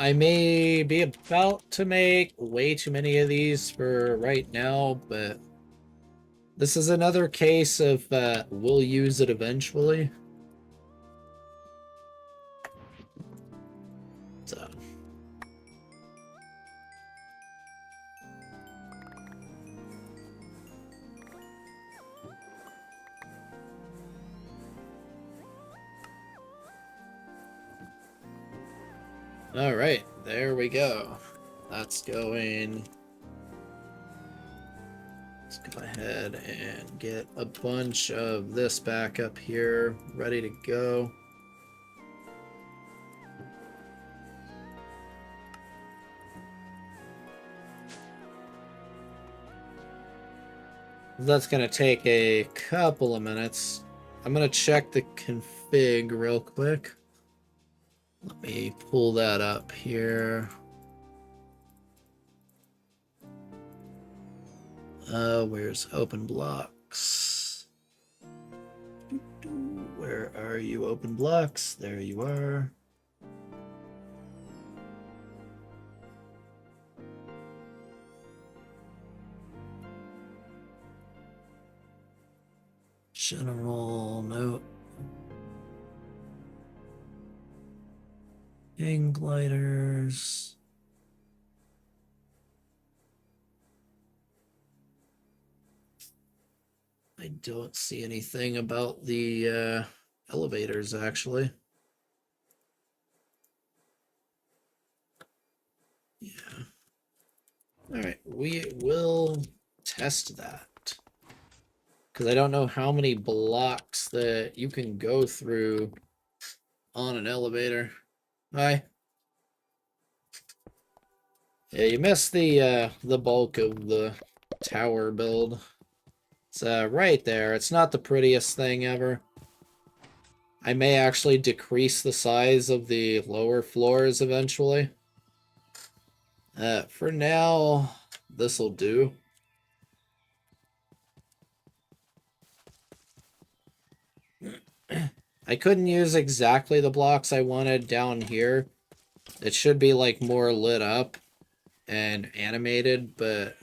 I may be about to make way too many of these for right now, but this is another case of we'll use it eventually. So. All right, there we go. That's going. Let's go ahead and get a bunch of this back up here, ready to go. That's going to take a couple of minutes. I'm going to check the config real quick. Let me pull that up here. Where's open blocks? Where are you, open blocks? There you are. General note. Hang gliders. I don't see anything about the elevators, actually. Yeah. All right, we will test that. Because I don't know how many blocks that you can go through on an elevator. Hi. Yeah, you missed the bulk of the tower build. It's right there. It's not the prettiest thing ever. I may actually decrease the size of the lower floors eventually. For now, this'll do. I couldn't use exactly the blocks I wanted down here. It should be like more lit up and animated, but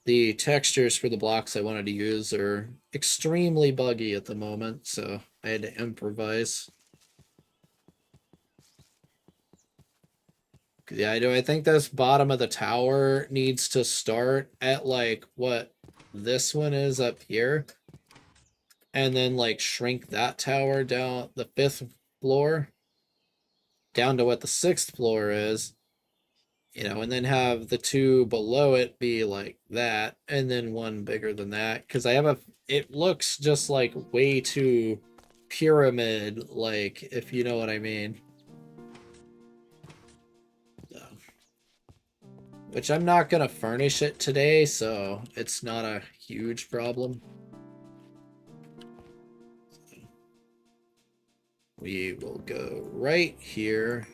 the textures for the blocks I wanted to use are extremely buggy at the moment, so I had to improvise. Yeah, I think this bottom of the tower needs to start at like what this one is up here, and then like shrink that tower down the 5th floor down to what the 6th floor is, you know, and then have the two below it be like that, and then one bigger than that. Because I have a, it looks just like way too pyramid, like, if you know what I mean. So, which I'm not gonna furnish it today, so it's not a huge problem. We will go right here.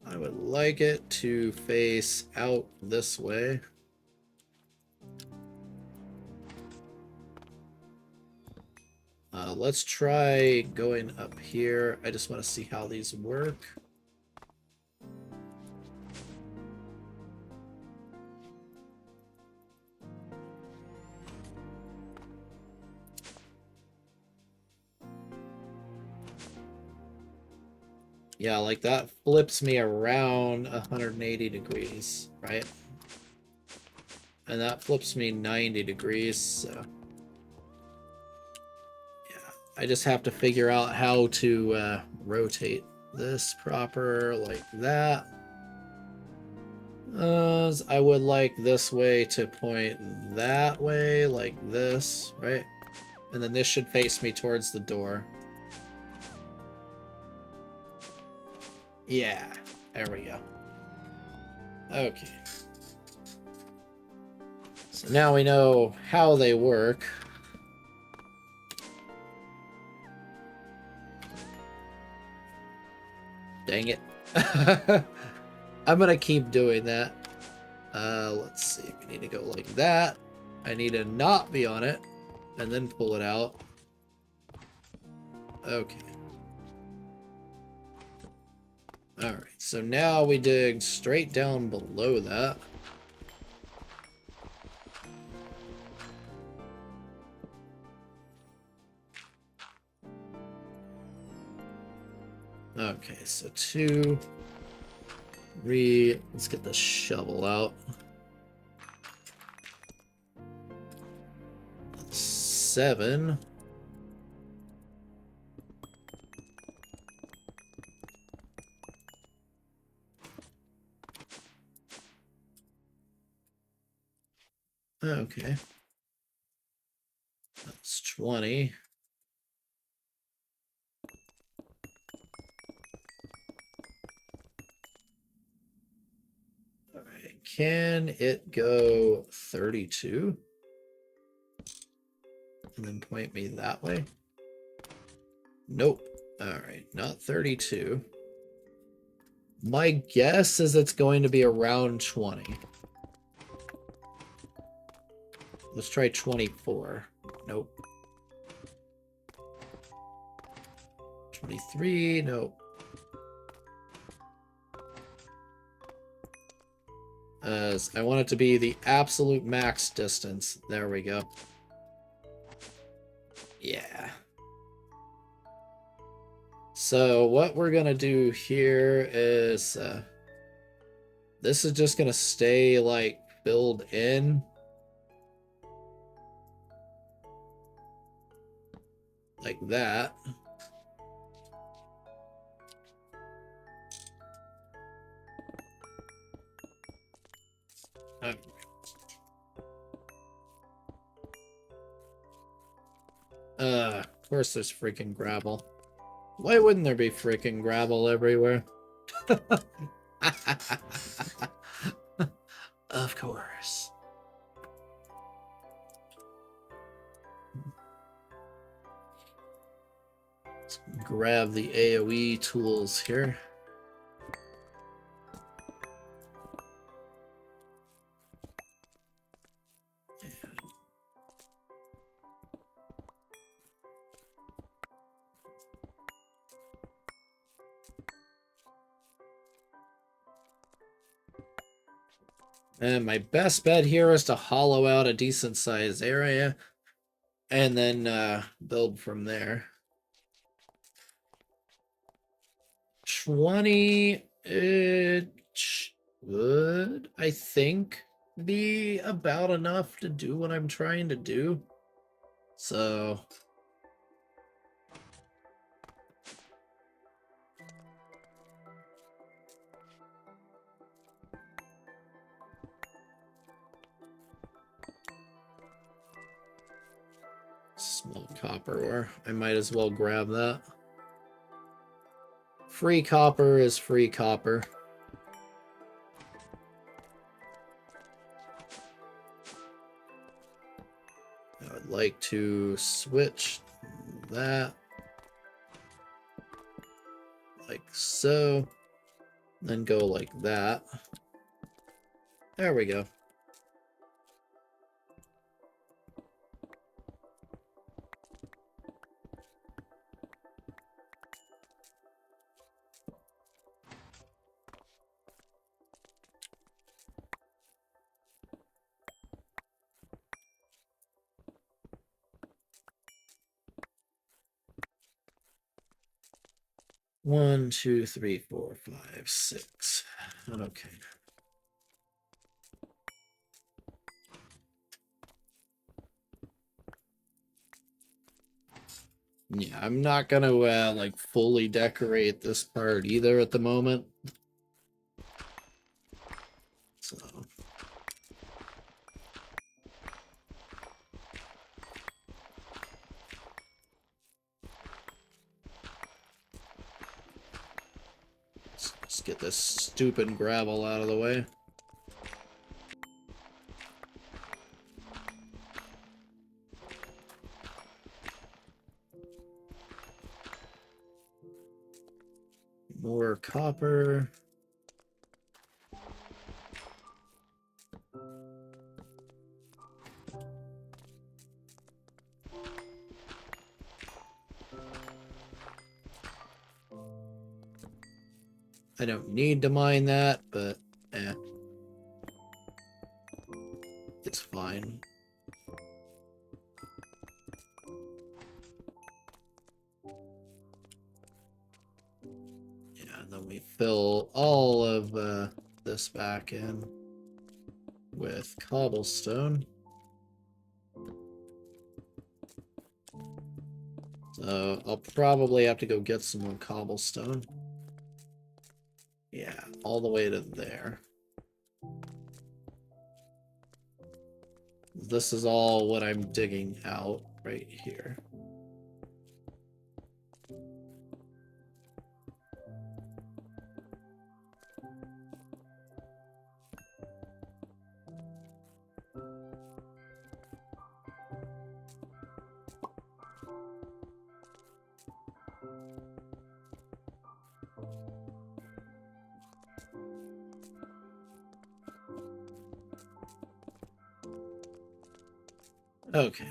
I would like it to face out this way. Let's try going up here. I just want to see how these work. Yeah, like that flips me around 180 degrees, right? And that flips me 90 degrees, so... yeah, I just have to figure out how to rotate this proper, like that. I would like this way to point that way, like this, right? And then this should face me towards the door. Yeah, there we go. Okay. So now we know how they work. Dang it. I'm gonna keep doing that. Let's see. We need to go like that. I need to not be on it, and then pull it out. Okay. Alright, so now we dig straight down below that. Okay, so 2, 3, let's get the shovel out. 7. Okay. That's 20. Alright, can it go 32? And then point me that way? Nope. Alright, not 32. My guess is it's going to be around 20. Let's try 24. Nope. 23, nope. I want it to be the absolute max distance. There we go. Yeah. So what we're gonna do here is this is just gonna stay like filled in. Like that. Of course there's freaking gravel. Why wouldn't there be freaking gravel everywhere? Of course. Let's grab the AoE tools here. And my best bet here is to hollow out a decent sized area and then build from there. 20 would, I think, be about enough to do what I'm trying to do. So small copper ore. I might as well grab that. Free copper is free copper. I would like to switch that like so, then go like that. There we go. One, two, three, four, five, six. Okay. Yeah, I'm not gonna like fully decorate this part either at the moment. So let's get this stupid gravel out of the way. More copper. I don't need to mine that, but it's fine. Yeah, and then we fill all of this back in with cobblestone. So I'll probably have to go get some more cobblestone. Yeah, all the way to there. this is all what I'm digging out right here. Okay.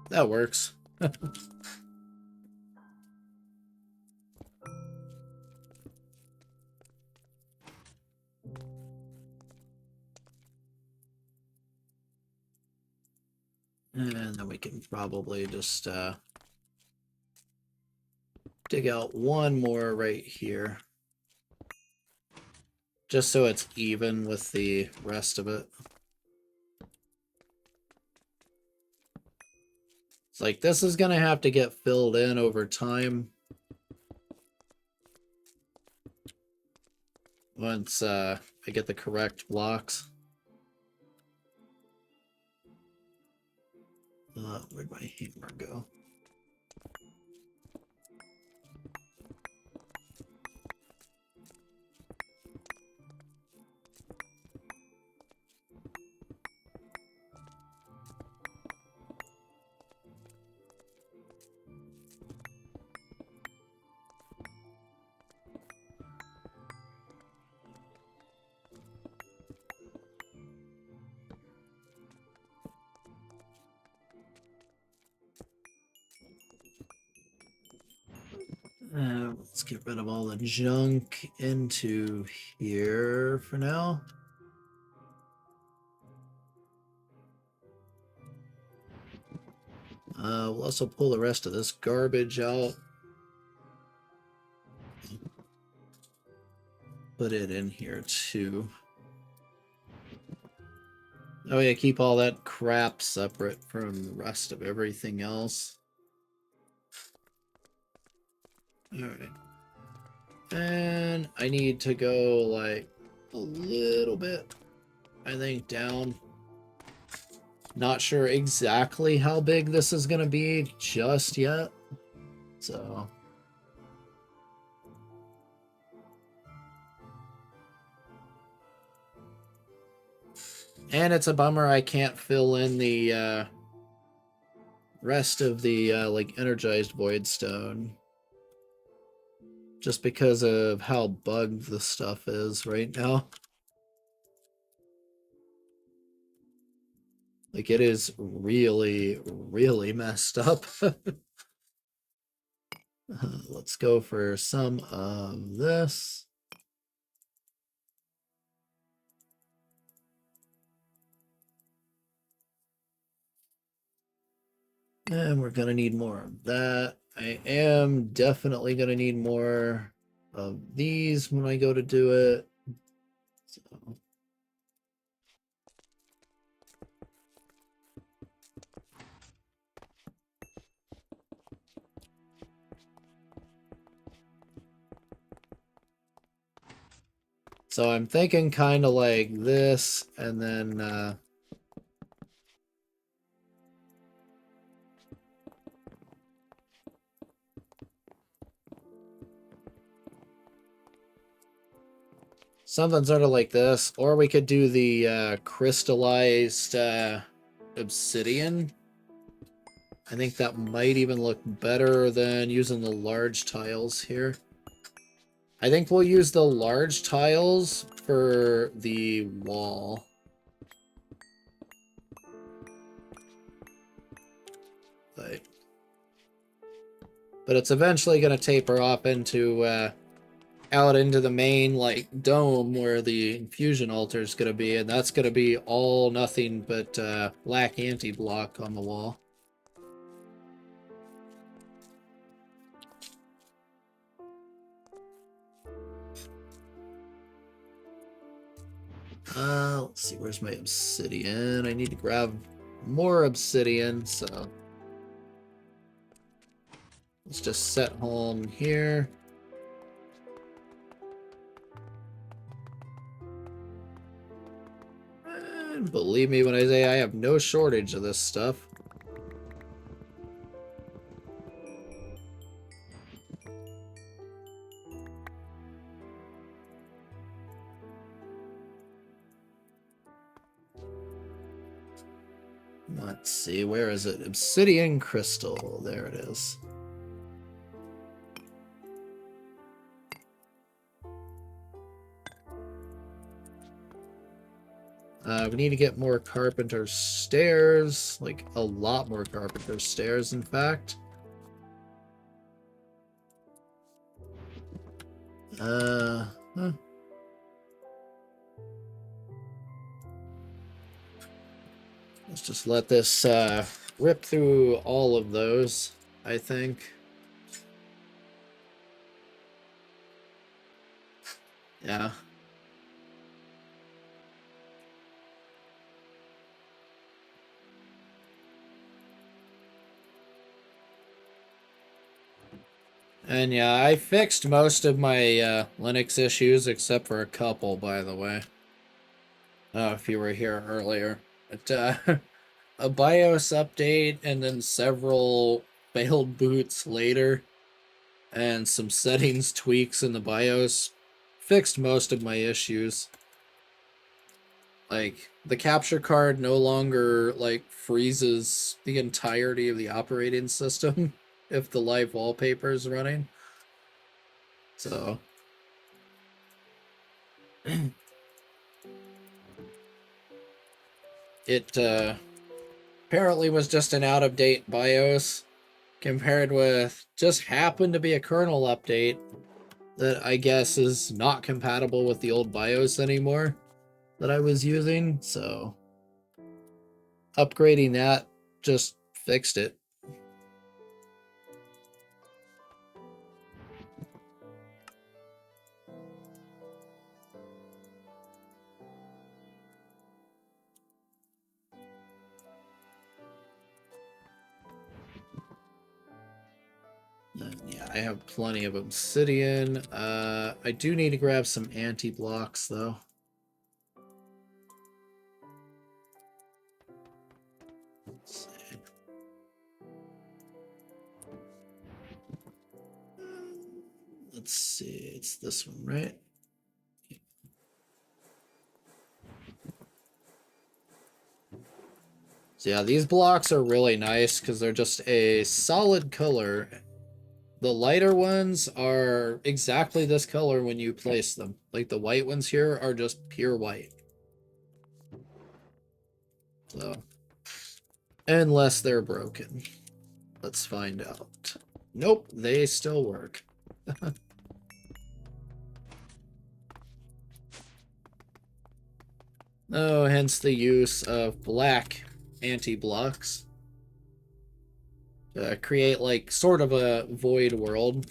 That works. And then we can probably just dig out one more right here. Just so it's even with the rest of it. It's like this is going to have to get filled in over time. Once I get the correct blocks. Where'd my hammer go? Let's get rid of all the junk into here for now. We'll also pull the rest of this garbage out. Put it in here too. Oh yeah, keep all that crap separate from the rest of everything else. Alright. And I need to go like a little bit, I think, down. Not sure exactly how big this is going to be just yet. So. And it's a bummer I can't fill in the rest of the like energized void stone. Just because of how bugged the stuff is right now. Like, it is really, really messed up. Let's go for some of this. And we're going to need more of that. I am definitely going to need more of these when I go to do it. So I'm thinking kind of like this, and then something sort of like this, or we could do the crystallized obsidian. I think that might even look better than using the large tiles here. I think we'll use the large tiles for the wall. But it's eventually going to taper off into out into the main like dome where the infusion altar is going to be, and that's going to be all nothing but black anti-block on the wall. Let's see, where's my obsidian? I need to grab more obsidian, so let's just set home here. And believe me when I say I have no shortage of this stuff. Let's see, where is it? Obsidian crystal. There it is. We need to get more carpenter stairs, like a lot more carpenter stairs, in fact. Huh. Let's just let this rip through all of those, I think. Yeah. And yeah, I fixed most of my Linux issues except for a couple, by the way. If you were here earlier. But, a BIOS update and then several failed boots later and some settings tweaks in the BIOS fixed most of my issues. Like, the capture card no longer, like, freezes the entirety of the operating system if the live wallpaper is running. So... it, apparently was just an out-of-date BIOS compared with just happened to be a kernel update that I guess is not compatible with the old BIOS anymore that I was using, so upgrading that just fixed it. Yeah, I have plenty of obsidian. I do need to grab some anti-blocks, though. Let's see, it's this one, right? So yeah, these blocks are really nice because they're just a solid color. The lighter ones are exactly this color when you place them. Like the white ones here are just pure white. So, unless they're broken. Let's find out. Nope, they still work. Oh, hence the use of black anti-blocks. Create like sort of a void world.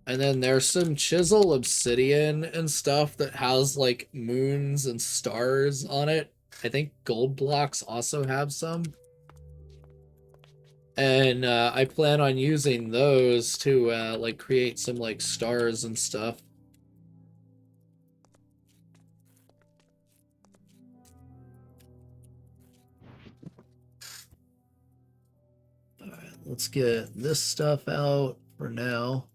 And then there's some chisel obsidian and stuff that has like moons and stars on it. I think gold blocks also have some. And I plan on using those to like create some like stars and stuff. Alright, let's get this stuff out for now.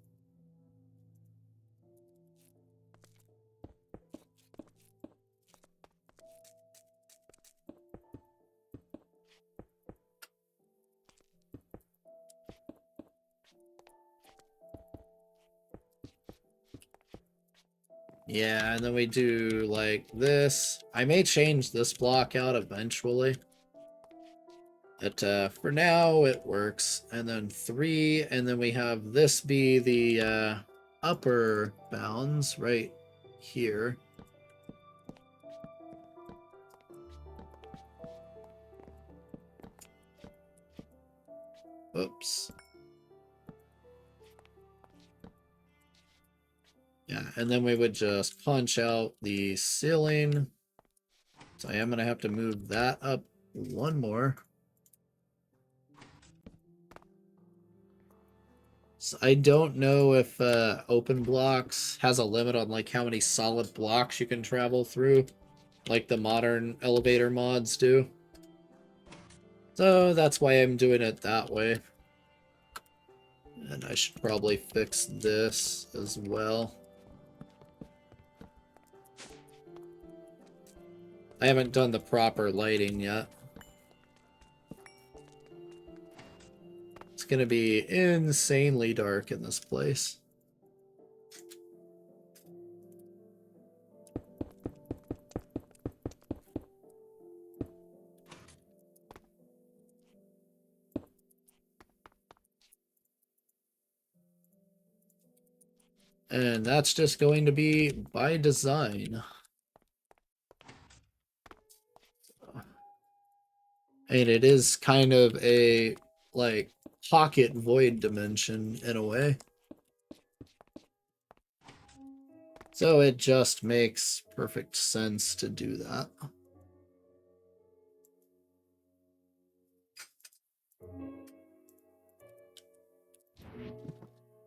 Yeah, and then we do like this. I may change this block out eventually. But for now, it works. And then 3, and then we have this be the upper bounds right here. Oops. Yeah, and then we would just punch out the ceiling. So I am going to have to move that up one more. So I don't know if open blocks has a limit on like how many solid blocks you can travel through. like the modern elevator mods do. So that's why I'm doing it that way. And I should probably fix this as well. I haven't done the proper lighting yet. It's gonna be insanely dark in this place. And that's just going to be by design. And it is kind of a, like, pocket void dimension in a way. So it just makes perfect sense to do that.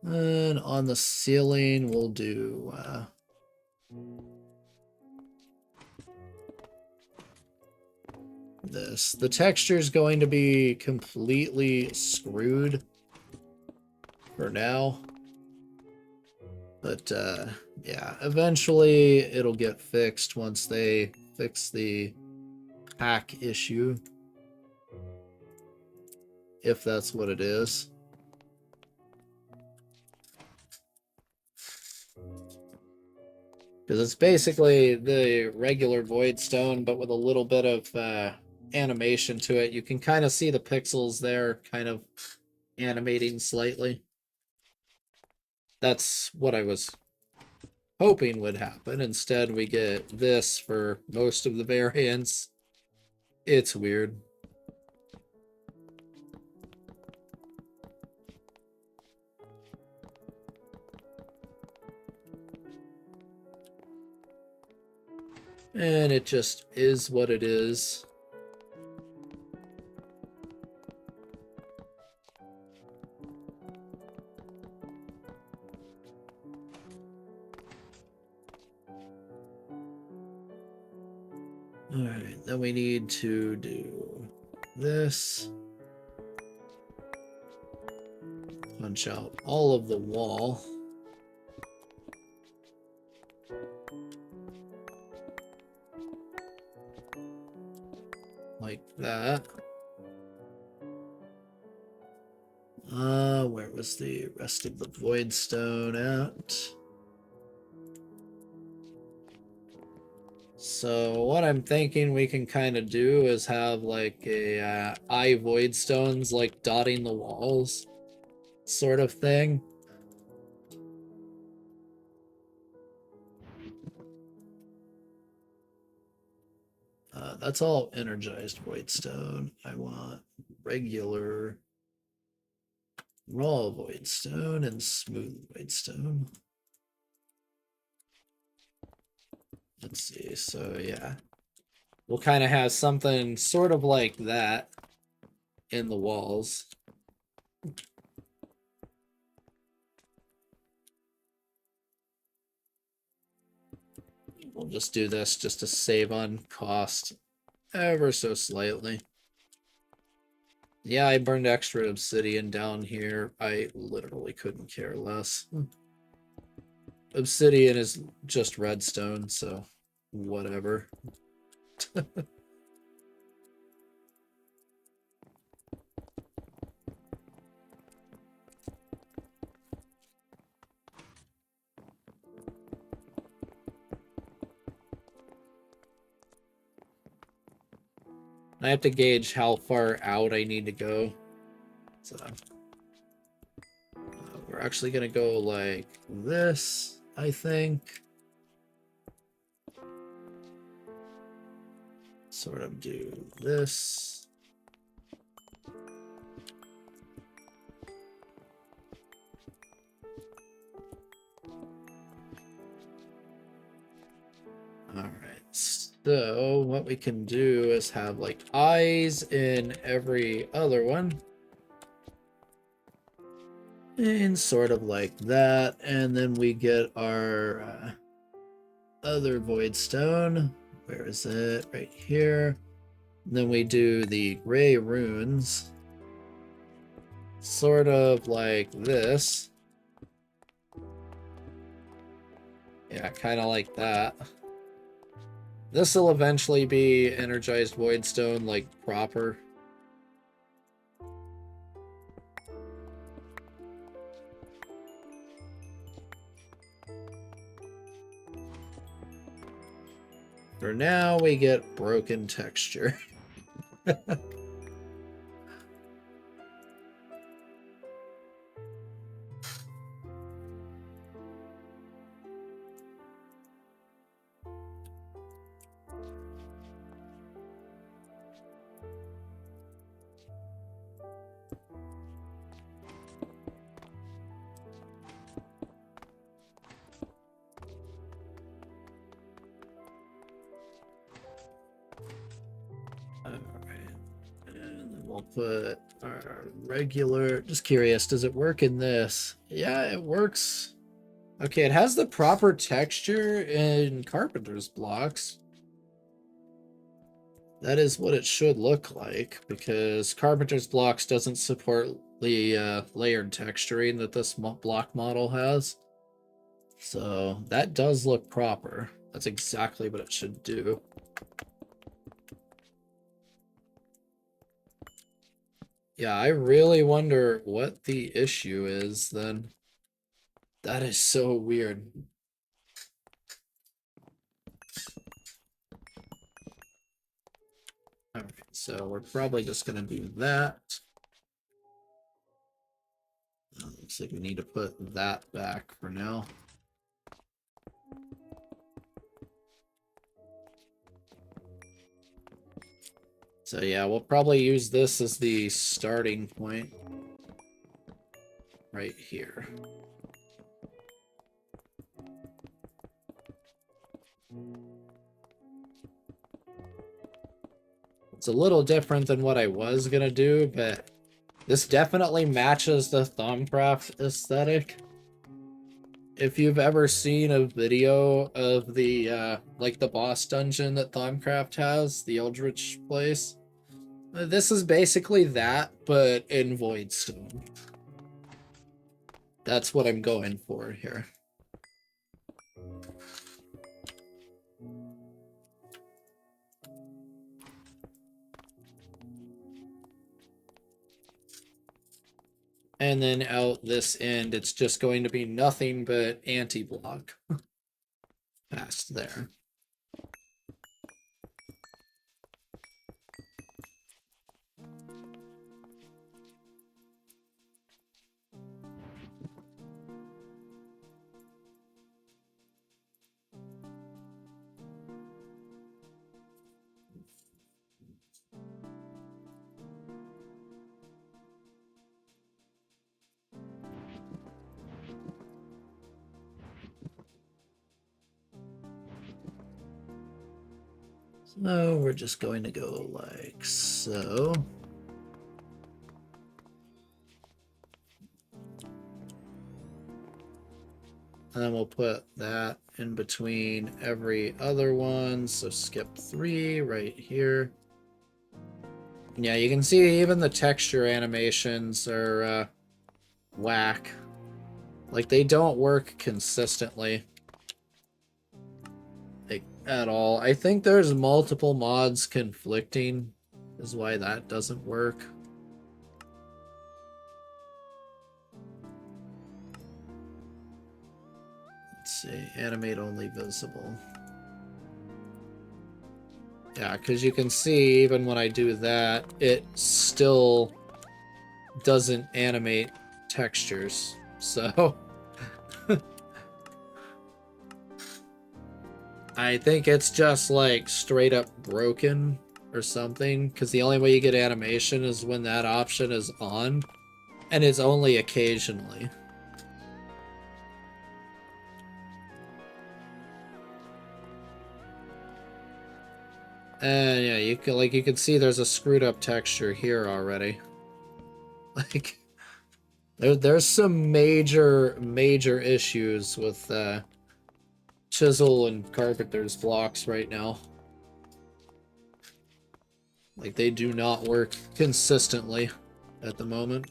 And on the ceiling, we'll do this. The texture is going to be completely screwed for now. But yeah, eventually it'll get fixed once they fix the hack issue. If that's what it is. Because it's basically the regular void stone, but with a little bit of animation to it. You can kind of see the pixels there kind of animating slightly. That's what I was hoping would happen. Instead, we get this for most of the variants. It's weird. And it just is what it is. Alright, then we need to do this. Punch out all of the wall. Like that. Where was the rest of the void stone at? So what I'm thinking we can kind of do is have like a eye void stones like dotting the walls sort of thing. That's all energized void stone. I want regular raw void stone and smooth void stone. Let's see, so yeah. We'll kind of have something sort of like that in the walls. We'll just do this just to save on cost ever so slightly. Yeah, I burned extra obsidian down here. I literally couldn't care less. Obsidian is just redstone, so whatever. I have to gauge how far out I need to go. So we're actually gonna go like this, I think. Sort of do this. Alright, so what we can do is have like eyes in every other one. And sort of like that, and then we get our other void stone Where is it? Right here. And then we do the gray runes. Sort of like this. Yeah, kind of like that. This will eventually be energized voidstone, like proper. For now, we get broken texture. We'll put our regular... Just curious, does it work in this? Yeah, it works. Okay, it has the proper texture in carpenter's blocks. That is what it should look like, because carpenter's blocks doesn't support the layered texturing that this block model has. So that does look proper. That's exactly what it should do. Yeah, I really wonder what the issue is then. That is so weird. Alright, so we're probably just going to do that. Looks like we need to put that back for now. So yeah, we'll probably use this as the starting point. Right here. It's a little different than what I was gonna do, but this definitely matches the Thaumcraft aesthetic. If you've ever seen a video of the like the boss dungeon that Thaumcraft has, the Eldritch place, this is basically that, but in Voidstone. That's what I'm going for here. And then out this end, it's just going to be nothing but anti-block past there. So we're just going to go like so. And then we'll put that in between every other one. So skip 3 right here. Yeah, you can see even the texture animations are whack. Like, they don't work consistently. Like, at all. I think there's multiple mods conflicting, is why that doesn't work. Let's see, animate only visible. Yeah, because you can see even when I do that, it still doesn't animate textures. So I think it's just like straight up broken or something, because the only way you get animation is when that option is on, and it's only occasionally. And yeah, you can see there's a screwed up texture here already. Like, there's some major issues with chisel and carpenter's blocks right now. Like, they do not work consistently at the moment.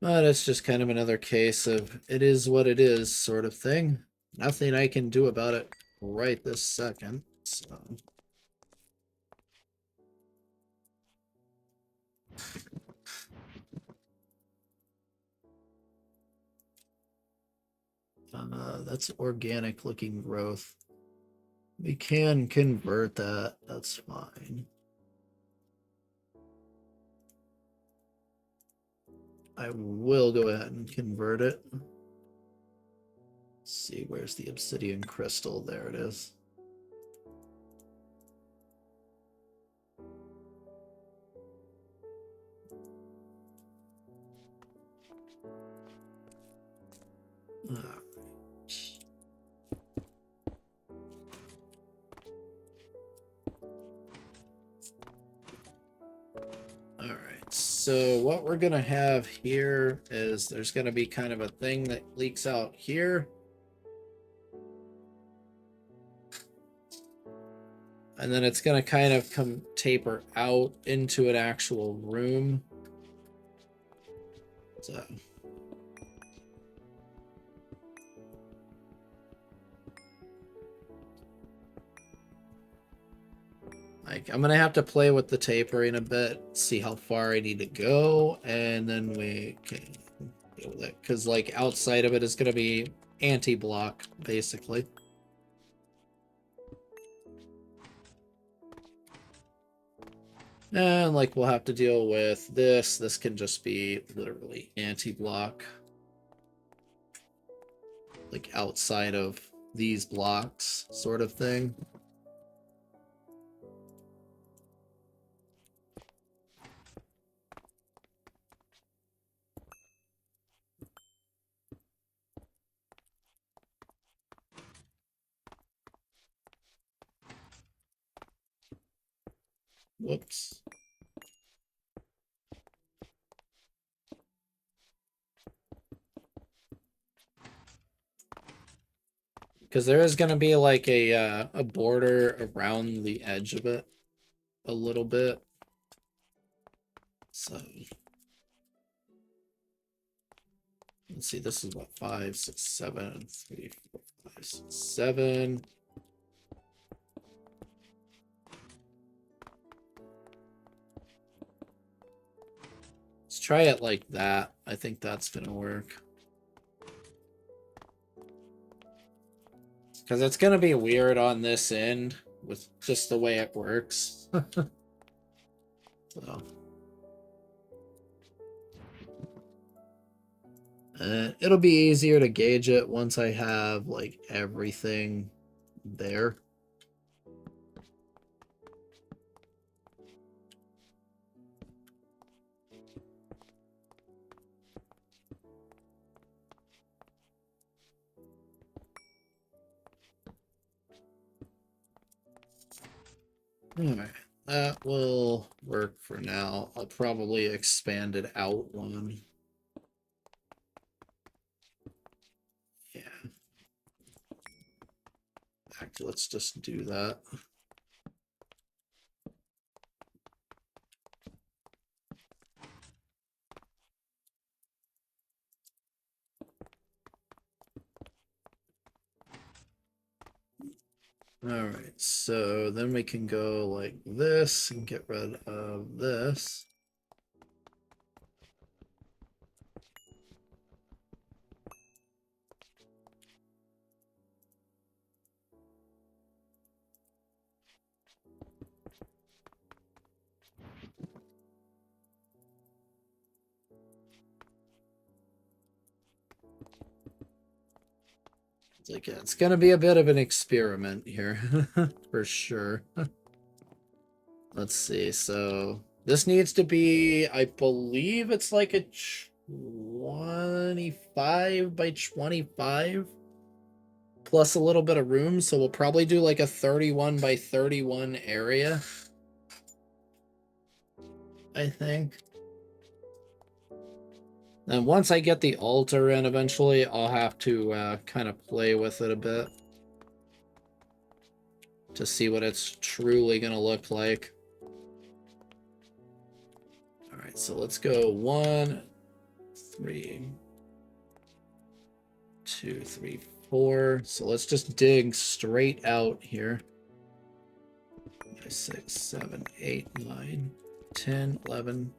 But it's just kind of another case of it is what it is sort of thing. Nothing I can do about it right this second. So. That's organic looking growth. We can convert that. That's fine. I will go ahead and convert it. Let's see, where's the obsidian crystal? There it is. Alright, so what we're gonna have here is there's gonna be kind of a thing that leaks out here. And then it's gonna kind of come taper out into an actual room. So like, I'm gonna have to play with the tapering a bit, see how far I need to go, and then we can deal with it. Because, like, outside of it is gonna be anti-block, basically. And, like, we'll have to deal with this. This can just be literally anti-block. Like, outside of these blocks, sort of thing. Whoops. Because there is going to be like a border around the edge of it a little bit. So let's see, this is what, 5, 6, 7, 3, 4, 5, 6, 7. Let's try it like that. I think that's going to work. Because it's going to be weird on this end with just the way it works. So. It'll be easier to gauge it once I have, like, everything there. Alright, that will work for now. I'll probably expand it out one. Yeah. Actually, let's just do that. Alright, so then we can go like this and get rid of this. It's like, it's gonna be a bit of an experiment here, for sure. Let's see, so this needs to be, I believe it's like a 25 by 25 plus a little bit of room, so we'll probably do like a 31 by 31 area, I think. And once I get the altar in eventually, I'll have to kind of play with it a bit to see what it's truly going to look like. All right, so let's go 1, 3, 2, 3, 4. So let's just dig straight out here. 5, 6, 7, 8, 9, 10, 11.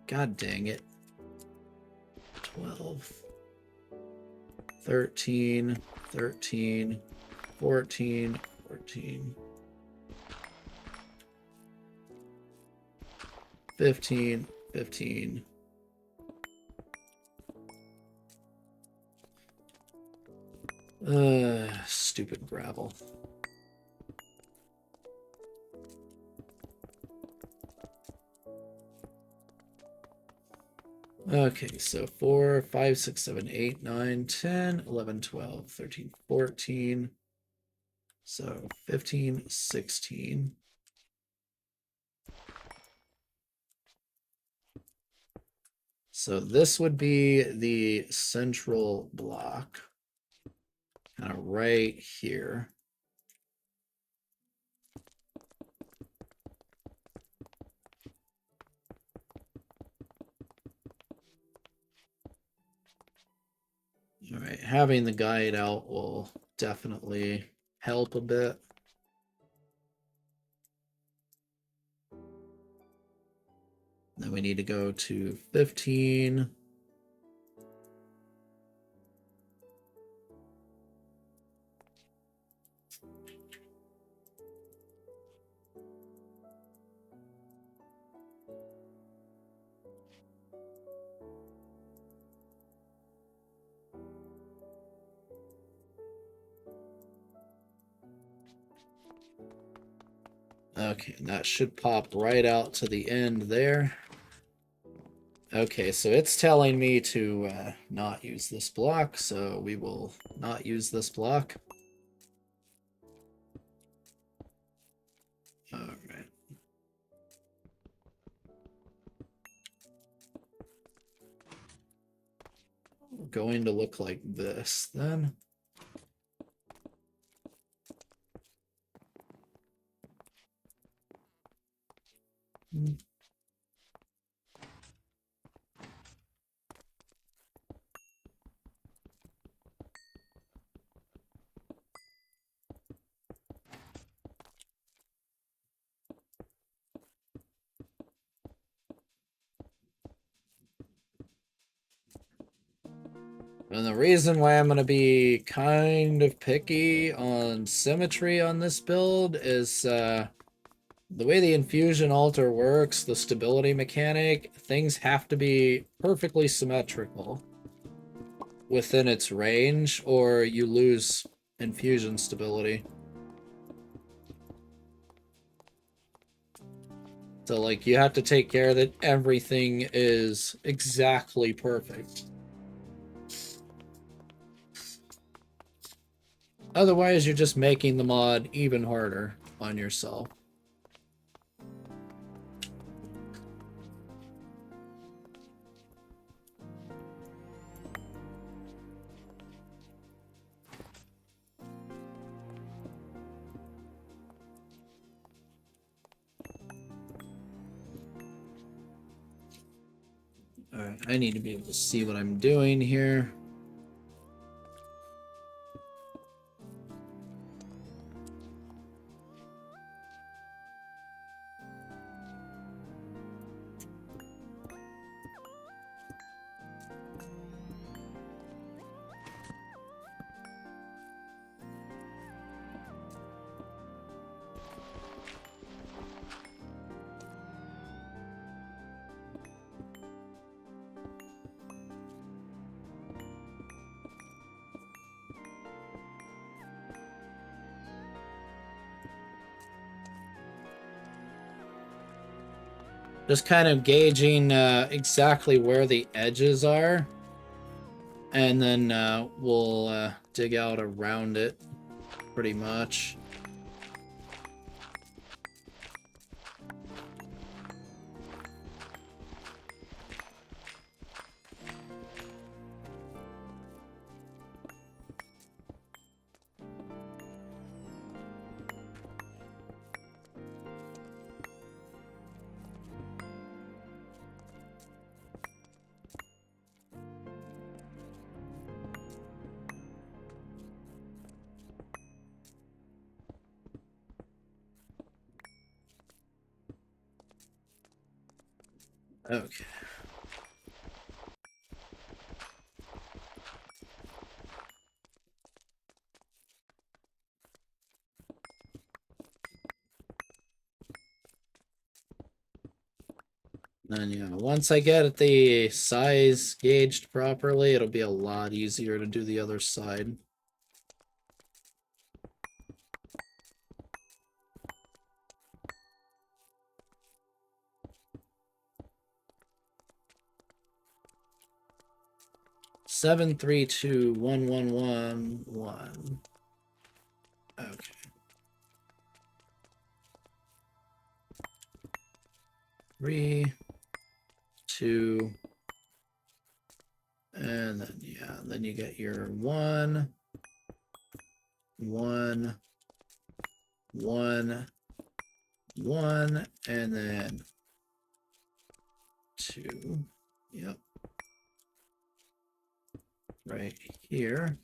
God dang it. 12, 13, 13, 14, 14, 15, 15. Stupid gravel. Okay, so 4, 5, 6, 7, 8, 9, 10, 11, 12, 13, 14. So 15, 16. So this would be the central block, kind of right here. All right, having the guide out will definitely help a bit. Then we need to go to 15. Okay, and that should pop right out to the end there. Okay, so it's telling me to not use this block, so we will not use this block. All right. Going to look like this then. And the reason why I'm going to be kind of picky on symmetry on this build is the way the infusion altar works, the stability mechanic, things have to be perfectly symmetrical within its range, or you lose infusion stability. So, like, you have to take care that everything is exactly perfect. Otherwise, you're just making the mod even harder on yourself. Alright, I need to be able to see what I'm doing here. Just kind of gauging exactly where the edges are. And then we'll dig out around it, pretty much. Okay. And yeah, once I get the size gauged properly, it'll be a lot easier to do the other side. Seven, 3, 2, 1, 1, 1, 1. Okay. 3, 2, and then yeah, then you get your 1, 1, 1, 1, and then 2. Yep. Right here.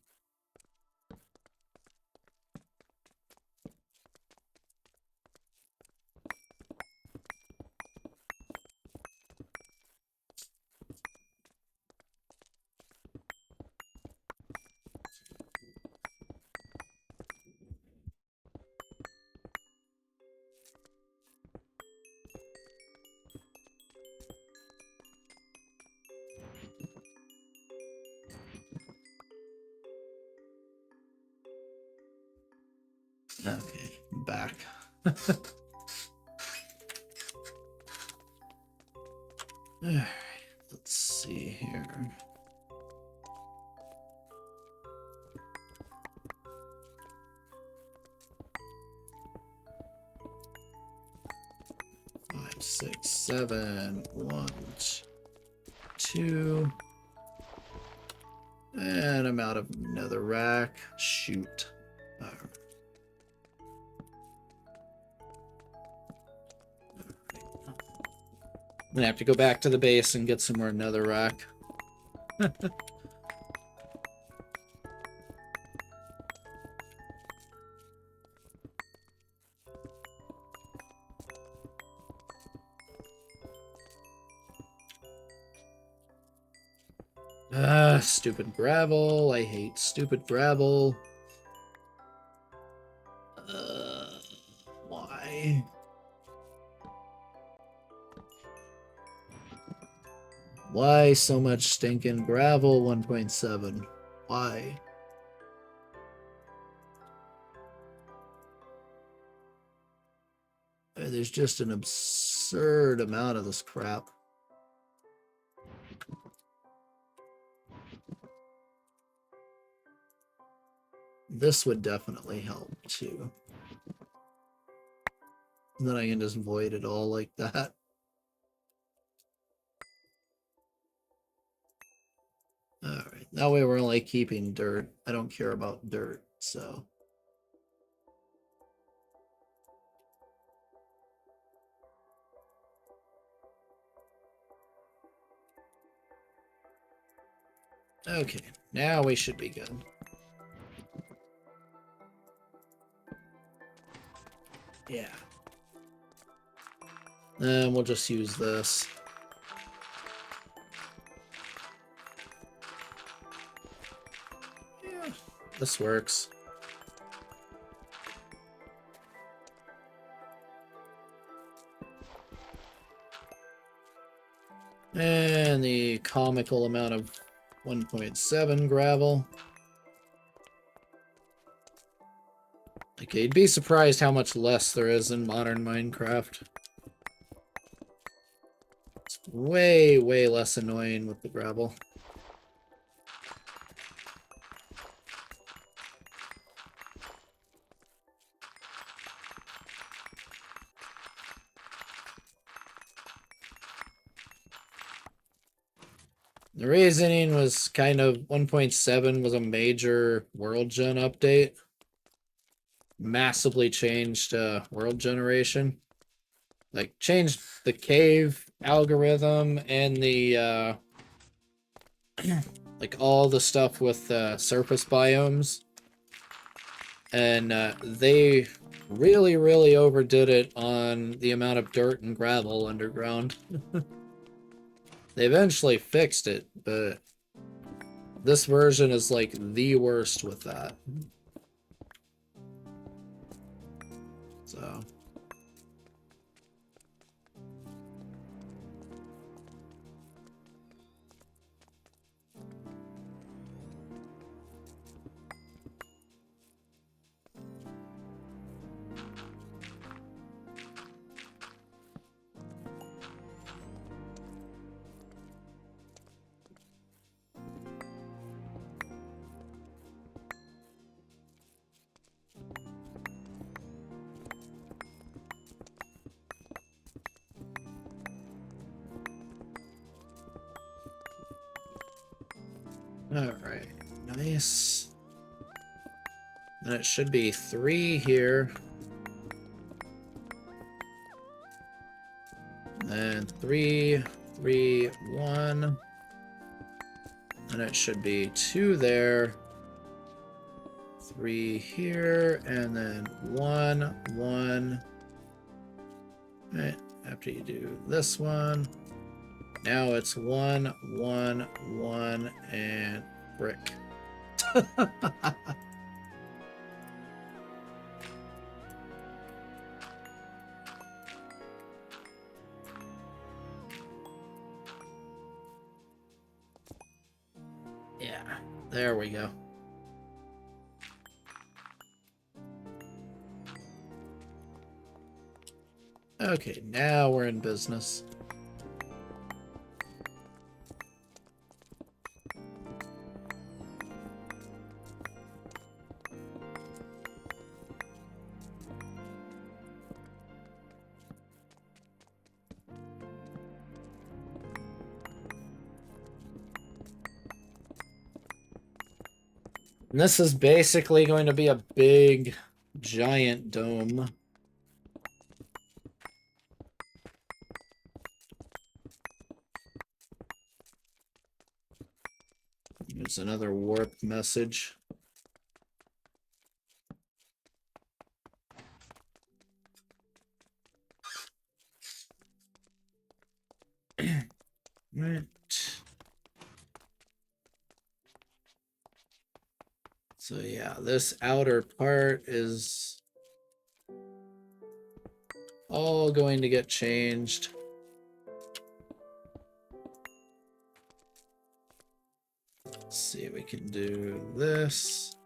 Okay, back. Alright, let's see here. Five, 6, 7, 1, 2. And I'm out of another rack. Shoot. Alright. I'm gonna have to go back to the base and get some more another rack. Stupid gravel. I hate stupid gravel. Why? Why so much stinking gravel 1.7? Why? There's just an absurd amount of this crap. This would definitely help too. And then I can just void it all like that. Alright, that way we're only keeping dirt. I don't care about dirt, so. Okay, now we should be good. Yeah. And we'll just use this. Yeah, this works. And the comical amount of 1.7 gravel. Okay, you'd be surprised how much less there is in modern Minecraft. way, way less annoying with the gravel. The reasoning was kind of 1.7 was a major world gen update. Massively changed world generation. Like, changed the cave algorithm and the like all the stuff with surface biomes. And they really, really overdid it on the amount of dirt and gravel underground. They eventually fixed it, but this version is like the worst with that. So. Alright, nice. And it should be 3 here. And 3, 3, 1. And it should be 2 there. 3 here, and then 1, 1. Right, after you do this one. Now it's 1, 1, 1, and brick. Yeah, there we go. Okay, now we're in business. And this is basically going to be a big, giant dome. There's another warp message. Right. So yeah, this outer part is all going to get changed. Let's see, we can do this.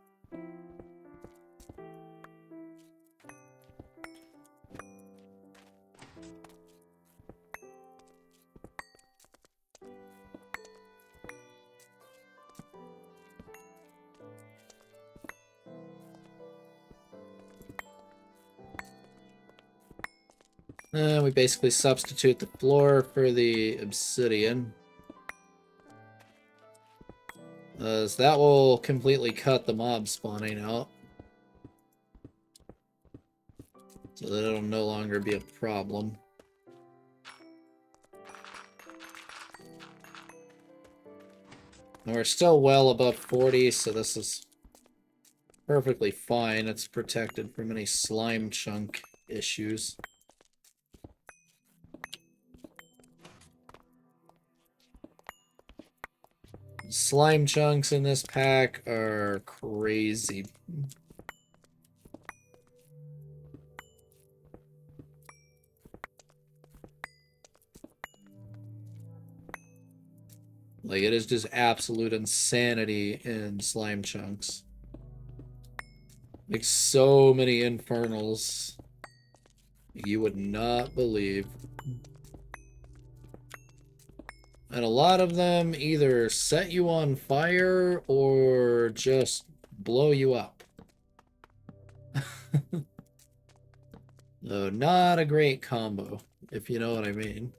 We basically substitute the floor for the obsidian. So that will completely cut the mob spawning out. So that it'll no longer be a problem. And we're still well above 40, so this is perfectly fine. It's protected from any slime chunk issues. Slime chunks in this pack are crazy. Like, it is just absolute insanity in slime chunks. Like, so many infernals you would not believe. And a lot of them either set you on fire or just blow you up. So not a great combo, if you know what I mean.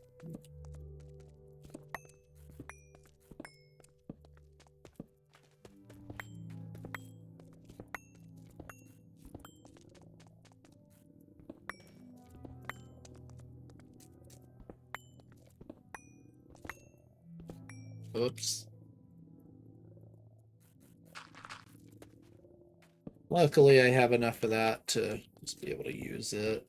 Oops. Luckily, I have enough of that to just be able to use it.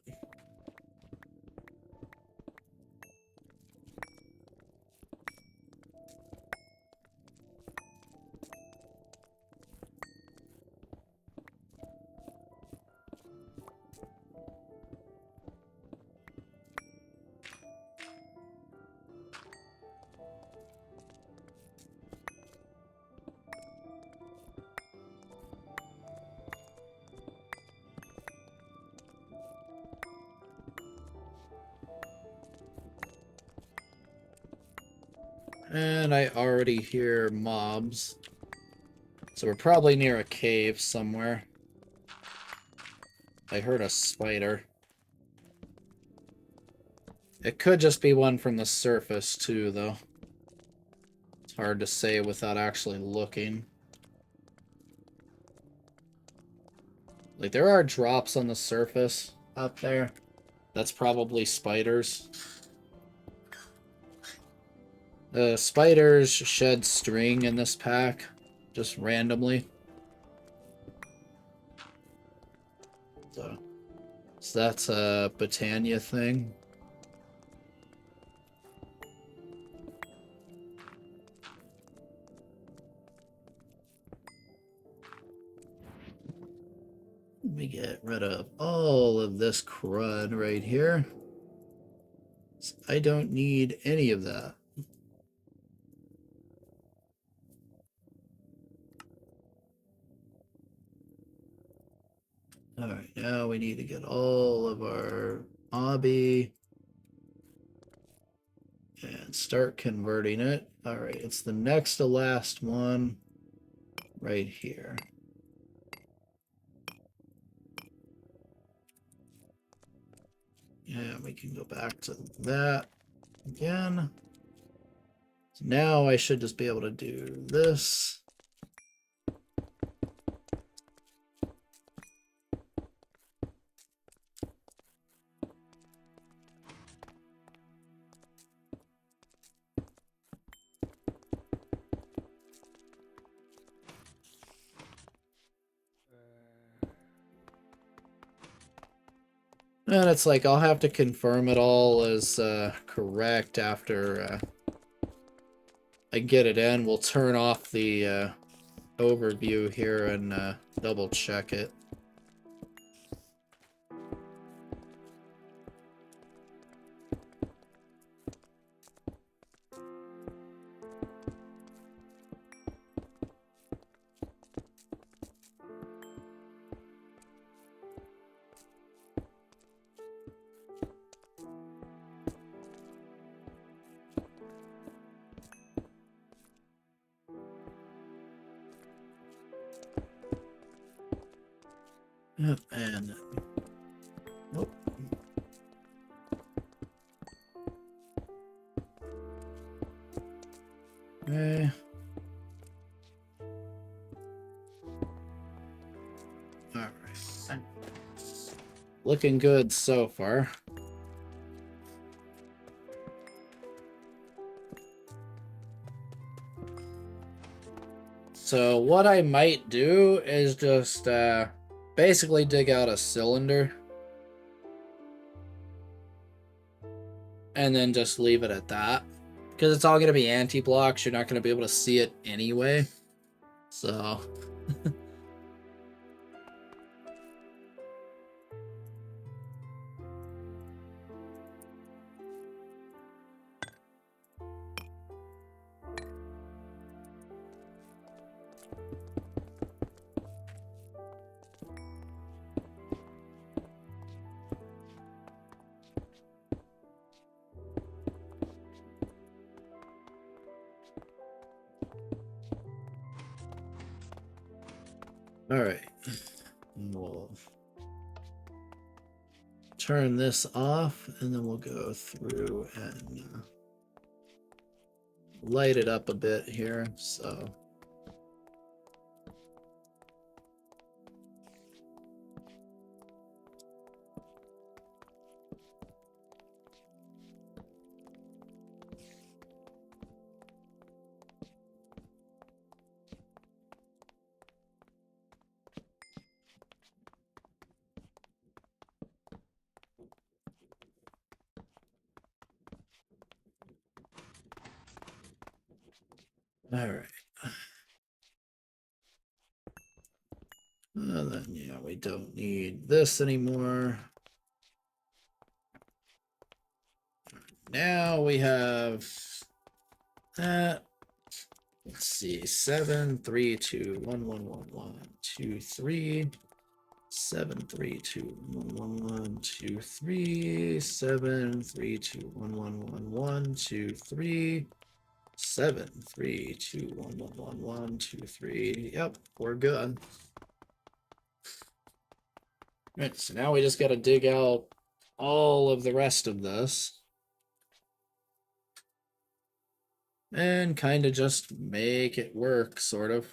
And I already hear mobs. So we're probably near a cave somewhere. I heard a spider. It could just be one from the surface too, though. It's hard to say without actually looking. Like, there are drops on the surface up there. That's probably spiders. The spiders shed string in this pack, just randomly. So that's a Botania thing. Let me get rid of all of this crud right here. I don't need any of that. Alright, now we need to get all of our obby and start converting it. Alright, it's the next to last one right here. And we can go back to that again. So now I should just be able to do this. And it's like I'll have to confirm it all as correct after I get it in. We'll turn off the overview here and double check it. Yep, and nope. Okay. All right. Looking good so far. So what I might do is just basically dig out a cylinder and then just leave it at that, because it's all going to be anti-blocks. You're not going to be able to see it anyway. So All right. We'll turn this off, and then we'll go through and light it up a bit here. So. All right. And then, yeah, we don't need this anymore. Now we have that. Let's see, 7, 3, 2, 1, 1, 1, 1, 2, 3. 7, 3, 2, 1, 1, 1, 2, 3. 7, 3, 2, 1, 1, 1, 1, 2, 3. 7, 3, 2, 1, 1, 1, 1, 2, 3. Yep, we're good. Right, so now we just got to dig out all of the rest of this and kind of just make it work, sort of.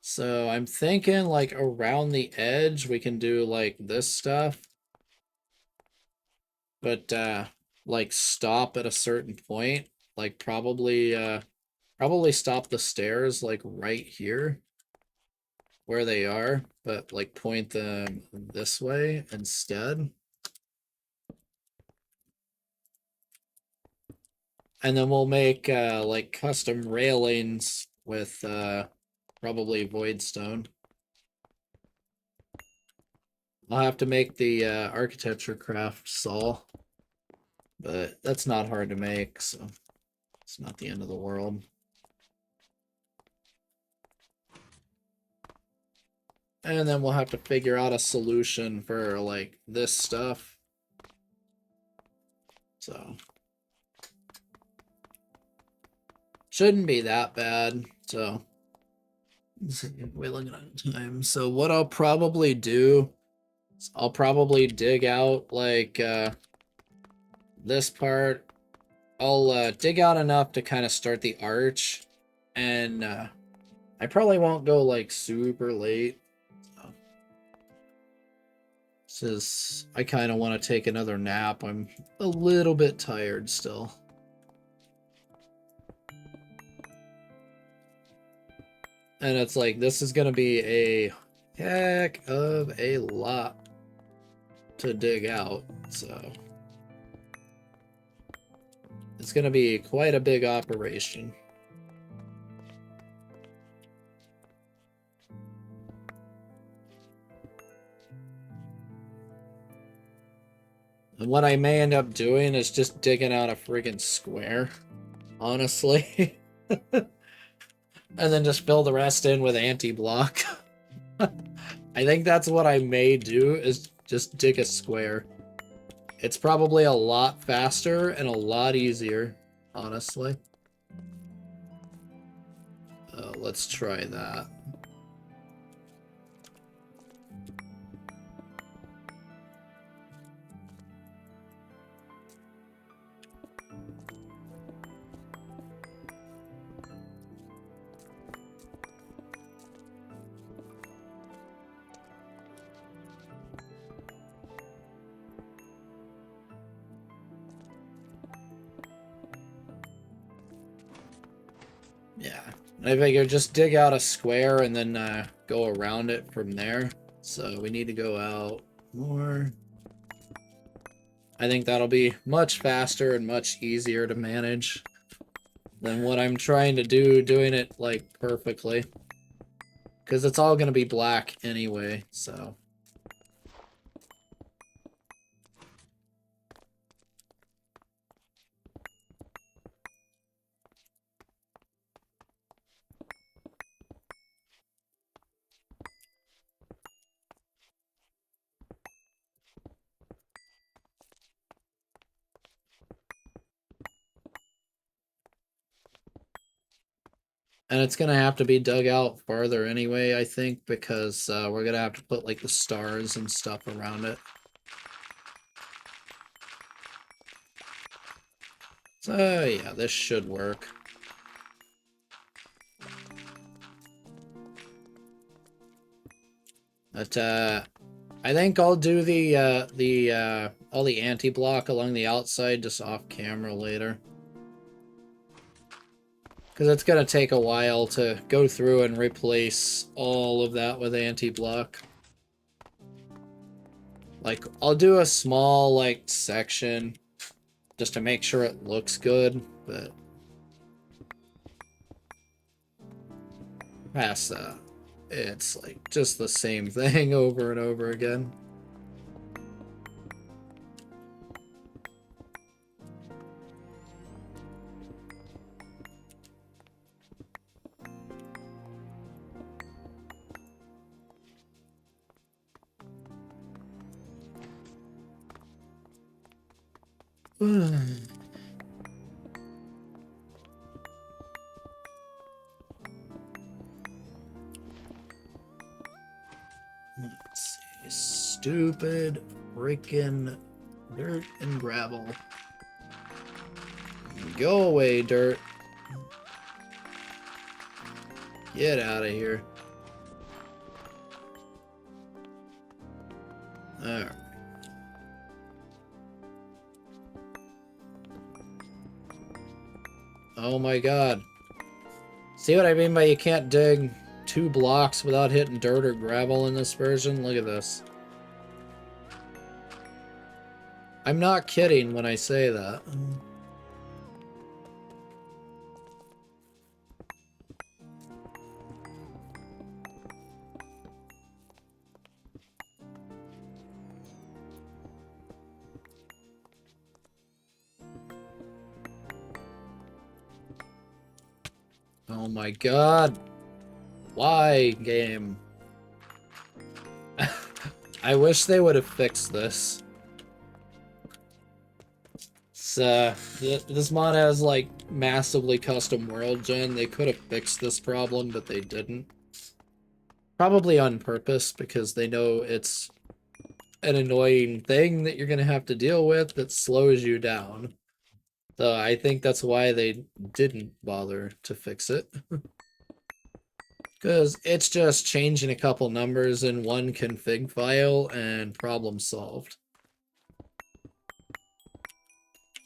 So I'm thinking like around the edge we can do like this stuff, but like stop at a certain point, like probably stop the stairs like right here where they are, but like point them this way instead. And then we'll make like custom railings with probably void stone. I'll have to make the architecture craft saw, but that's not hard to make, so it's not the end of the world. And then we'll have to figure out a solution for like this stuff. So shouldn't be that bad. So let's see, we're looking at time. So what I'll probably do is I'll probably dig out like this part. I'll dig out enough to kind of start the arch, and I probably won't go like super late. Says I kind of want to take another nap. I'm a little bit tired still. And it's like, this is going to be a heck of a lot to dig out. So it's going to be quite a big operation. And what I may end up doing is just digging out a friggin' square, honestly. And then just fill the rest in with anti-block. I think that's what I may do, is just dig a square. It's probably a lot faster and a lot easier, honestly. Let's try that. Yeah, I figure just dig out a square and then go around it from there. So we need to go out more. I think that'll be much faster and much easier to manage than what I'm trying to do, doing it like perfectly. Because it's all going to be black anyway, so. And it's gonna have to be dug out farther anyway, I think, because we're gonna have to put like the stars and stuff around it. So yeah, this should work. But I think I'll do the all the anti-block along the outside just off camera later. Because it's going to take a while to go through and replace all of that with anti-block. Like, I'll do a small, like, section just to make sure it looks good, but past that, it's, like, just the same thing over and over again. Let's see. Stupid freaking dirt and gravel. Go away, dirt. Get out of here. Alright. Oh my god. See what I mean by you can't dig 2 blocks without hitting dirt or gravel in this version? Look at this. I'm not kidding when I say that. Oh my god. Why, game? I wish they would have fixed this. This mod has, like, massively custom world gen. They could have fixed this problem, but they didn't. Probably on purpose, because they know it's an annoying thing that you're going to have to deal with that slows you down. So I think that's why they didn't bother to fix it. Because it's just changing a couple numbers in one config file and problem solved.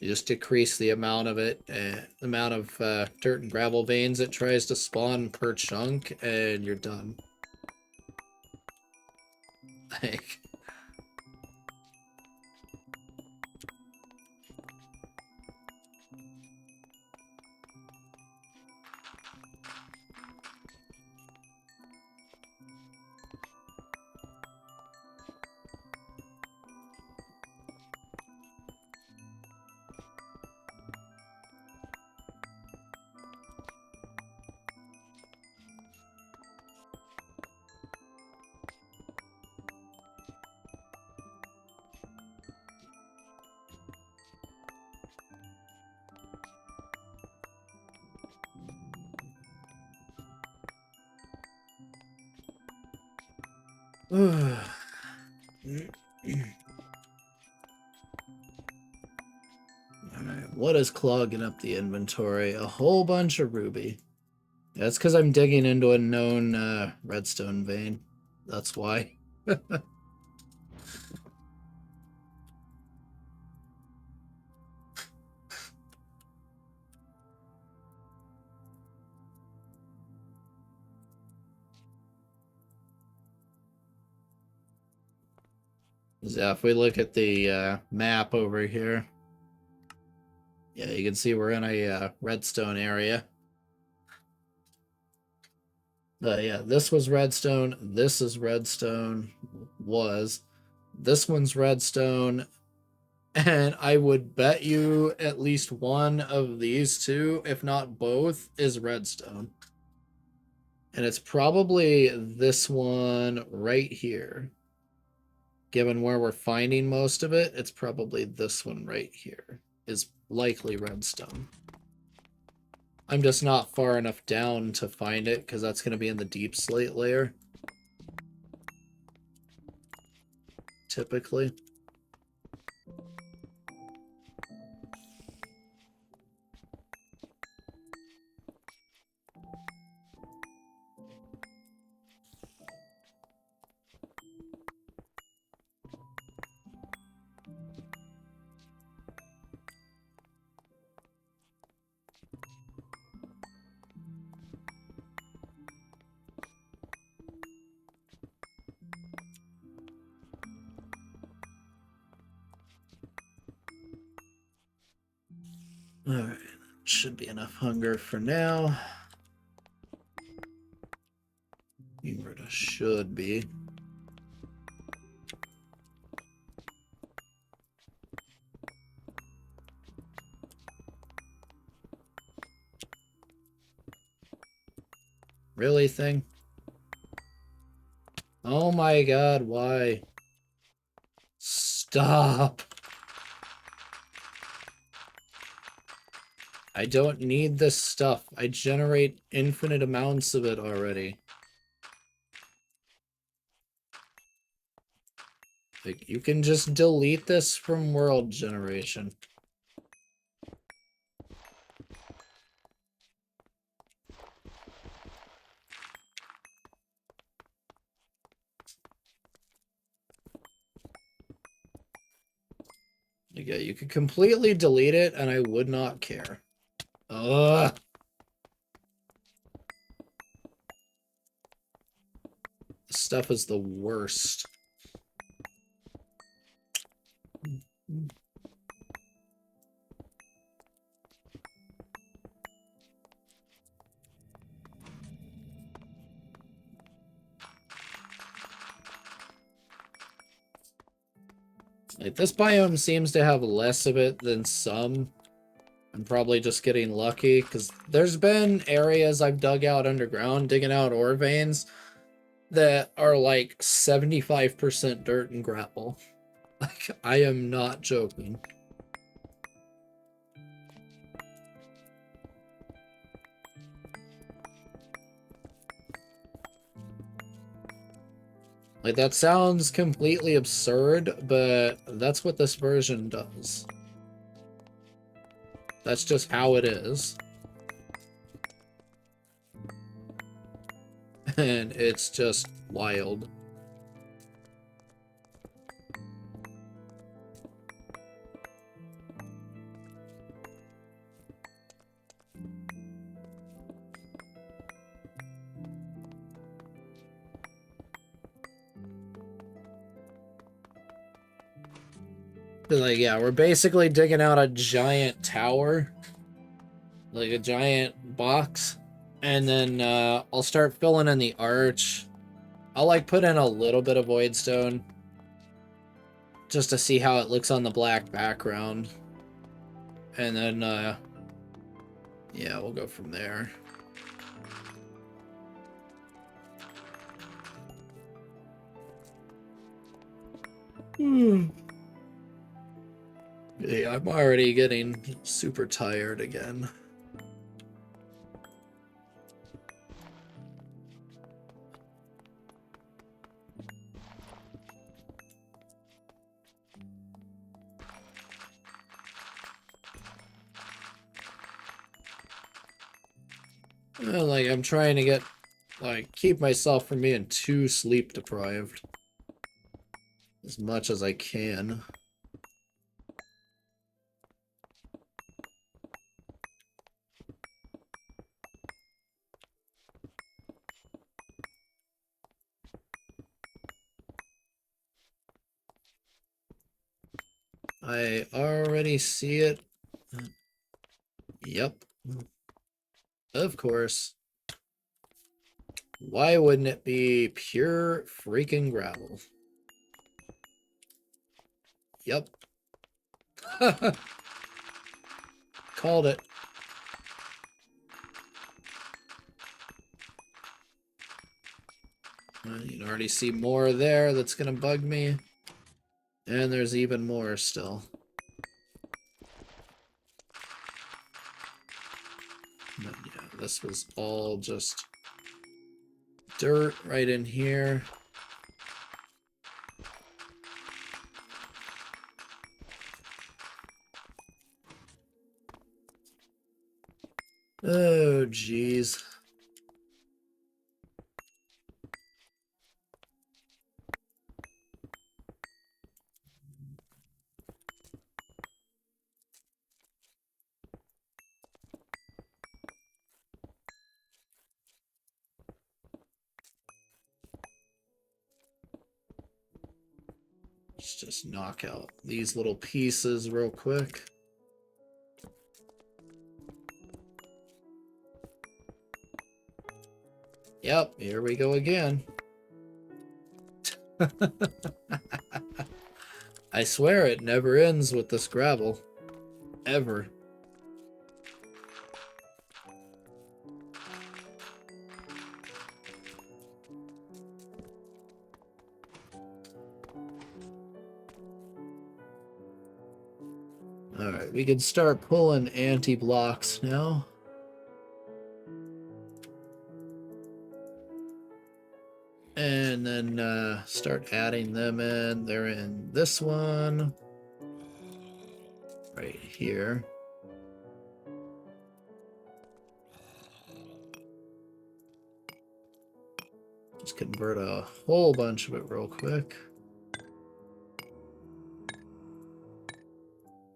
You just decrease the amount of it, the amount of dirt and gravel veins it tries to spawn per chunk, and you're done. Like... Alright, what is clogging up the inventory? A whole bunch of ruby. That's because I'm digging into a known redstone vein. That's why. Yeah, if we look at the map over here, yeah, you can see we're in a redstone area. Yeah, this was redstone. This is redstone. Was. This one's redstone. And I would bet you at least one of these two, if not both, is redstone. And it's probably this one right here. Given where we're finding most of it, it's probably this one right here is likely redstone. I'm just not far enough down to find it, because that's going to be in the deep slate layer. Typically. Alright, should be enough hunger for now. Humorta should be. Really, thing? Oh my god, why? Stop! I don't need this stuff. I generate infinite amounts of it already. Like, you can just delete this from world generation. Yeah, you could completely delete it and I would not care. Ugh! This stuff is the worst. Like, this biome seems to have less of it than some. I'm probably just getting lucky, because there's been areas I've dug out underground, digging out ore veins, that are like 75% dirt and gravel. Like, I am not joking. Like, that sounds completely absurd, but that's what this version does. That's just how it is. And it's just wild. Like, yeah, we're basically digging out a giant tower. Like a giant box. And then I'll start filling in the arch. I'll like put in a little bit of void stone. Just to see how it looks on the black background. And then, yeah, we'll go from there. Yeah, I'm already getting super tired again. Like, I'm trying to get, like, keep myself from being too sleep deprived. As much as I can. I already see it. Yep. Of course. Why wouldn't it be pure freaking gravel? Yep. Called it. You can already see more there that's gonna bug me. And there's even more still. But yeah, this was all just dirt right in here. Oh, geez. Let's just knock out these little pieces real quick. Yep, here we go again. I swear it never ends with this gravel. Ever. Alright, we can start pulling anti-blocks now. And then start adding them in. They're in this one. Right here. Just convert a whole bunch of it real quick.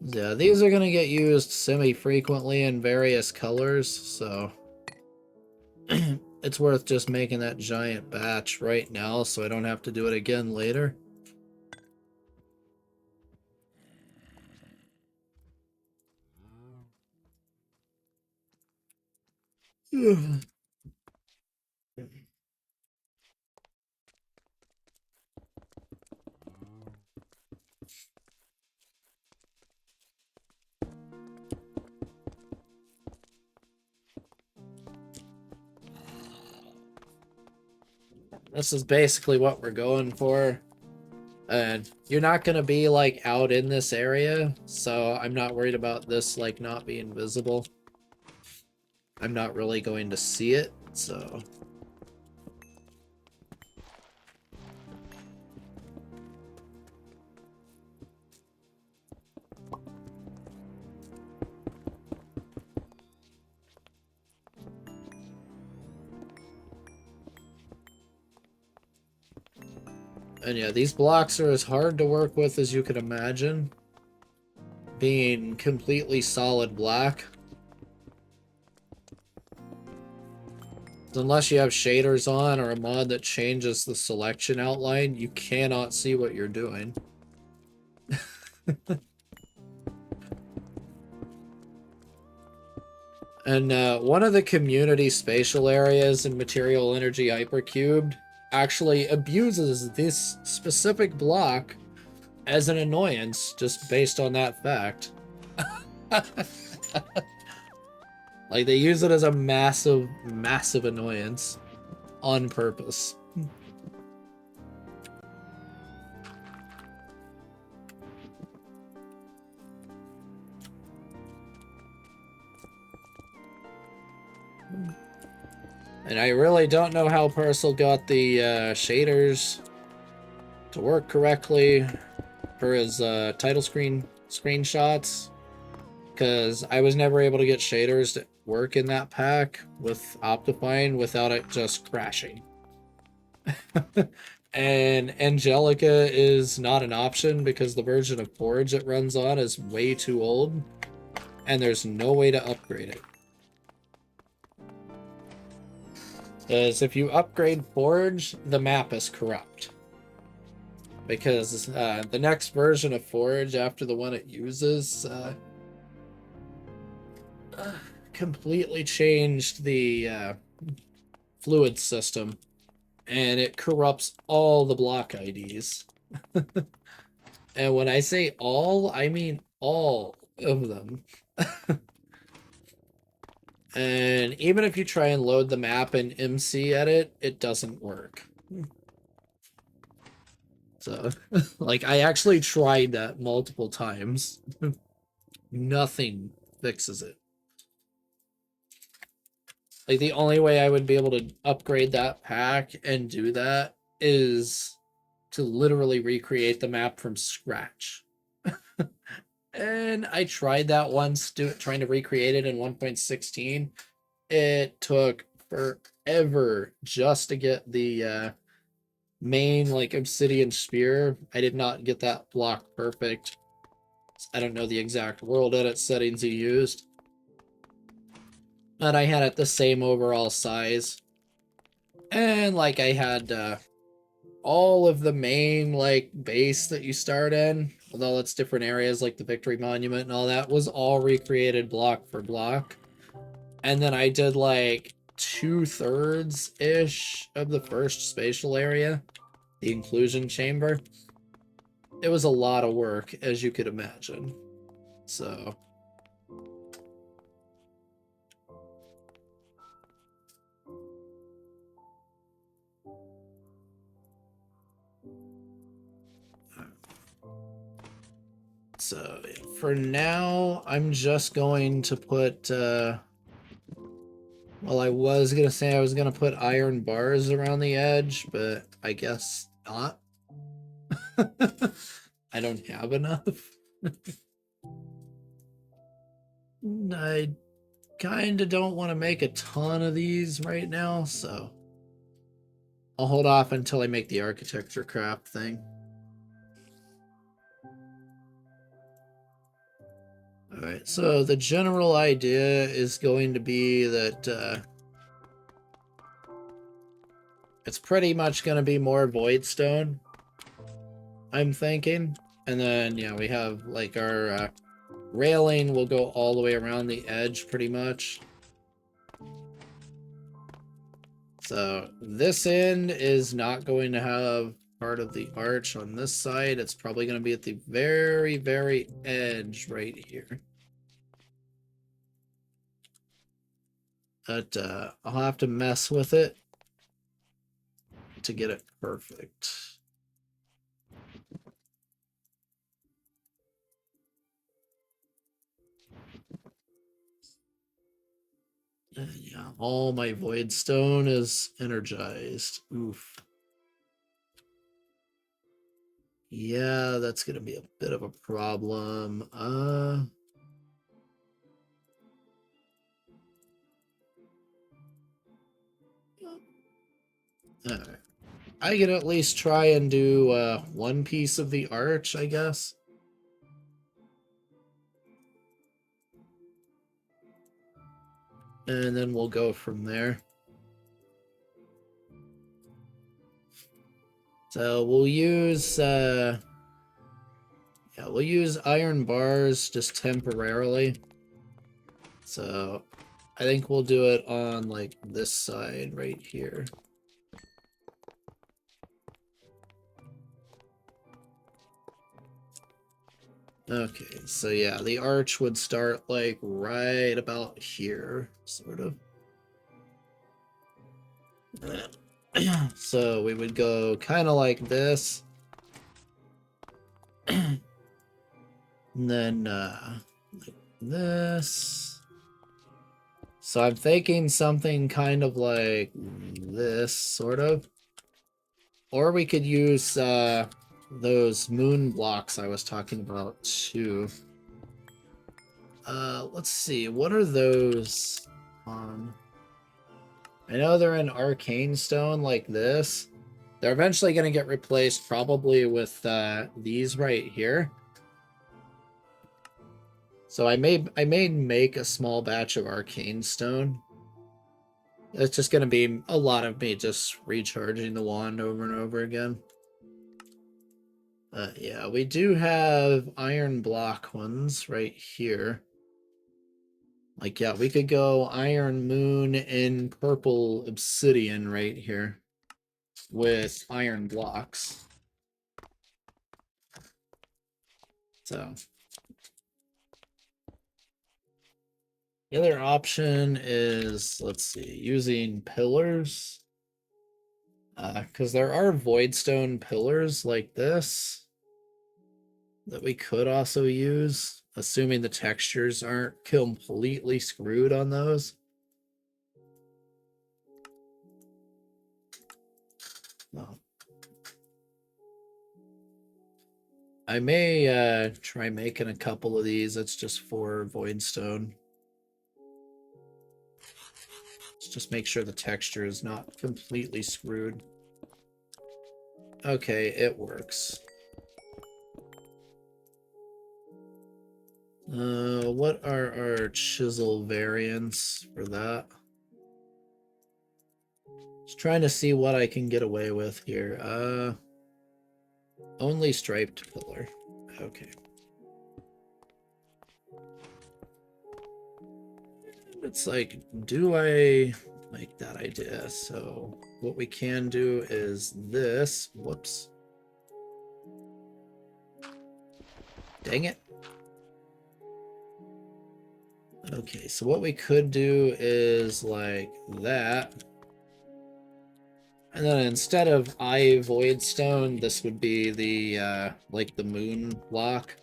Yeah, these are going to get used semi-frequently in various colors, so it's worth just making that giant batch right now so I don't have to do it again later. This is basically what we're going for. And you're not going to be like out in this area, so I'm not worried about this like not being visible. I'm not really going to see it, so... And yeah, these blocks are as hard to work with as you could imagine. Being completely solid black. Unless you have shaders on or a mod that changes the selection outline, you cannot see what you're doing. And one of the community spatial areas in Material Energy Hypercubed actually abuses this specific block as an annoyance just based on that fact. Like, they use it as a massive, massive annoyance on purpose. And I really don't know how Parcel got the shaders to work correctly for his title screen screenshots, because I was never able to get shaders to work in that pack with Optifine without it just crashing. And Angelica is not an option because the version of Forge it runs on is way too old, and there's no way to upgrade it. Because if you upgrade Forge, the map is corrupt. Because the next version of Forge after the one it uses completely changed the fluid system, and it corrupts all the block IDs. And when I say all, I mean all of them. And even if you try and load the map in MC Edit, it doesn't work. So, like, I actually tried that multiple times. Nothing fixes it. Like, the only way I would be able to upgrade that pack and do that is to literally recreate the map from scratch. And I tried that once, trying to recreate it in 1.16. It took forever just to get the main, like, obsidian spear. I did not get that block perfect. I don't know the exact world edit settings you used, but I had it the same overall size. And, like, I had all of the main, like, base that you start in, with all its different areas, like the Victory Monument and all that, was all recreated block for block. And then I did, like, 2/3-ish of the first spatial area, the inclusion chamber. It was a lot of work, as you could imagine. So... So, for now, I'm just going to put, well, I was going to say I was going to put iron bars around the edge, but I guess not. I don't have enough. I kind of don't want to make a ton of these right now, so I'll hold off until I make the architecture craft thing. Alright, so the general idea is going to be that it's pretty much going to be more voidstone, I'm thinking. And then, yeah, we have, like, our railing will go all the way around the edge, pretty much. So this end is not going to have part of the arch on this side. It's probably going to be at the very, very edge right here. But I'll have to mess with it to get it perfect. And yeah, all my void stone is energized. Oof. Yeah, that's gonna be a bit of a problem. Alright. I can at least try and do one piece of the arch, I guess. And then we'll go from there. So we'll use we'll use iron bars just temporarily. So I think we'll do it on, like, this side right here. Okay, so yeah, the arch would start, like, right about here, sort of. So we would go kind of like this. And then, like this. So I'm thinking something kind of like this, sort of. Or we could use those moon blocks I was talking about, too. Let's see, what are those on? I know they're in arcane stone like this. They're eventually going to get replaced probably with these right here. So I may make a small batch of arcane stone. It's just going to be a lot of me just recharging the wand over and over again. Yeah, we do have iron block ones right here. Like, yeah, we could go iron moon and purple obsidian right here with iron blocks. So the other option is, let's see, using pillars. Because there are voidstone pillars like this that we could also use, assuming the textures aren't completely screwed on those. I may try making a couple of these. It's just for voidstone. Let's just make sure the texture is not completely screwed. Okay, it works. What are our chisel variants for that? Just trying to see what I can get away with here. Only striped pillar. Okay. It's like, do I like that idea? So what we can do is this. Whoops. Dang it. Okay, so what we could do is like that. And then instead of eye voidstone, this would be the like the moon block.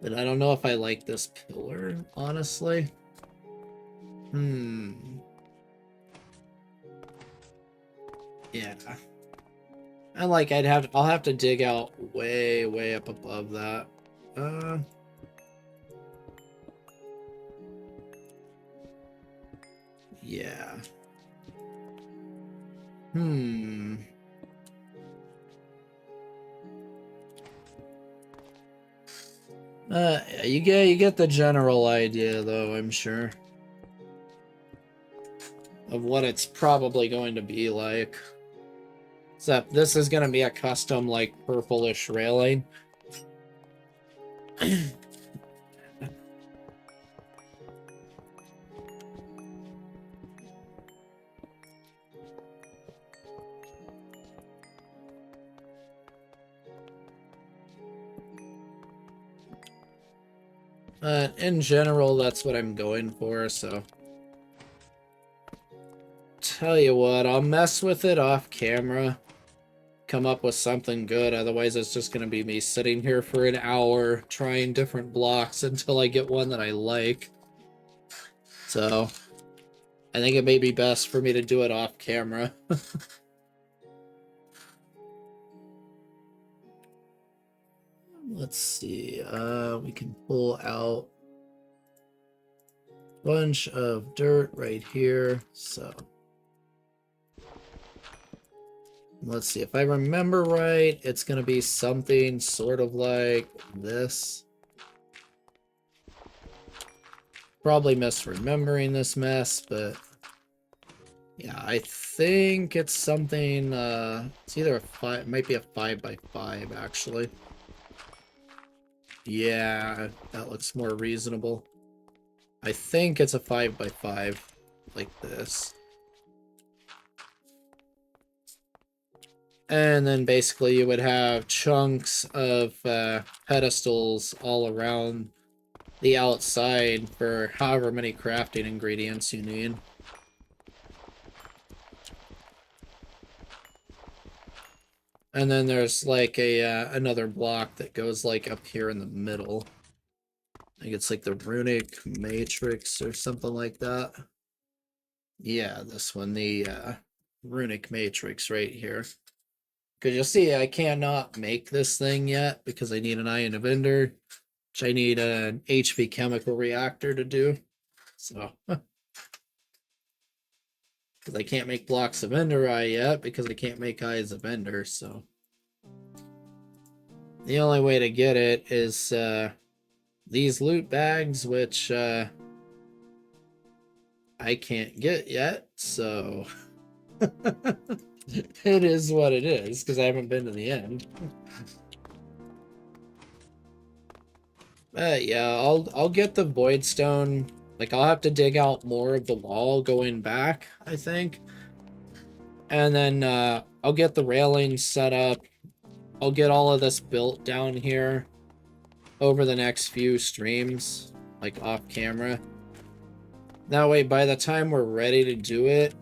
But I don't know if I like this pillar, honestly. Yeah. And like I'll have to dig out way up above that. Yeah. You get the general idea though, I'm sure. Of what it's probably going to be like. Except this is going to be a custom, like, purplish railing. In general, that's what I'm going for, so... Tell you what, I'll mess with it off camera. Come up with something good, otherwise it's just going to be me sitting here for an hour trying different blocks until I get one that I like. So, I think it may be best for me to do it off camera. Let's see, we can pull out a bunch of dirt right here, so... Let's see, if I remember right, it's going to be something sort of like this. Probably misremembering this mess, but... Yeah, I think it's something, it's either a 5, it might be a 5x5, actually. Yeah, that looks more reasonable. I think it's a 5x5, like this. And then basically you would have chunks of pedestals all around the outside for however many crafting ingredients you need. And then there's like a another block that goes like up here in the middle. I think it's like the runic matrix or something like that. Yeah, this one, the runic matrix right here. Because you'll see, I cannot make this thing yet because I need an iron of ender, which I need an HV chemical reactor to do. So, because I can't make blocks of ender eye yet because I can't make eyes of ender. So, the only way to get it is these loot bags, which I can't get yet. So. It is what it is, because I haven't been to the end. Yeah, I'll get the voidstone. Like, I'll have to dig out more of the wall going back, I think. And then I'll get the railings set up. I'll get all of this built down here over the next few streams, like off camera. That way, by the time we're ready to do it,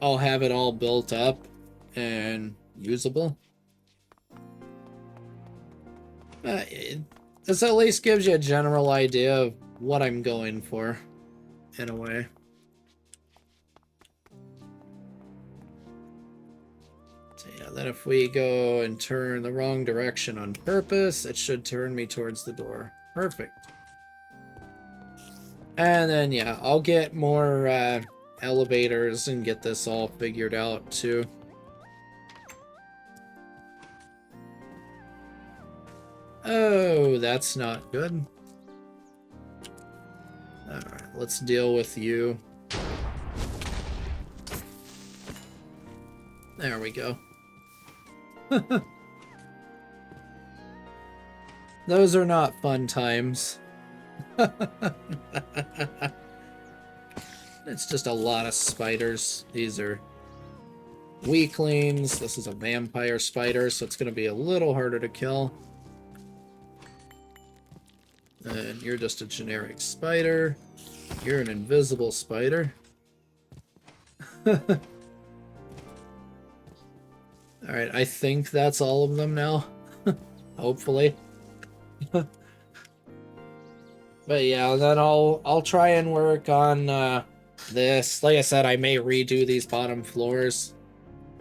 I'll have it all built up and usable. This at least gives you a general idea of what I'm going for, in a way. So yeah, then if we go and turn the wrong direction on purpose, it should turn me towards the door. Perfect. And then yeah, I'll get more elevators and get this all figured out too. Oh, that's not good. Alright, let's deal with you. There we go. Those are not fun times. It's just a lot of spiders. These are weaklings. This is a vampire spider, so it's going to be a little harder to kill. And you're just a generic spider. You're an invisible spider. Alright, I think that's all of them now. Hopefully. But yeah, then I'll try and work on this. Like I said, I may redo these bottom floors,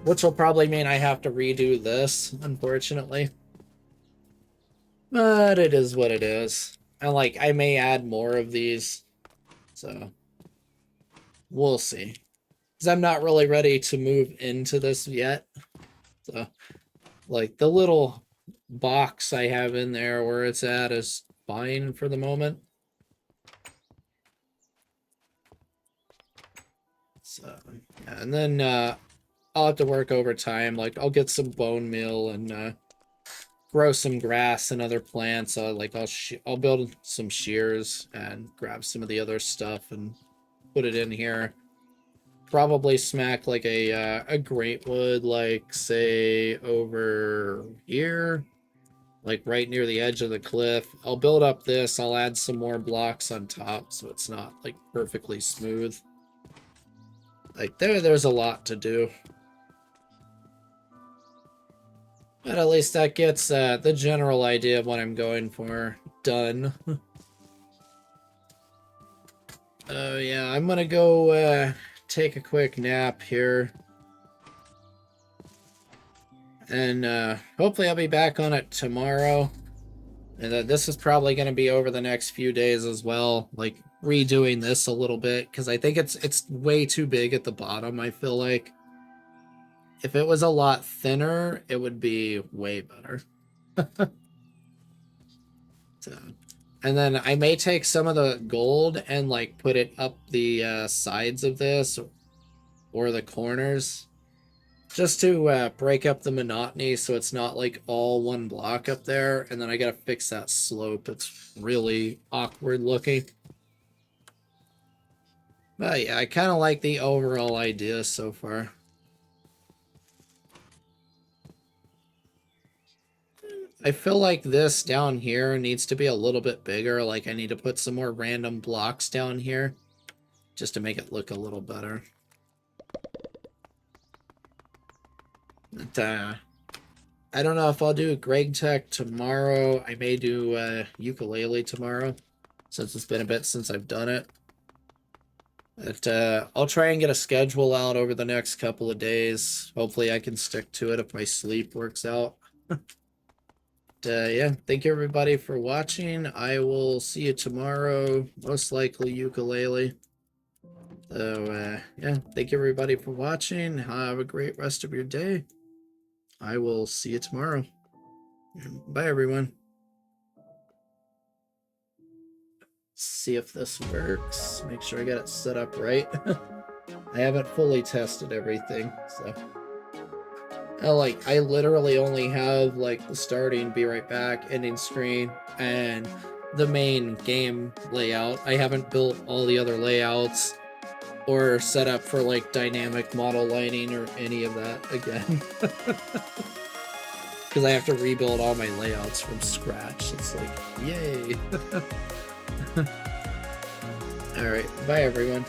which will probably mean I have to redo this, unfortunately. But it is what it is. And like, I may add more of these, so we'll see. Because I'm not really ready to move into this yet. So, like, the little box I have in there where it's at is fine for the moment. So, yeah, and then I'll have to work overtime. Like, I'll get some bone meal and grow some grass and other plants. I'll build some shears and grab some of the other stuff and put it in here. Probably smack like a great wood, like say over here, like right near the edge of the cliff. I'll build up this. I'll add some more blocks on top so it's not like perfectly smooth. Like there's a lot to do. But at least that gets the general idea of what I'm going for done. Oh yeah, I'm gonna go take a quick nap here. And hopefully I'll be back on it tomorrow. And this is probably going to be over the next few days as well. Like redoing this a little bit. Because I think it's way too big at the bottom, I feel like. If it was a lot thinner, it would be way better. So, and then I may take some of the gold and like put it up the sides of this or the corners, just to break up the monotony so it's not like all one block up there. And then I gotta fix that slope. It's really awkward looking. But yeah, I kind of like the overall idea so far. I feel like this down here needs to be a little bit bigger. Like I need to put some more random blocks down here just to make it look a little better. But, I don't know if I'll do GregTech tomorrow. I may do ukulele tomorrow since it's been a bit since I've done it. But I'll try and get a schedule out over the next couple of days. Hopefully I can stick to it if my sleep works out. Yeah, thank you everybody for watching. I will see you tomorrow, most likely ukulele. So yeah, thank you everybody for watching. Have a great rest of your day. I will see you tomorrow. Bye everyone. See if this works. Make sure I got it set up right. I haven't fully tested everything, so I literally only have like the starting, be right back, ending screen, and the main game layout. I haven't built all the other layouts or set up for like dynamic model lighting or any of that again. Because I have to rebuild all my layouts from scratch. It's like, yay. Alright, bye everyone.